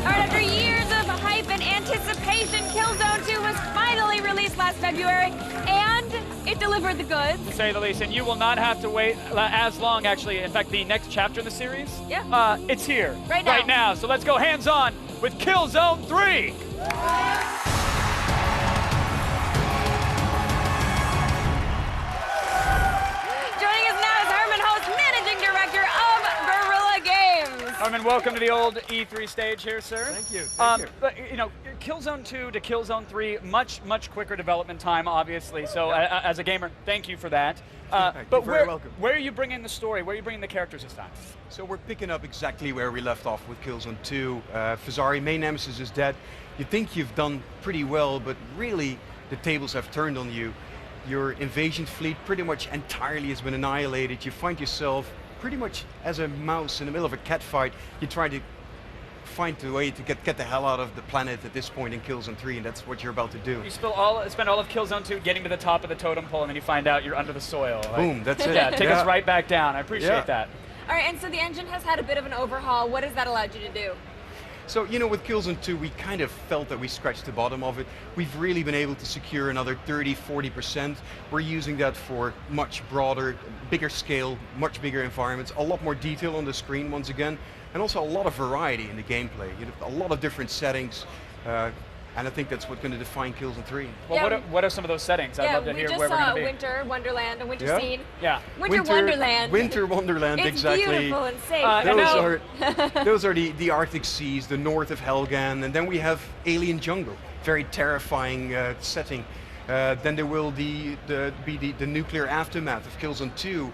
After years of hype and anticipation, Killzone 2 was finally released last February, and it delivered the goods. To say the least, and you will not have to wait as long, actually. In fact, the next chapter in the series, it's here. Right now. So let's go hands-on with Killzone 3. Joining us now is Herman Host, Managing Director of Guerrilla Games. Herman, welcome to the old E3 stage here, sir. Thank you. But, you know, Killzone 2 to Killzone 3, much quicker development time, obviously. So as a gamer, thank you for that. But very welcome. Where are you bringing the story? Where are you bringing the characters this time? So we're picking up exactly where we left off with Killzone 2. Fazari, main nemesis, is dead. You think you've done pretty well, but really the tables have turned on you. Your invasion fleet pretty much entirely has been annihilated. You find yourself pretty much as a mouse in the middle of a cat fight. You try to find a way to get the hell out of the planet at this point in Killzone 3, and that's what you're about to do. You spend all of Killzone 2 getting to the top of the totem pole, and then you find out you're under the soil. Boom, that's it. Yeah, take us right back down. I appreciate that. All right, and so the engine has had a bit of an overhaul. What has that allowed you to do? So, you know, with Killzone 2, we kind of felt that we scratched the bottom of it. We've really been able to secure another 30–40%. We're using that for much broader, bigger scale, much bigger environments, a lot more detail on the screen once again, and also a lot of variety in the gameplay. You know, a lot of different settings. And I think that's what's going to define Killzone 3. Well, what are some of those settings? I'd love to hear where we're going to be. We just saw Winter Wonderland, a winter scene. Yeah. Winter Wonderland. Winter Wonderland, it's exactly. Beautiful and safe. Those are the Arctic seas, the north of Helghan, and then we have Alien Jungle, very terrifying setting. Then there will be the nuclear aftermath of Killzone 2.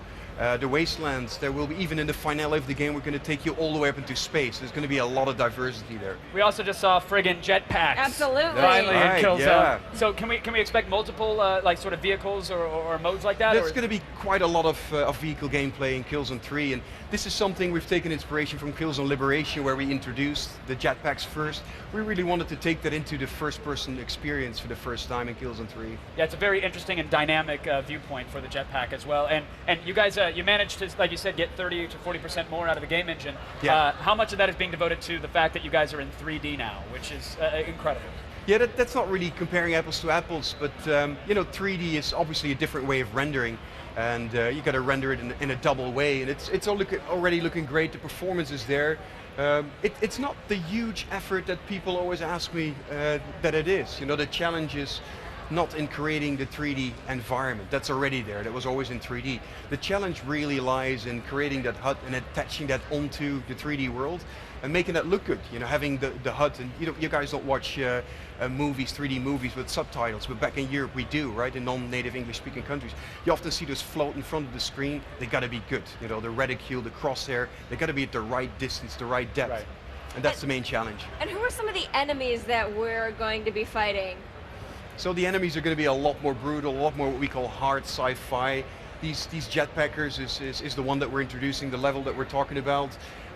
The wastelands. There will be, even in the finale of the game, we're going to take you all the way up into space. There's going to be a lot of diversity there. We also just saw friggin' jetpacks. Absolutely. Finally in Killzone. Yeah. So can we expect multiple like sort of vehicles or modes like that? There's going to be quite a lot of vehicle gameplay in Killzone 3, and this is something we've taken inspiration from Killzone Liberation, where we introduced the jetpacks first. We really wanted to take that into the first-person experience for the first time in Killzone 3. Yeah, it's a very interesting and dynamic viewpoint for the jetpack as well. And you guys, you managed to, like you said, get 30 to 40% more out of the game engine. Yeah. How much of that is being devoted to the fact that you guys are in 3D now, which is incredible? Yeah, that's not really comparing apples to apples, but you know, 3D is obviously a different way of rendering, and you got to render it in a double way, and it's already looking great. The performance is there. It's not the huge effort that people always ask me that it is. You know, the challenge is not in creating the 3D environment. That's already there. That was always in 3D. The challenge really lies in creating that HUD and attaching that onto the 3D world and making that look good. You know, having the HUD, and you guys don't watch movies, 3D movies with subtitles, but back in Europe we do, right? In non-native English-speaking countries, you often see those float in front of the screen. They got to be good. You know, the reticule, the crosshair, they got to be at the right distance, the right depth, right. And that's the main challenge. And who are some of the enemies that we're going to be fighting? So the enemies are going to be a lot more brutal, a lot more what we call hard sci-fi. These jetpackers is the one that we're introducing, the level that we're talking about.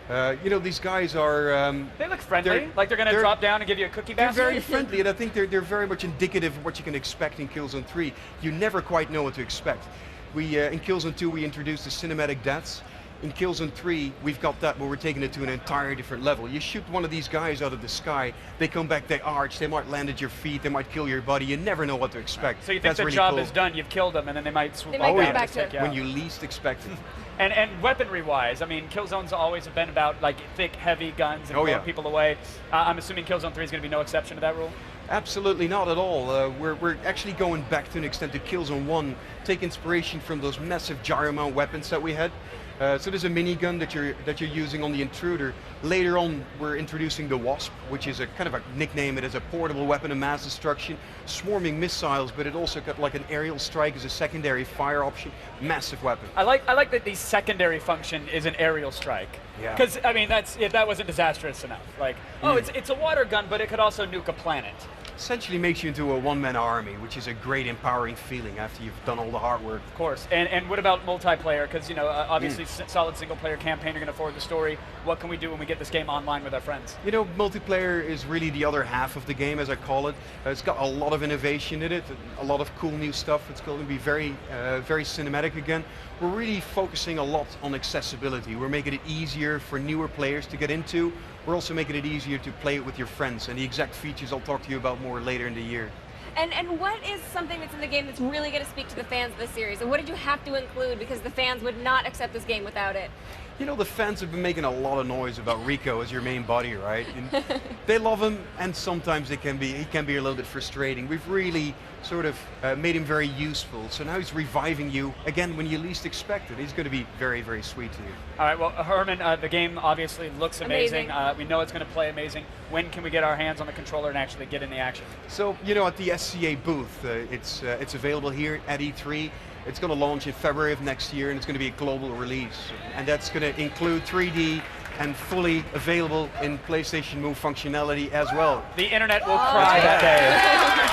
You know, these guys are... they look friendly, like they're going to drop down and give you a cookie basket. They're very friendly, and I think they're very much indicative of what you can expect in Killzone 3. You never quite know what to expect. In Killzone 2 we introduced the cinematic deaths. In Killzone 3, we've got that, but we're taking it to an entirely different level. You shoot one of these guys out of the sky, they come back, they arch, they might land at your feet, they might kill your buddy, you never know what to expect. So you think the really job cool. is done, you've killed them, and then they might swoop back to when you least expect it. And weaponry-wise, I mean, Killzone's always been about like thick, heavy guns and blowing people away. I'm assuming Killzone 3 is going to be no exception to that rule? Absolutely not at all. We're actually going back to an extent to Killzone 1, take inspiration from those massive gyro mount weapons that we had. So there's a minigun that you're using on the Intruder. Later on, we're introducing the Wasp, which is a kind of a nickname. It is a portable weapon of mass destruction, swarming missiles, but it also got like an aerial strike as a secondary fire option. Massive weapon. I like that the secondary function is an aerial strike. Yeah. Because I mean, that wasn't disastrous enough. Like, it's a water gun, but it could also nuke a planet. Essentially makes you into a one-man army, which is a great empowering feeling after you've done all the hard work. Of course. And what about multiplayer? Because, you know, obviously solid single-player campaign, you're going to forward the story. What can we do when we get this game online with our friends? You know, multiplayer is really the other half of the game, as I call it. It's got a lot of innovation in it, a lot of cool new stuff. It's going to be very cinematic again. We're really focusing a lot on accessibility. We're making it easier for newer players to get into. We're also making it easier to play it with your friends, and the exact features I'll talk to you about more later in the year. And what is something that's in the game that's really going to speak to the fans of the series? And what did you have to include because the fans would not accept this game without it? You know, the fans have been making a lot of noise about Rico as your main buddy, right? And they love him, and sometimes he can be a little bit frustrating. We've really sort of made him very useful. So now he's reviving you again when you least expect it. He's going to be very, very sweet to you. All right, well, Herman, the game obviously looks amazing. We know it's going to play amazing. When can we get our hands on the controller and actually get in the action? So, you know, at the SCA booth, it's available here at E3. It's going to launch in February of next year, and it's going to be a global release. And that's going to include 3D and fully available in PlayStation Move functionality as well. The internet will cry that day.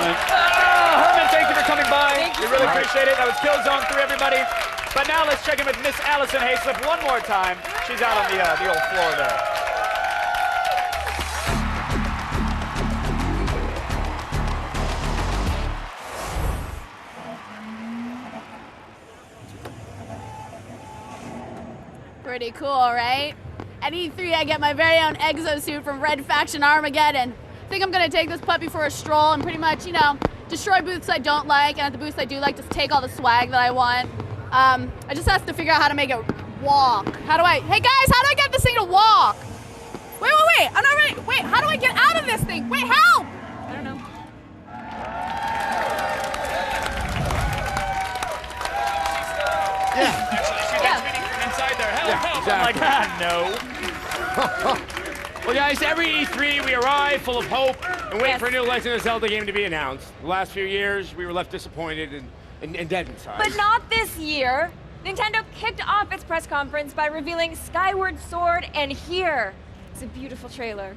Herman, thank you for coming by. We really appreciate it. That was Killzone 3, everybody. But now let's check in with Miss Allison Hayslip one more time. She's out on the old floor there. Pretty cool, right? At E3, I get my very own exosuit from Red Faction Armageddon. I think I'm gonna take this puppy for a stroll and pretty much, you know, destroy booths I don't like, and at the booths I do like, just take all the swag that I want. I just have to figure out how to make it walk. Hey guys, how do I get this thing to walk? Wait, I'm not ready. Wait, how do I get out of this thing? Wait, help! I don't know. Actually, she's tweeting from inside there. Help! Exactly. I'm like, no. Well, guys, every E3 we arrive full of hope and wait for a new Legend of Zelda game to be announced. The last few years, we were left disappointed and dead inside. But not this year. Nintendo kicked off its press conference by revealing Skyward Sword, and here is a beautiful trailer.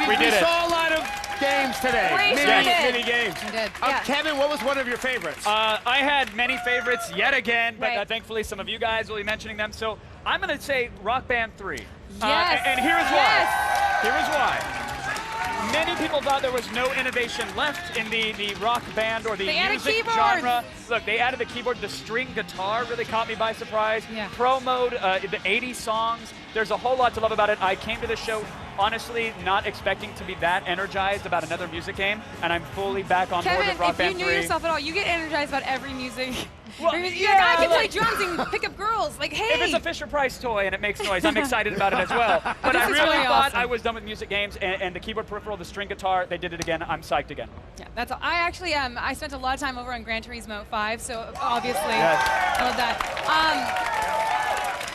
We saw a lot of games today. Mini games. We did. Kevin, what was one of your favorites? I had many favorites yet again, but thankfully some of you guys will be mentioning them. So I'm going to say Rock Band 3. Yes. And here's why. Here is why. Many people thought there was no innovation left in the rock band or the music genre. Look, they added the keyboard. The string guitar really caught me by surprise. Pro mode, the 80s songs. There's a whole lot to love about it. I came to the show honestly not expecting to be that energized about another music game, and I'm fully back on board with Rock Band 3. Kevin, if you knew yourself at all, you get energized about every music. Well, I can play drums and pick up girls. Like, hey! If it's a Fisher-Price toy and it makes noise, I'm excited about it as well. But I really thought I was done with music games, and the keyboard peripheral, the string guitar, they did it again. I'm psyched again. Yeah, that's all. I actually, I spent a lot of time over on Gran Turismo 5, so obviously, I love that.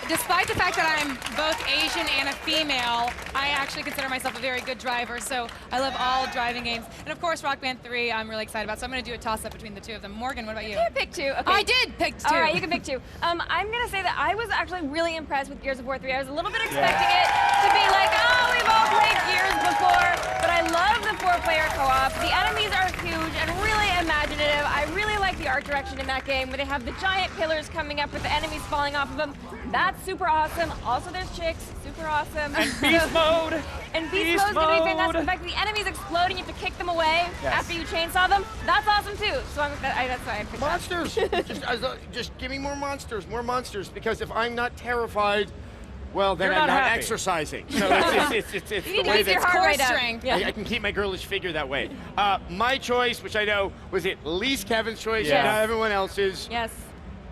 Despite the fact that I'm both Asian and a female, I actually consider myself a very good driver, so I love all driving games. And of course, Rock Band 3, I'm really excited about, so I'm going to do a toss-up between the two of them. Morgan, what about you? You pick two. Okay. I did pick two. All right, you can pick two. I'm going to say that I was actually really impressed with Gears of War 3. I was a little bit expecting it to be like, oh, we've all played Gears before, but I love the 4-player co-op. The enemies are huge and really imaginative. I really like the art direction in that game, where they have the giant pillars coming up with the enemies falling off of them. That's super awesome. Also, there's chicks, super awesome. And beast mode. And beast mode's gonna be fantastic. In fact, the enemies exploding, you have to kick them away after you chainsaw them. That's awesome too. So that's why I picked monsters. Just give me more monsters, because if I'm not terrified, well, then I'm not exercising. So it's the way that core strength. I can keep my girlish figure that way. My choice, which I know was at least Kevin's choice, and everyone else's. Yes.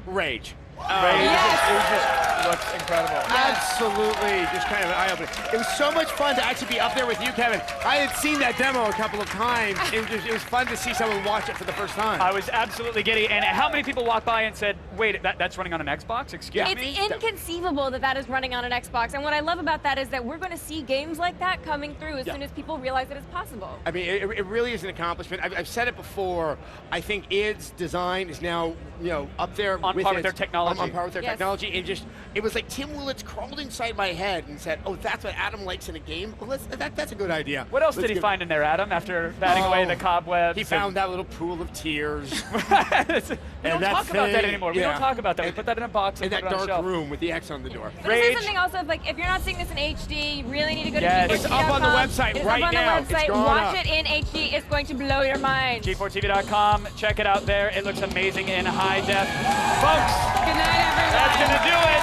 Rage. It just looks incredible. Absolutely, just kind of an eye-opener. It was so much fun to actually be up there with you, Kevin. I had seen that demo a couple of times. It was fun to see someone watch it for the first time. I was absolutely giddy. And how many people walked by and said, wait, that's running on an Xbox? Excuse me? It's inconceivable that is running on an Xbox. And what I love about that is that we're going to see games like that coming through as soon as people realize that it's possible. I mean, it really is an accomplishment. I've said it before. I think id's design is now, up there on par with their technology. On par with their technology, and it was like Tim Willits crawled inside my head and said, "Oh, that's what Adam likes in a game. Well, that's a good idea." What else did he find in there, Adam? After batting away the cobwebs, he found that little pool of tears. We don't talk about that anymore. We don't talk about that. We put that in a box and in put that it on dark a shelf. room with the X on the door. But this is something also of, like, if you're not seeing this in HD, you really need to go to G4TV.com. It's up on the website right now. It's up on the website. Watch it in HD. It's going to blow your mind. G4TV.com. Check it out there. It looks amazing in high def. Folks, good night, everyone. That's going to do it.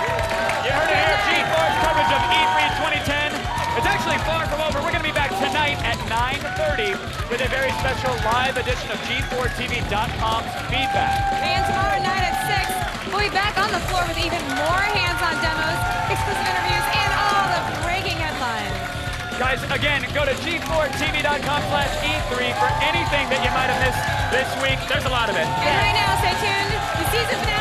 You heard it here. G4's coverage of E3 2010. It's actually far from over. We're going to be back tonight. tonight at 9:30 with a very special live edition of G4TV.com's feedback. And tomorrow night at 6, we'll be back on the floor with even more hands-on demos, exclusive interviews, and all the breaking headlines. Guys, again, go to G4TV.com/E3 for anything that you might have missed this week. There's a lot of it. And right now, stay tuned. The season finale